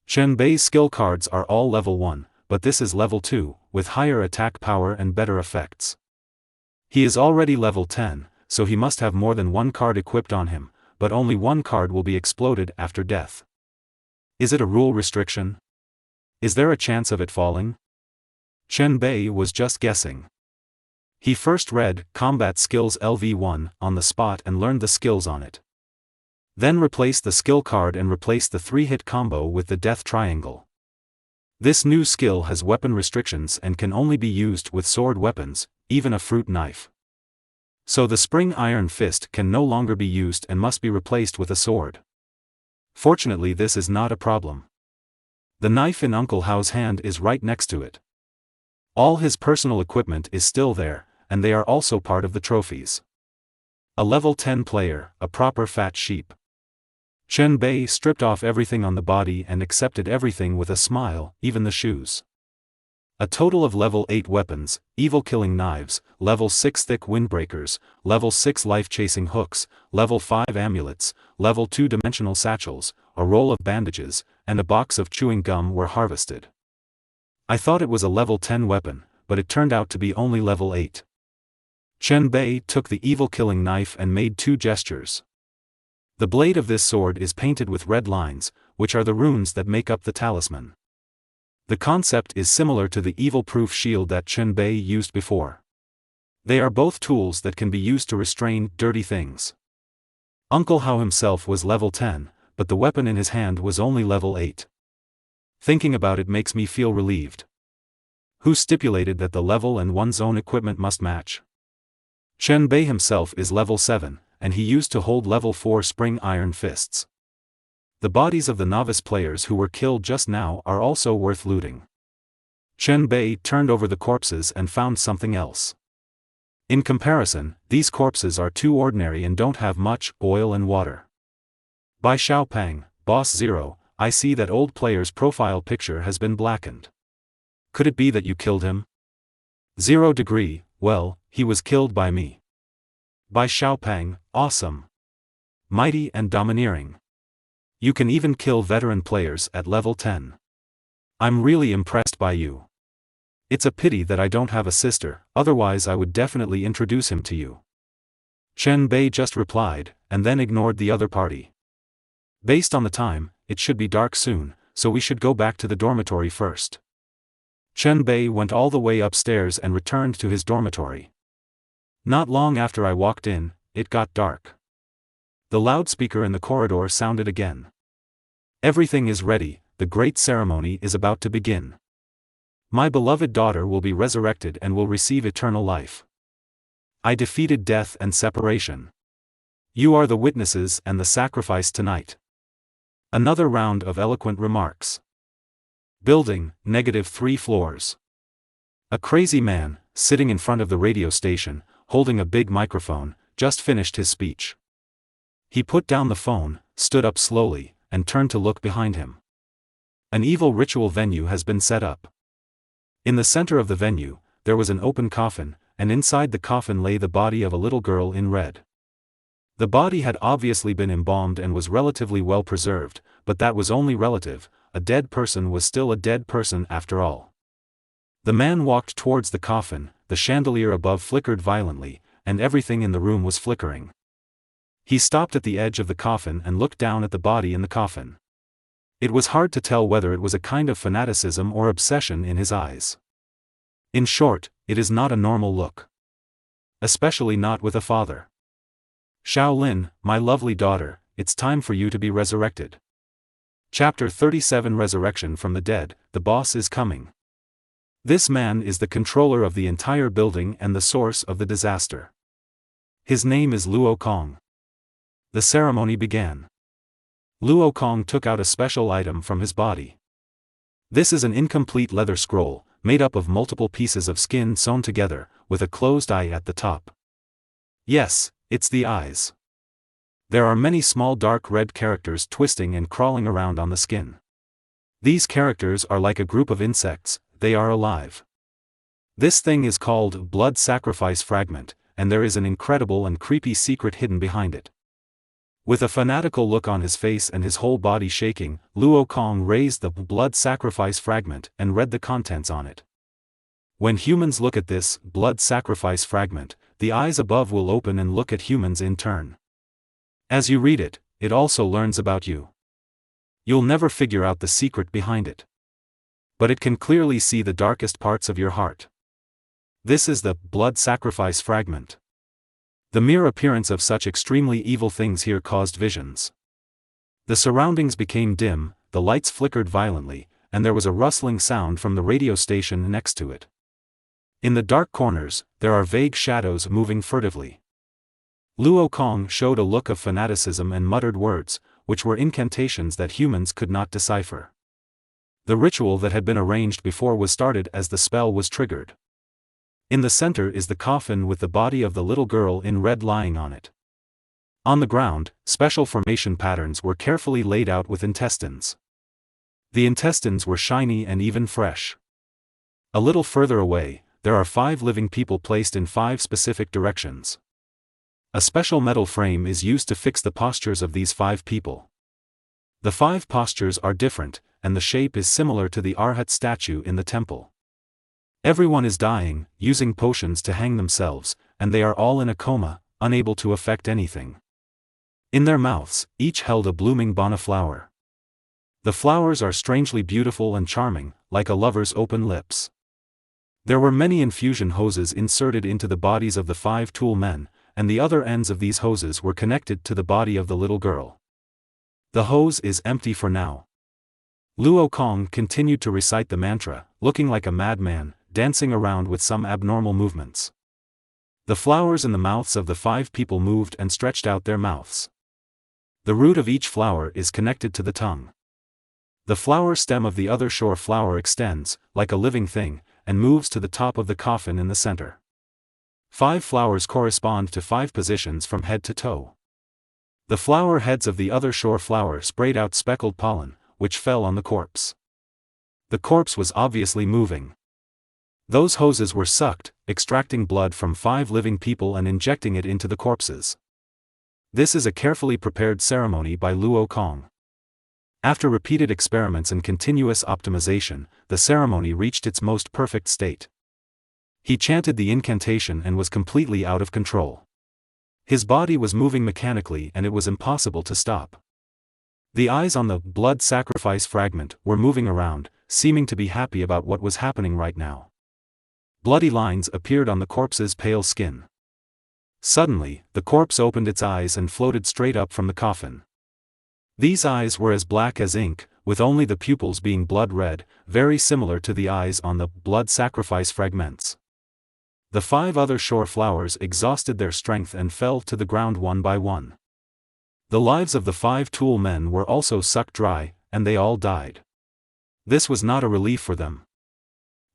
[SPEAKER 1] Chen Bei's skill cards are all level 1, but this is level 2, with higher attack power and better effects. He is already level 10, so he must have more than 1 card equipped on him, but only 1 card will be exploded after death. Is it a rule restriction? Is there a chance of it falling? Chen Bei was just guessing. He first read Combat Skills LV1 on the spot and learned the skills on it. Then replaced the skill card and replaced the 3-hit combo with the Death Triangle. This new skill has weapon restrictions and can only be used with sword weapons, even a fruit knife. So the Spring Iron Fist can no longer be used and must be replaced with a sword. Fortunately, this is not a problem. The knife in Uncle Hao's hand is right next to it. All his personal equipment is still there, and they are also part of the trophies. A level 10 player, a proper fat sheep. Chen Bei stripped off everything on the body and accepted everything with a smile, even the shoes. A total of level 8 weapons, evil killing knives, level 6 thick windbreakers, level 6 life-chasing hooks, level 5 amulets, level 2 dimensional satchels, a roll of bandages, and a box of chewing gum were harvested. I thought it was a level 10 weapon, but it turned out to be only level 8. Chen Bei took the evil killing knife and made 2 gestures. The blade of this sword is painted with red lines, which are the runes that make up the talisman. The concept is similar to the evil-proof shield that Chen Bei used before. They are both tools that can be used to restrain dirty things. Uncle Hao himself was level 10, but the weapon in his hand was only level 8. Thinking about it makes me feel relieved. Who stipulated that the level and one's own equipment must match? Chen Bei himself is level 7, and he used to hold level 4 Spring Iron Fists. The bodies of the novice players who were killed just now are also worth looting. Chen Bei turned over the corpses and found something else. In comparison, these corpses are too ordinary and don't have much oil and water. By Xiaopang, Boss 0, I see that old player's profile picture has been blackened. Could it be that you killed him? 0 degree, well, he was killed by me. By Xiaopang, awesome. Mighty and domineering. You can even kill veteran players at level 10. I'm really impressed by you. It's a pity that I don't have a sister, otherwise I would definitely introduce him to you. Chen Bei just replied, and then ignored the other party. Based on the time, it should be dark soon, so we should go back to the dormitory first. Chen Bei went all the way upstairs and returned to his dormitory. Not long after I walked in, it got dark. The loudspeaker in the corridor sounded again. Everything is ready, the great ceremony is about to begin. My beloved daughter will be resurrected and will receive eternal life. I defeated death and separation. You are the witnesses and the sacrifice tonight. Another round of eloquent remarks. Building, -3 floors. A crazy man, sitting in front of the radio station, holding a big microphone, just finished his speech. He put down the phone, stood up slowly, and turned to look behind him. An evil ritual venue has been set up. In the center of the venue, there was an open coffin, and inside the coffin lay the body of a little girl in red. The body had obviously been embalmed and was relatively well preserved, but that was only relative, a dead person was still a dead person after all. The man walked towards the coffin, the chandelier above flickered violently, and everything in the room was flickering. He stopped at the edge of the coffin and looked down at the body in the coffin. It was hard to tell whether it was a kind of fanaticism or obsession in his eyes. In short, it is not a normal look. Especially not with a father. Shaolin, my lovely daughter, it's time for you to be resurrected. Chapter 37 Resurrection from the Dead, the boss is coming. This man is the controller of the entire building and the source of the disaster. His name is Luo Kong. The ceremony began. Luo Kong took out a special item from his body. This is an incomplete leather scroll, made up of multiple pieces of skin sewn together, with a closed eye at the top. Yes, it's the eyes. There are many small dark red characters twisting and crawling around on the skin. These characters are like a group of insects, they are alive. This thing is called Blood Sacrifice Fragment, and there is an incredible and creepy secret hidden behind it. With a fanatical look on his face and his whole body shaking, Luo Kong raised the Blood Sacrifice Fragment and read the contents on it. When humans look at this Blood Sacrifice Fragment, the eyes above will open and look at humans in turn. As you read it, it also learns about you. You'll never figure out the secret behind it. But it can clearly see the darkest parts of your heart. This is the Blood Sacrifice Fragment. The mere appearance of such extremely evil things here caused visions. The surroundings became dim, the lights flickered violently, and there was a rustling sound from the radio station next to it. In the dark corners, there are vague shadows moving furtively. Luo Kong showed a look of fanaticism and muttered words, which were incantations that humans could not decipher. The ritual that had been arranged before was started as the spell was triggered. In the center is the coffin with the body of the little girl in red lying on it. On the ground, special formation patterns were carefully laid out with intestines. The intestines were shiny and even fresh. A little further away, there are 5 living people placed in 5 specific directions. A special metal frame is used to fix the postures of these 5 people. The 5 postures are different, and the shape is similar to the Arhat statue in the temple. Everyone is dying, using potions to hang themselves, and they are all in a coma, unable to affect anything. In their mouths, each held a blooming bana flower. The flowers are strangely beautiful and charming, like a lover's open lips. There were many infusion hoses inserted into the bodies of the 5 tool men, and the other ends of these hoses were connected to the body of the little girl. The hose is empty for now. Luo Kong continued to recite the mantra, looking like a madman, dancing around with some abnormal movements. The flowers in the mouths of the 5 people moved and stretched out their mouths. The root of each flower is connected to the tongue. The flower stem of the other shore flower extends, like a living thing, and moves to the top of the coffin in the center. 5 flowers correspond to 5 positions from head to toe. The flower heads of the other shore flower sprayed out speckled pollen, which fell on the corpse. The corpse was obviously moving. Those hoses were sucked, extracting blood from 5 living people and injecting it into the corpses. This is a carefully prepared ceremony by Luo Kong. After repeated experiments and continuous optimization, the ceremony reached its most perfect state. He chanted the incantation and was completely out of control. His body was moving mechanically and it was impossible to stop. The eyes on the blood sacrifice fragment were moving around, seeming to be happy about what was happening right now. Bloody lines appeared on the corpse's pale skin. Suddenly, the corpse opened its eyes and floated straight up from the coffin. These eyes were as black as ink, with only the pupils being blood red, very similar to the eyes on the blood sacrifice fragments. The 5 other shore flowers exhausted their strength and fell to the ground one by one. The lives of the 5 tool men were also sucked dry, and they all died. This was not a relief for them.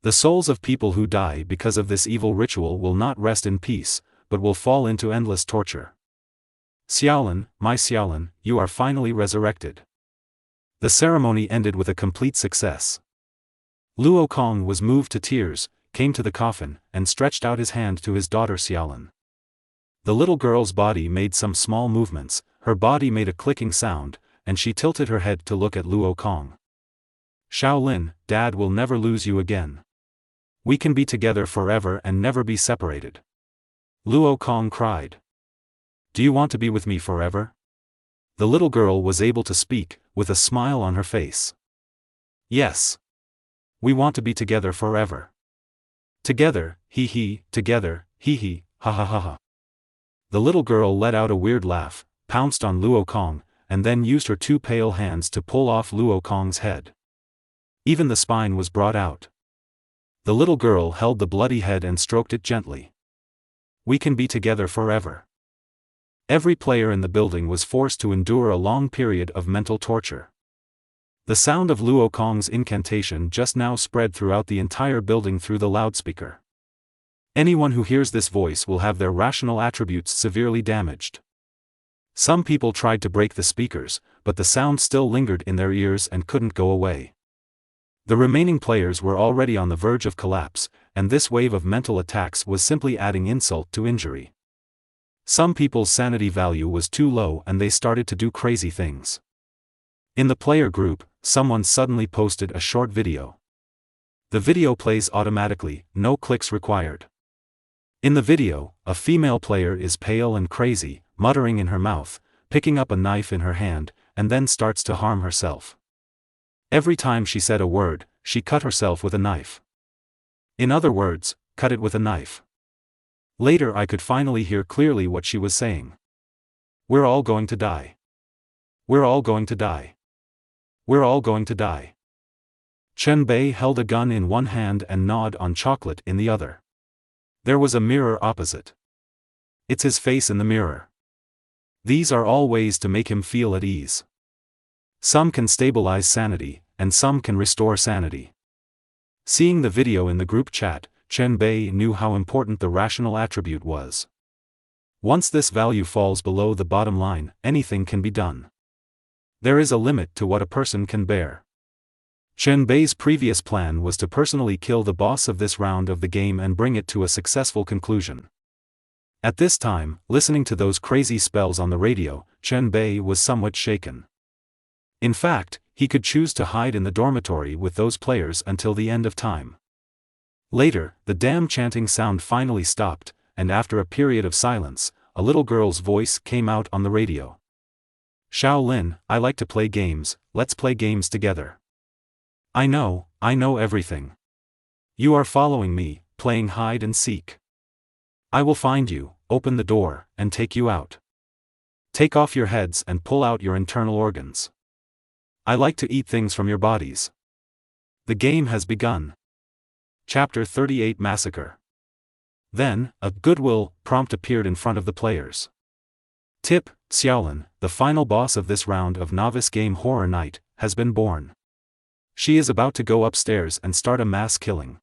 [SPEAKER 1] The souls of people who die because of this evil ritual will not rest in peace, but will fall into endless torture. Xiaolin, my Xiaolin, you are finally resurrected. The ceremony ended with a complete success. Luo Kong was moved to tears, came to the coffin, and stretched out his hand to his daughter Xiaolin. The little girl's body made some small movements, her body made a clicking sound, and she tilted her head to look at Luo Kong. Xiaolin, Dad will never lose you again. We can be together forever and never be separated. Luo Kong cried. Do you want to be with me forever? The little girl was able to speak, with a smile on her face. Yes. We want to be together forever. Together, hee, together, hee, ha ha ha ha. The little girl let out a weird laugh, pounced on Luo Kong, and then used her 2 pale hands to pull off Luo Kong's head. Even the spine was brought out. The little girl held the bloody head and stroked it gently. We can be together forever. Every player in the building was forced to endure a long period of mental torture. The sound of Luo Kong's incantation just now spread throughout the entire building through the loudspeaker. Anyone who hears this voice will have their rational attributes severely damaged. Some people tried to break the speakers, but the sound still lingered in their ears and couldn't go away. The remaining players were already on the verge of collapse, and this wave of mental attacks was simply adding insult to injury. Some people's sanity value was too low and they started to do crazy things. In the player group, someone suddenly posted a short video. The video plays automatically, no clicks required. In the video, a female player is pale and crazy, muttering in her mouth, picking up a knife in her hand, and then starts to harm herself. Every time she said a word, she cut herself with a knife. In other words, cut it with a knife. Later I could finally hear clearly what she was saying. We're all going to die. We're all going to die. We're all going to die. Chen Bei held a gun in one hand and gnawed on chocolate in the other. There was a mirror opposite. It's his face in the mirror. These are all ways to make him feel at ease. Some can stabilize sanity, and some can restore sanity. Seeing the video in the group chat, Chen Bei knew how important the rational attribute was. Once this value falls below the bottom line, anything can be done. There is a limit to what a person can bear. Chen Bei's previous plan was to personally kill the boss of this round of the game and bring it to a successful conclusion. At this time, listening to those crazy spells on the radio, Chen Bei was somewhat shaken. In fact, he could choose to hide in the dormitory with those players until the end of time. Later, the damn chanting sound finally stopped, and after a period of silence, a little girl's voice came out on the radio. Shaolin, I like to play games, let's play games together. I know everything. You are following me, playing hide and seek. I will find you, open the door, and take you out. Take off your heads and pull out your internal organs. I like to eat things from your bodies. The game has begun. Chapter 38 Massacre. Then, a goodwill prompt appeared in front of the players. Tip, Xiaolin, the final boss of this round of Novice Game Horror Night, has been born. She is about to go upstairs and start a mass killing.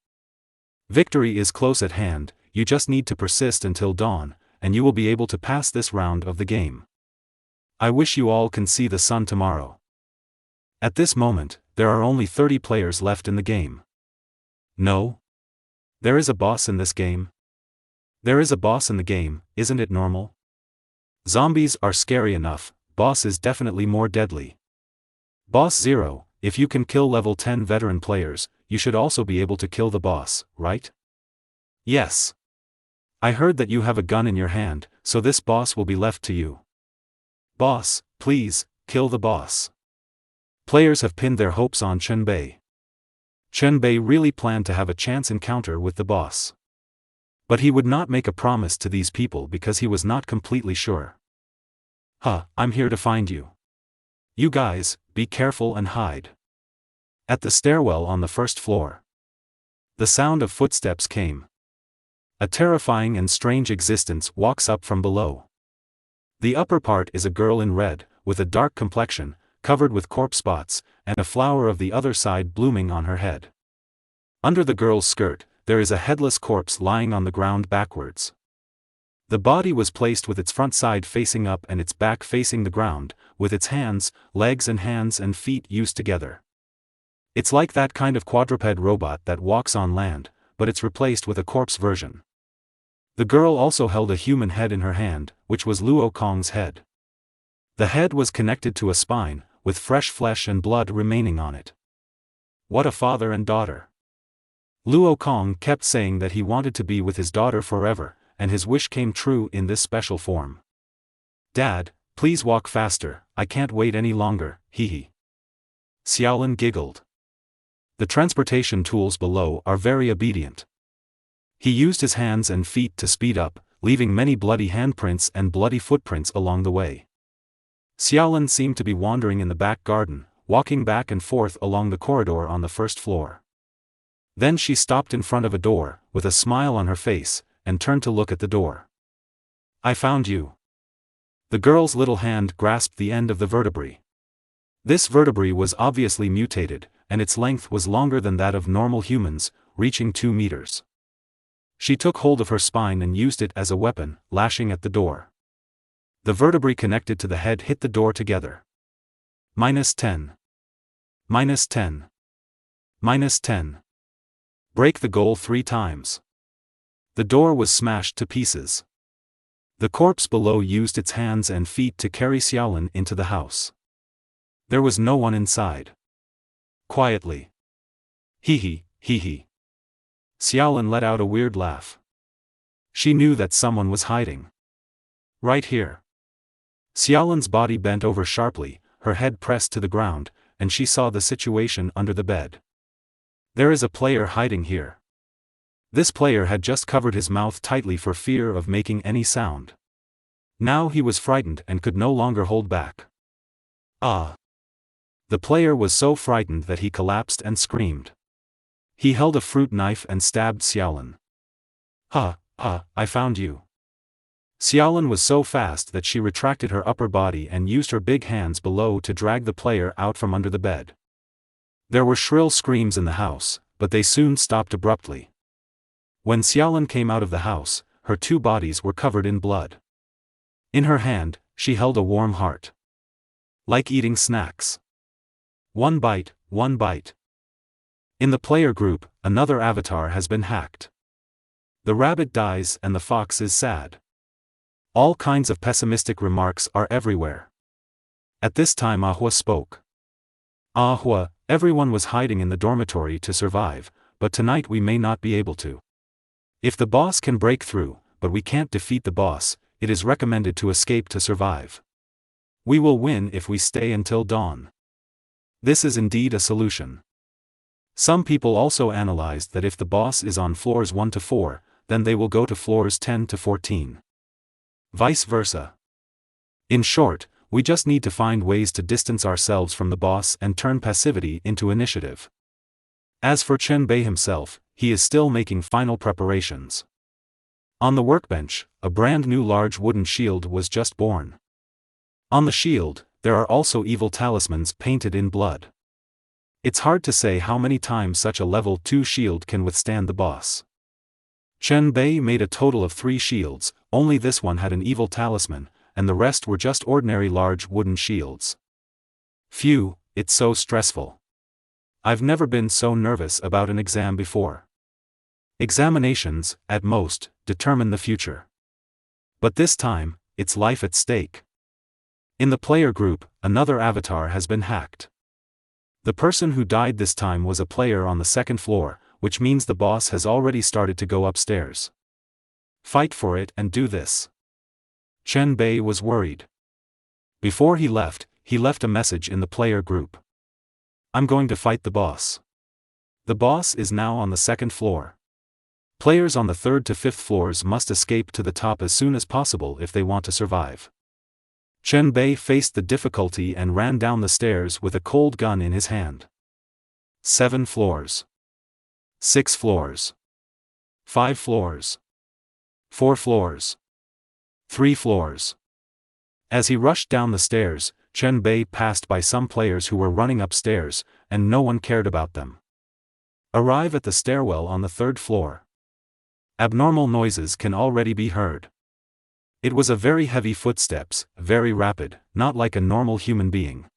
[SPEAKER 1] Victory is close at hand, you just need to persist until dawn, and you will be able to pass this round of the game. I wish you all can see the sun tomorrow. At this moment, there are only 30 players left in the game. No? There is a boss in this game? There is a boss in the game, isn't it normal? Zombies are scary enough, boss is definitely more deadly. Boss 0, if you can kill level 10 veteran players, you should also be able to kill the boss, right? Yes. I heard that you have a gun in your hand, so this boss will be left to you. Boss, please, kill the boss. Players have pinned their hopes on Chenbei. Chenbei really planned to have a chance encounter with the boss. But he would not make a promise to these people because he was not completely sure. I'm here to find you. You guys, be careful and hide. At the stairwell on the first floor. The sound of footsteps came. A terrifying and strange existence walks up from below. The upper part is a girl in red, with a dark complexion, covered with corpse spots, and a flower of the other side blooming on her head. Under the girl's skirt, there is a headless corpse lying on the ground backwards. The body was placed with its front side facing up and its back facing the ground, with its legs and feet used together. It's like that kind of quadruped robot that walks on land, but it's replaced with a corpse version. The girl also held a human head in her hand, which was Luo Kong's head. The head was connected to a spine, with fresh flesh and blood remaining on it. What a father and daughter. Luo Kong kept saying that he wanted to be with his daughter forever, and his wish came true in this special form. Dad, please walk faster, I can't wait any longer, hee. Xiaolin giggled. The transportation tools below are very obedient. He used his hands and feet to speed up, leaving many bloody handprints and bloody footprints along the way. Xiaolin seemed to be wandering in the back garden, walking back and forth along the corridor on the first floor. Then she stopped in front of a door, with a smile on her face, and turned to look at the door. I found you. The girl's little hand grasped the end of the vertebrae. This vertebrae was obviously mutated, and its length was longer than that of normal humans, reaching 2 meters. She took hold of her spine and used it as a weapon, lashing at the door. The vertebrae connected to the head hit the door together. -10. -10. -10. Break the goal 3 times. The door was smashed to pieces. The corpse below used its hands and feet to carry Xiaolin into the house. There was no one inside. Quietly. Hee hee. Xiaolin let out a weird laugh. She knew that someone was hiding. Right here. Xiaolin's body bent over sharply, her head pressed to the ground, and she saw the situation under the bed. There is a player hiding here. This player had just covered his mouth tightly for fear of making any sound. Now he was frightened and could no longer hold back. Ah! The player was so frightened that he collapsed and screamed. He held a fruit knife and stabbed Xiaolin. I found you. Xiaolin was so fast that she retracted her upper body and used her big hands below to drag the player out from under the bed. There were shrill screams in the house, but they soon stopped abruptly. When Xiaolin came out of the house, her 2 bodies were covered in blood. In her hand, she held a warm heart. Like eating snacks. One bite. In the player group, another avatar has been hacked. The rabbit dies and the fox is sad. All kinds of pessimistic remarks are everywhere. At this time Ahua spoke. Ahua, everyone was hiding in the dormitory to survive, but tonight we may not be able to. If the boss can break through, but we can't defeat the boss, it is recommended to escape to survive. We will win if we stay until dawn. This is indeed a solution. Some people also analyzed that if the boss is on floors 1 to 4, then they will go to floors 10 to 14. Vice versa. In short, we just need to find ways to distance ourselves from the boss and turn passivity into initiative. As for Chenbei himself, he is still making final preparations. On the workbench, a brand new large wooden shield was just born. On the shield, there are also evil talismans painted in blood. It's hard to say how many times such a level 2 shield can withstand the boss. Chenbei made a total of 3 shields, only this one had an evil talisman, and the rest were just ordinary large wooden shields. Phew, it's so stressful. I've never been so nervous about an exam before. Examinations, at most, determine the future. But this time, it's life at stake. In the player group, another avatar has been hacked. The person who died this time was a player on the second floor, which means the boss has already started to go upstairs. Fight for it and do this. Chen Bei was worried. Before he left a message in the player group. I'm going to fight the boss. The boss is now on the second floor. Players on the third to fifth floors must escape to the top as soon as possible if they want to survive. Chen Bei faced the difficulty and ran down the stairs with a cold gun in his hand. 7 floors. 6 floors. 5 floors. 4 floors. 3 floors. As he rushed down the stairs, Chen Bei passed by some players who were running upstairs, and no one cared about them. Arrive at the stairwell on the 3rd floor. Abnormal noises can already be heard. It was a very heavy footsteps, very rapid, not like a normal human being.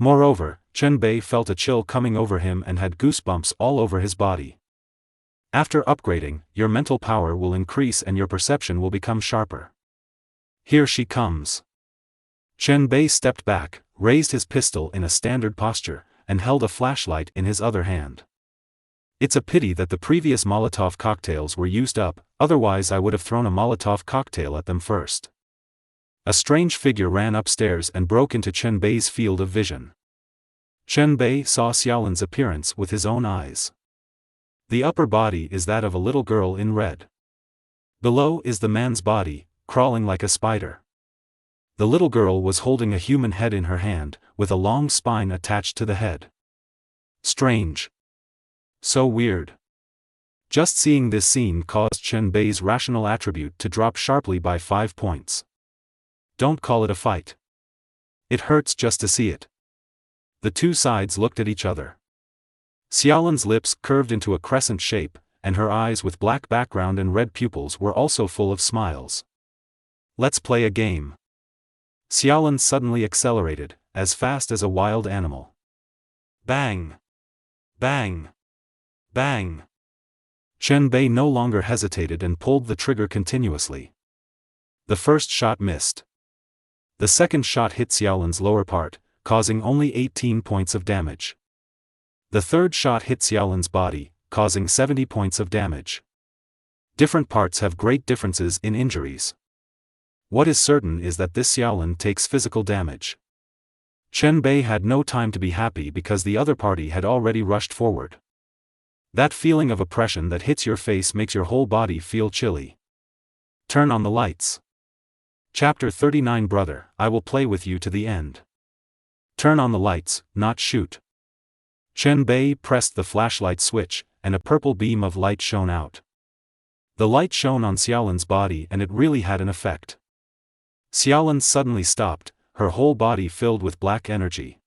[SPEAKER 1] Moreover, Chen Bei felt a chill coming over him and had goosebumps all over his body. After upgrading, your mental power will increase and your perception will become sharper. Here she comes. Chen Bei stepped back, raised his pistol in a standard posture, and held a flashlight in his other hand. It's a pity that the previous Molotov cocktails were used up, otherwise I would have thrown a Molotov cocktail at them first. A strange figure ran upstairs and broke into Chen Bei's field of vision. Chen Bei saw Xiaolan's appearance with his own eyes. The upper body is that of a little girl in red. Below is the man's body, crawling like a spider. The little girl was holding a human head in her hand, with a long spine attached to the head. Strange. So weird. Just seeing this scene caused Chen Bei's rational attribute to drop sharply by 5 points. Don't call it a fight. It hurts just to see it. The two sides looked at each other. Xiaolan's lips curved into a crescent shape, and her eyes with black background and red pupils were also full of smiles. Let's play a game. Xiaolan suddenly accelerated, as fast as a wild animal. Bang! Bang! Bang! Chen Bei no longer hesitated and pulled the trigger continuously. The first shot missed. The second shot hit Xiaolan's lower part, causing only 18 points of damage. The third shot hit Xiaolan's body, causing 70 points of damage. Different parts have great differences in injuries. What is certain is that this Xiaolan takes physical damage. Chen Bei had no time to be happy because the other party had already rushed forward. That feeling of oppression that hits your face makes your whole body feel chilly. Turn on the lights. Chapter 39 Brother, I will play with you to the end. Turn on the lights, not shoot. Chen Bei pressed the flashlight switch, and a purple beam of light shone out. The light shone on Xiaolan's body and it really had an effect. Xiaolan suddenly stopped, her whole body filled with black energy.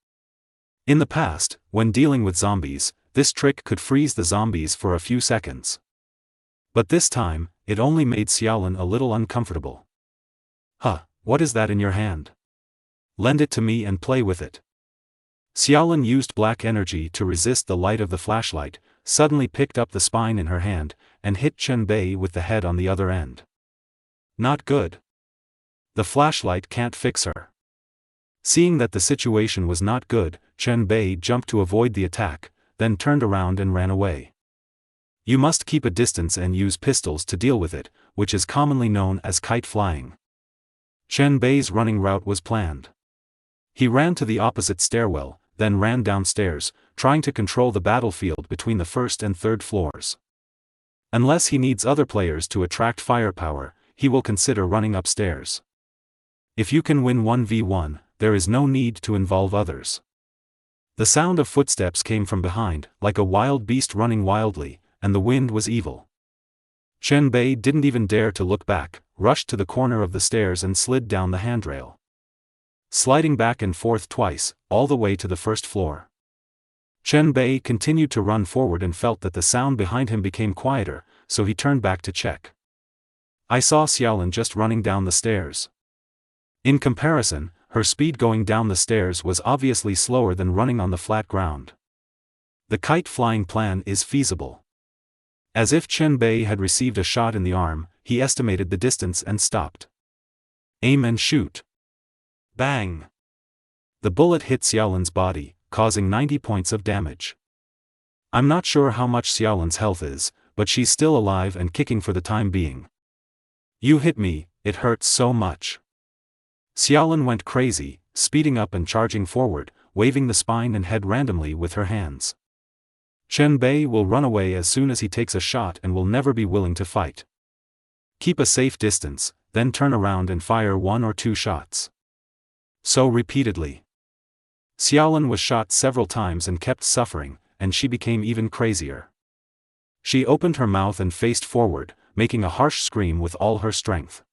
[SPEAKER 1] In the past, when dealing with zombies, this trick could freeze the zombies for a few seconds. But this time, it only made Xiaolan a little uncomfortable. Huh, what is that in your hand? Lend it to me and play with it. Xiaolan used black energy to resist the light of the flashlight, suddenly picked up the spine in her hand, and hit Chen Bei with the head on the other end. Not good. The flashlight can't fix her. Seeing that the situation was not good, Chen Bei jumped to avoid the attack, then turned around and ran away. You must keep a distance and use pistols to deal with it, which is commonly known as kite flying. Chen Bei's running route was planned. He ran to the opposite stairwell, then ran downstairs, trying to control the battlefield between the 1st and 3rd floors. Unless he needs other players to attract firepower, he will consider running upstairs. If you can win 1v1, there is no need to involve others. The sound of footsteps came from behind, like a wild beast running wildly, and the wind was evil. Chen Bei didn't even dare to look back, rushed to the corner of the stairs and slid down the handrail. Sliding back and forth twice, all the way to the 1st floor. Chen Bei continued to run forward and felt that the sound behind him became quieter, so he turned back to check. I saw Xiaolan just running down the stairs. In comparison, her speed going down the stairs was obviously slower than running on the flat ground. The kite flying plan is feasible. As if Chen Bei had received a shot in the arm, he estimated the distance and stopped. Aim and shoot. Bang! The bullet hit Xiaolan's body, causing 90 points of damage. I'm not sure how much Xiaolan's health is, but she's still alive and kicking for the time being. You hit me, it hurts so much. Xiaolan went crazy, speeding up and charging forward, waving the spine and head randomly with her hands. Chen Bei will run away as soon as he takes a shot and will never be willing to fight. Keep a safe distance, then turn around and fire 1 or 2 shots. So repeatedly. Xiaolan was shot several times and kept suffering, and she became even crazier. She opened her mouth and faced forward, making a harsh scream with all her strength.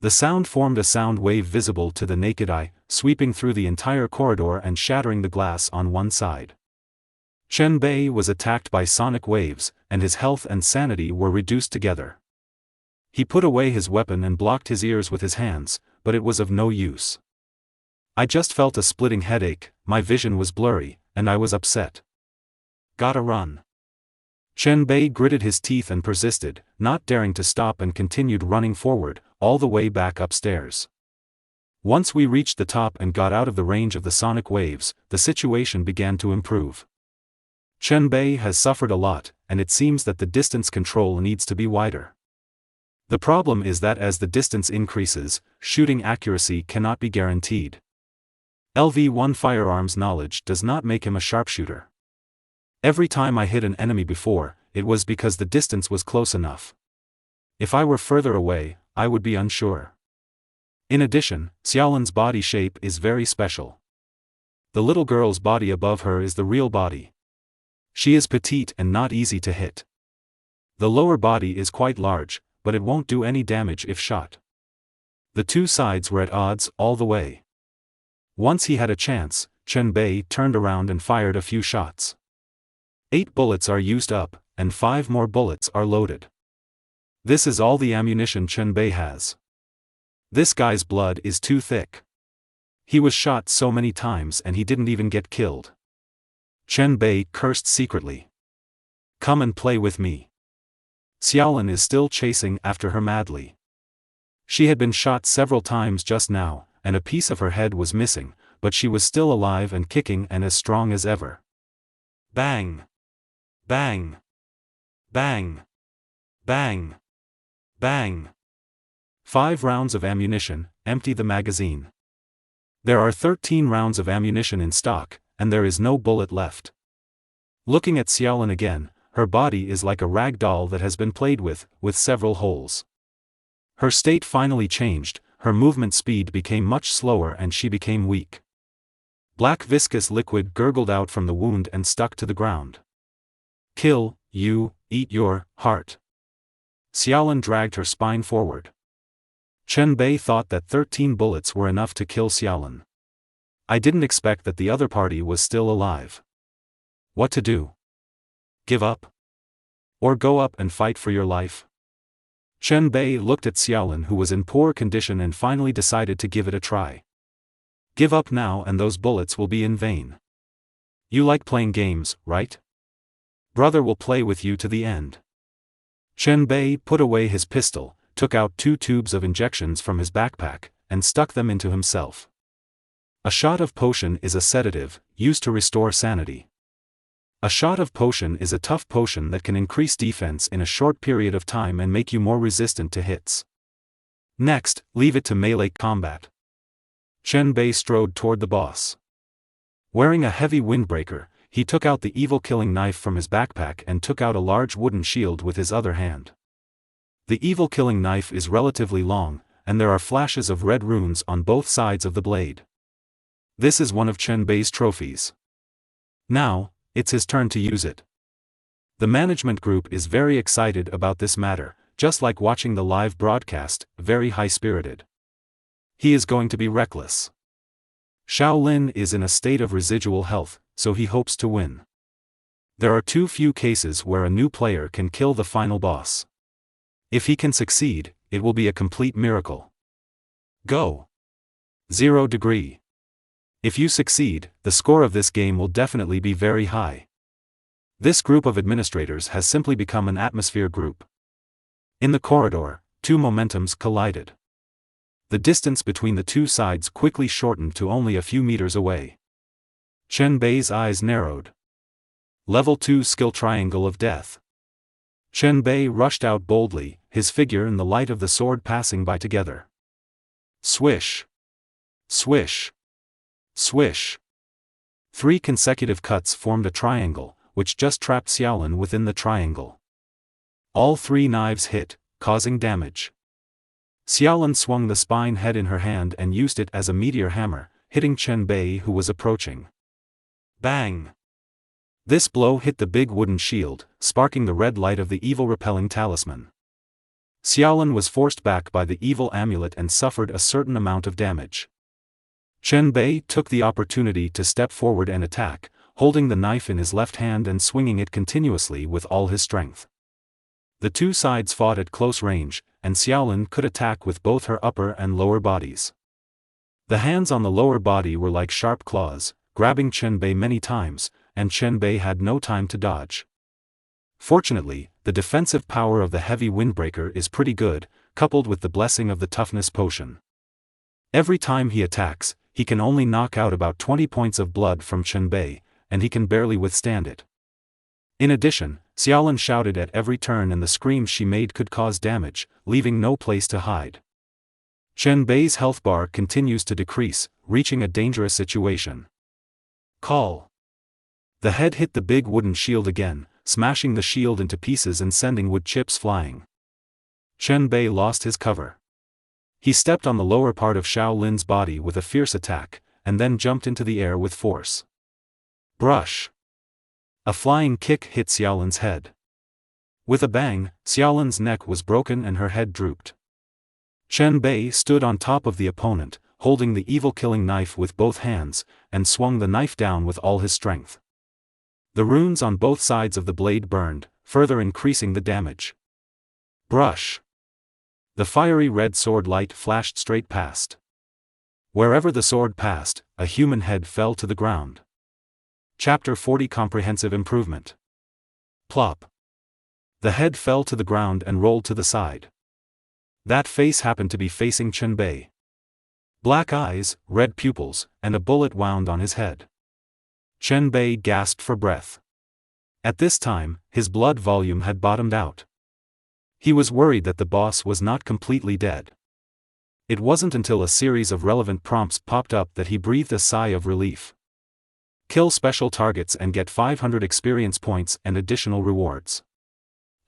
[SPEAKER 1] The sound formed a sound wave visible to the naked eye, sweeping through the entire corridor and shattering the glass on one side. Chen Bei was attacked by sonic waves, and his health and sanity were reduced together. He put away his weapon and blocked his ears with his hands, but it was of no use. I just felt a splitting headache, my vision was blurry, and I was upset. Gotta run. Chen Bei gritted his teeth and persisted, not daring to stop, and continued running forward, all the way back upstairs. Once we reached the top and got out of the range of the sonic waves, the situation began to improve. Chen Bei has suffered a lot, and it seems that the distance control needs to be wider. The problem is that as the distance increases, shooting accuracy cannot be guaranteed. LV1 firearms knowledge does not make him a sharpshooter. Every time I hit an enemy before, it was because the distance was close enough. If I were further away, I would be unsure. In addition, Xiaolan's body shape is very special. The little girl's body above her is the real body. She is petite and not easy to hit. The lower body is quite large, but it won't do any damage if shot. The two sides were at odds all the way. Once he had a chance, Chen Bei turned around and fired a few shots. 8 bullets are used up, and 5 more bullets are loaded. This is all the ammunition Chen Bei has. This guy's blood is too thick. He was shot so many times and he didn't even get killed. Chen Bei cursed secretly. Come and play with me. Xiaolan is still chasing after her madly. She had been shot several times just now, and a piece of her head was missing, but she was still alive and kicking and as strong as ever. Bang! Bang! Bang! Bang! Bang! 5 rounds of ammunition, empty the magazine. There are 13 rounds of ammunition in stock, and there is no bullet left. Looking at Xiaolan again, her body is like a rag doll that has been played with several holes. Her state finally changed, her movement speed became much slower and she became weak. Black viscous liquid gurgled out from the wound and stuck to the ground. Kill, you, eat your heart. Xiaolan dragged her spine forward. Chen Bei thought that 13 bullets were enough to kill Xiaolan. I didn't expect that the other party was still alive. What to do? Give up? Or go up and fight for your life? Chen Bei looked at Xiaolan, who was in poor condition, and finally decided to give it a try. Give up now and those bullets will be in vain. You like playing games, right? Brother will play with you to the end. Chen Bei put away his pistol, took out 2 tubes of injections from his backpack, and stuck them into himself. A shot of potion is a sedative, used to restore sanity. A shot of potion is a tough potion that can increase defense in a short period of time and make you more resistant to hits. Next, leave it to melee combat. Chen Bei strode toward the boss. Wearing a heavy windbreaker, he took out the evil killing knife from his backpack and took out a large wooden shield with his other hand. The evil killing knife is relatively long, and there are flashes of red runes on both sides of the blade. This is one of Chen Bei's trophies. Now, it's his turn to use it. The management group is very excited about this matter, just like watching the live broadcast, very high-spirited. He is going to be reckless. Shaolin is in a state of residual health, so he hopes to win. There are too few cases where a new player can kill the final boss. If he can succeed, it will be a complete miracle. Go! 0 degree. If you succeed, the score of this game will definitely be very high. This group of administrators has simply become an atmosphere group. In the corridor, two momentums collided. The distance between the two sides quickly shortened to only a few meters away. Chen Bei's eyes narrowed. Level 2 skill triangle of death. Chen Bei rushed out boldly, his figure and the light of the sword passing by together. Swish! Swish! Swish! 3 consecutive cuts formed a triangle, which just trapped Xiaolin within the triangle. All 3 knives hit, causing damage. Xiaolin swung the spine head in her hand and used it as a meteor hammer, hitting Chen Bei who was approaching. Bang! This blow hit the big wooden shield, sparking the red light of the evil repelling talisman. Xiaolin was forced back by the evil amulet and suffered a certain amount of damage. Chen Bei took the opportunity to step forward and attack, holding the knife in his left hand and swinging it continuously with all his strength. The two sides fought at close range, and Xiaolin could attack with both her upper and lower bodies. The hands on the lower body were like sharp claws, grabbing Chen Bei many times, and Chen Bei had no time to dodge. Fortunately, the defensive power of the heavy windbreaker is pretty good, coupled with the blessing of the toughness potion. Every time he attacks, he can only knock out about 20 points of blood from Chen Bei, and he can barely withstand it. In addition, Xiaolin shouted at every turn and the screams she made could cause damage, leaving no place to hide. Chen Bei's health bar continues to decrease, reaching a dangerous situation. Call! The head hit the big wooden shield again, smashing the shield into pieces and sending wood chips flying. Chen Bei lost his cover. He stepped on the lower part of Xiaolin's body with a fierce attack, and then jumped into the air with force. Brush! A flying kick hit Xiaolin's head. With a bang, Xiaolin's neck was broken and her head drooped. Chen Bei stood on top of the opponent, holding the evil-killing knife with both hands, and swung the knife down with all his strength. The runes on both sides of the blade burned, further increasing the damage. Brush! The fiery red sword light flashed straight past. Wherever the sword passed, a human head fell to the ground. Chapter 40 Comprehensive Improvement. Plop! The head fell to the ground and rolled to the side. That face happened to be facing Chen Bei. Black eyes, red pupils, and a bullet wound on his head. Chen Bei gasped for breath. At this time, his blood volume had bottomed out. He was worried that the boss was not completely dead. It wasn't until a series of relevant prompts popped up that he breathed a sigh of relief. Kill special targets and get 500 experience points and additional rewards.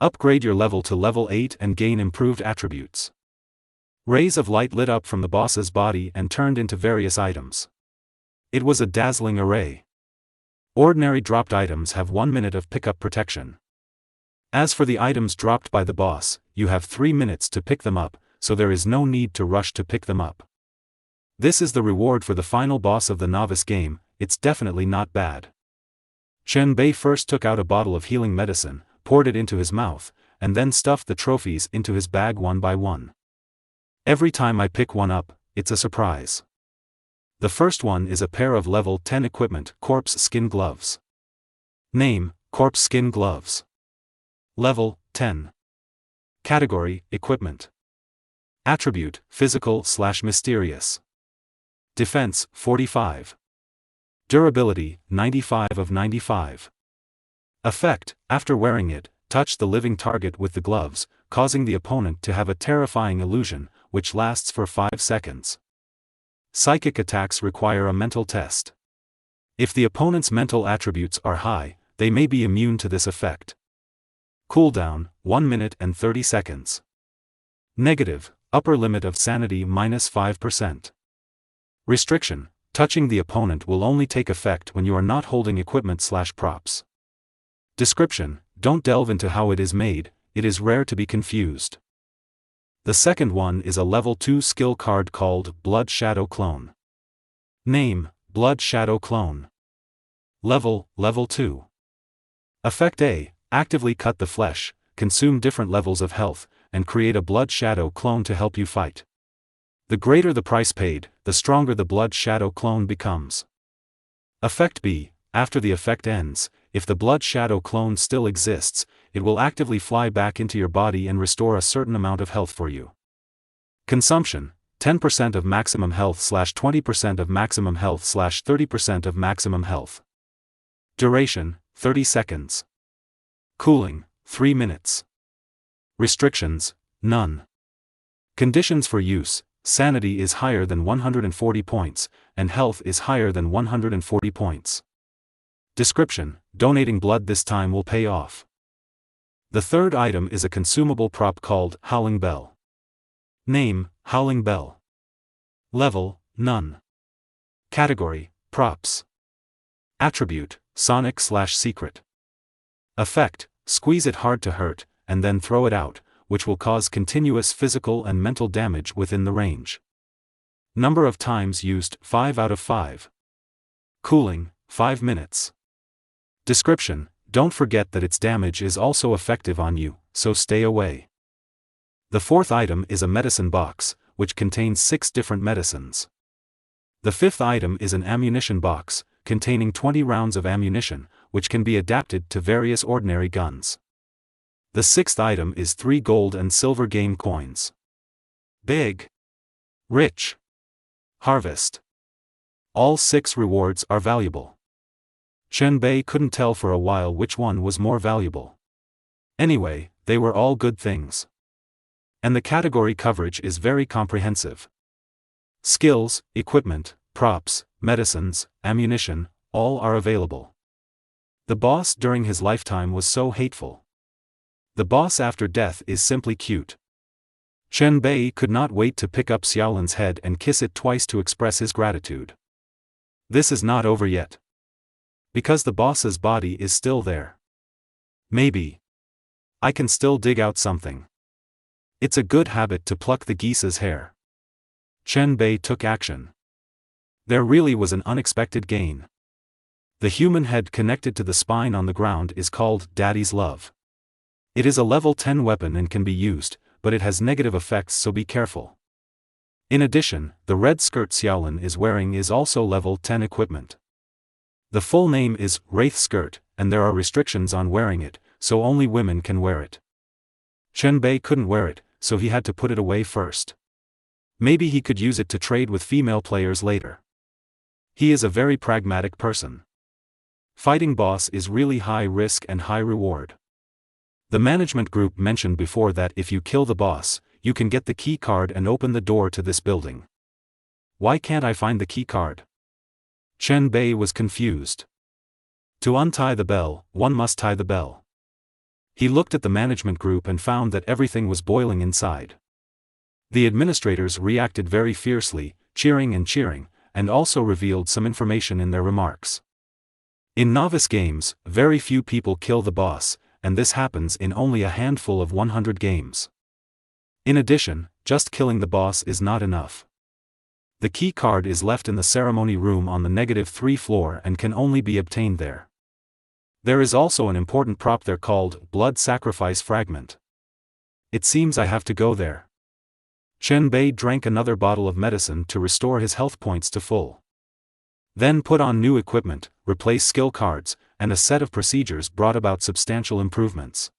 [SPEAKER 1] Upgrade your level to level 8 and gain improved attributes. Rays of light lit up from the boss's body and turned into various items. It was a dazzling array. Ordinary dropped items have 1 minute of pickup protection. As for the items dropped by the boss, you have 3 minutes to pick them up, so there is no need to rush to pick them up. This is the reward for the final boss of the novice game. It's definitely not bad. Chen Bei first took out a bottle of healing medicine, poured it into his mouth, and then stuffed the trophies into his bag one by one. Every time I pick one up, it's a surprise. The first one is a pair of level 10 equipment corpse skin gloves. Name, corpse skin gloves. Level, 10. Category, equipment. Attribute, physical/mysterious. Defense, 45. Durability, 95 of 95. Effect, after wearing it, touch the living target with the gloves, causing the opponent to have a terrifying illusion, which lasts for 5 seconds. Psychic attacks require a mental test. If the opponent's mental attributes are high, they may be immune to this effect. Cooldown, 1 minute and 30 seconds. Negative, upper limit of sanity -5%. Restriction, touching the opponent will only take effect when you are not holding equipment/props. Description, don't delve into how it is made, it is rare to be confused. The second one is a level 2 skill card called Blood Shadow Clone. Name, Blood Shadow Clone. Level 2. Effect A, actively cut the flesh, consume different levels of health, and create a blood shadow clone to help you fight. The greater the price paid, the stronger the blood shadow clone becomes. Effect B. After the effect ends, if the blood shadow clone still exists, it will actively fly back into your body and restore a certain amount of health for you. Consumption: 10% of maximum health / 20% of maximum health / 30% of maximum health. Duration: 30 seconds. Cooling: 3 minutes. Restrictions: none. Conditions for use: sanity is higher than 140 points, and health is higher than 140 points. Description: donating blood this time will pay off. The third item is a consumable prop called Howling Bell. Name: Howling Bell. Level: none. Category: props. Attribute: Sonic / secret. Effect: squeeze it hard to hurt, and then throw it out, which will cause continuous physical and mental damage within the range. Number of times used: 5 out of 5. Cooling: 5 minutes. Description: don't forget that its damage is also effective on you, so stay away. The fourth item is a medicine box, which contains 6 different medicines. The fifth item is an ammunition box, containing 20 rounds of ammunition, which can be adapted to various ordinary guns. The sixth item is 3 gold and silver game coins. Big. Rich. Harvest. All 6 rewards are valuable. Chen Bei couldn't tell for a while which one was more valuable. Anyway, they were all good things. And the category coverage is very comprehensive. Skills, equipment, props, medicines, ammunition, all are available. The boss during his lifetime was so hateful. The boss after death is simply cute. Chen Bei could not wait to pick up Xiaolin's head and kiss it twice to express his gratitude. This is not over yet. Because the boss's body is still there. Maybe I can still dig out something. It's a good habit to pluck the geese's hair. Chen Bei took action. There really was an unexpected gain. The human head connected to the spine on the ground is called Daddy's Love. It is a level 10 weapon and can be used, but it has negative effects, so be careful. In addition, the red skirt Xiaolin is wearing is also level 10 equipment. The full name is Wraith Skirt, and there are restrictions on wearing it, so only women can wear it. Chen Bei couldn't wear it, so he had to put it away first. Maybe he could use it to trade with female players later. He is a very pragmatic person. Fighting boss is really high risk and high reward. The management group mentioned before that if you kill the boss, you can get the key card and open the door to this building. Why can't I find the key card? Chen Bei was confused. To untie the bell, one must tie the bell. He looked at the management group and found that everything was boiling inside. The administrators reacted very fiercely, cheering, and also revealed some information in their remarks. In novice games, very few people kill the boss, and this happens in only a handful of 100 games. In addition, just killing the boss is not enough. The key card is left in the ceremony room on the -3 floor and can only be obtained there. There is also an important prop there called Blood Sacrifice Fragment. It seems I have to go there. Chen Bei drank another bottle of medicine to restore his health points to full. Then put on new equipment, replace skill cards, and a set of procedures brought about substantial improvements.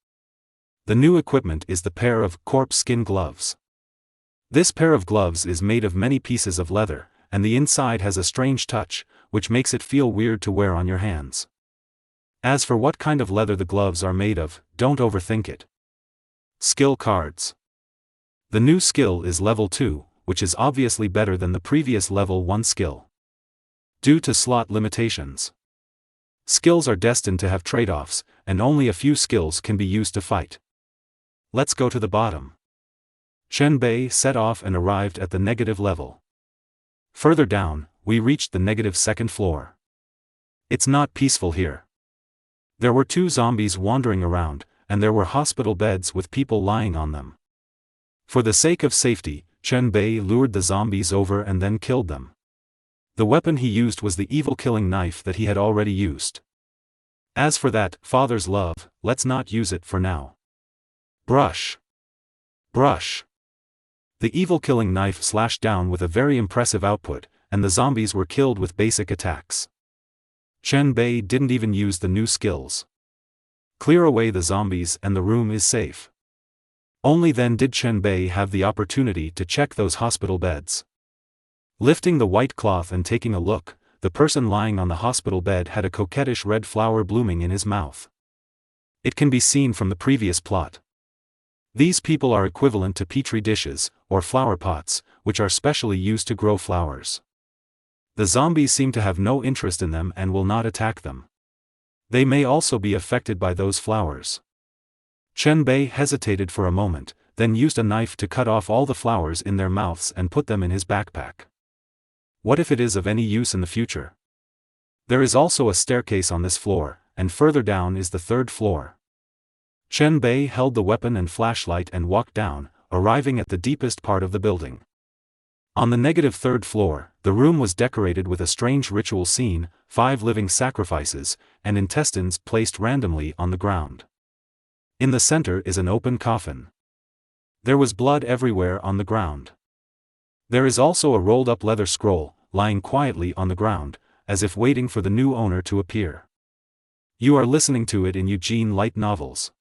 [SPEAKER 1] The new equipment is the pair of corpse skin gloves. This pair of gloves is made of many pieces of leather, and the inside has a strange touch, which makes it feel weird to wear on your hands. As for what kind of leather the gloves are made of, don't overthink it. Skill cards. The new skill is level 2, which is obviously better than the previous level 1 skill. Due to slot limitations, skills are destined to have trade-offs, and only a few skills can be used to fight. Let's go to the bottom. Chen Bei set off and arrived at the negative level. Further down, we reached the -2nd floor. It's not peaceful here. There were 2 zombies wandering around, and there were hospital beds with people lying on them. For the sake of safety, Chen Bei lured the zombies over and then killed them. The weapon he used was the evil killing knife that he had already used. As for that father's love, let's not use it for now. Brush. Brush. The evil killing knife slashed down with a very impressive output, and the zombies were killed with basic attacks. Chen Bei didn't even use the new skills. Clear away the zombies and the room is safe. Only then did Chen Bei have the opportunity to check those hospital beds. Lifting the white cloth and taking a look, the person lying on the hospital bed had a coquettish red flower blooming in his mouth. It can be seen from the previous plot. These people are equivalent to petri dishes, or flower pots, which are specially used to grow flowers. The zombies seem to have no interest in them and will not attack them. They may also be affected by those flowers. Chen Bei hesitated for a moment, then used a knife to cut off all the flowers in their mouths and put them in his backpack. What if it is of any use in the future? There is also a staircase on this floor, and further down is the third floor. Chen Bei held the weapon and flashlight and walked down, arriving at the deepest part of the building. On the negative third floor, the room was decorated with a strange ritual scene, 5 living sacrifices, and intestines placed randomly on the ground. In the center is an open coffin. There was blood everywhere on the ground. There is also a rolled-up leather scroll, lying quietly on the ground, as if waiting for the new owner to appear. You are listening to it in Eugene Light Novels.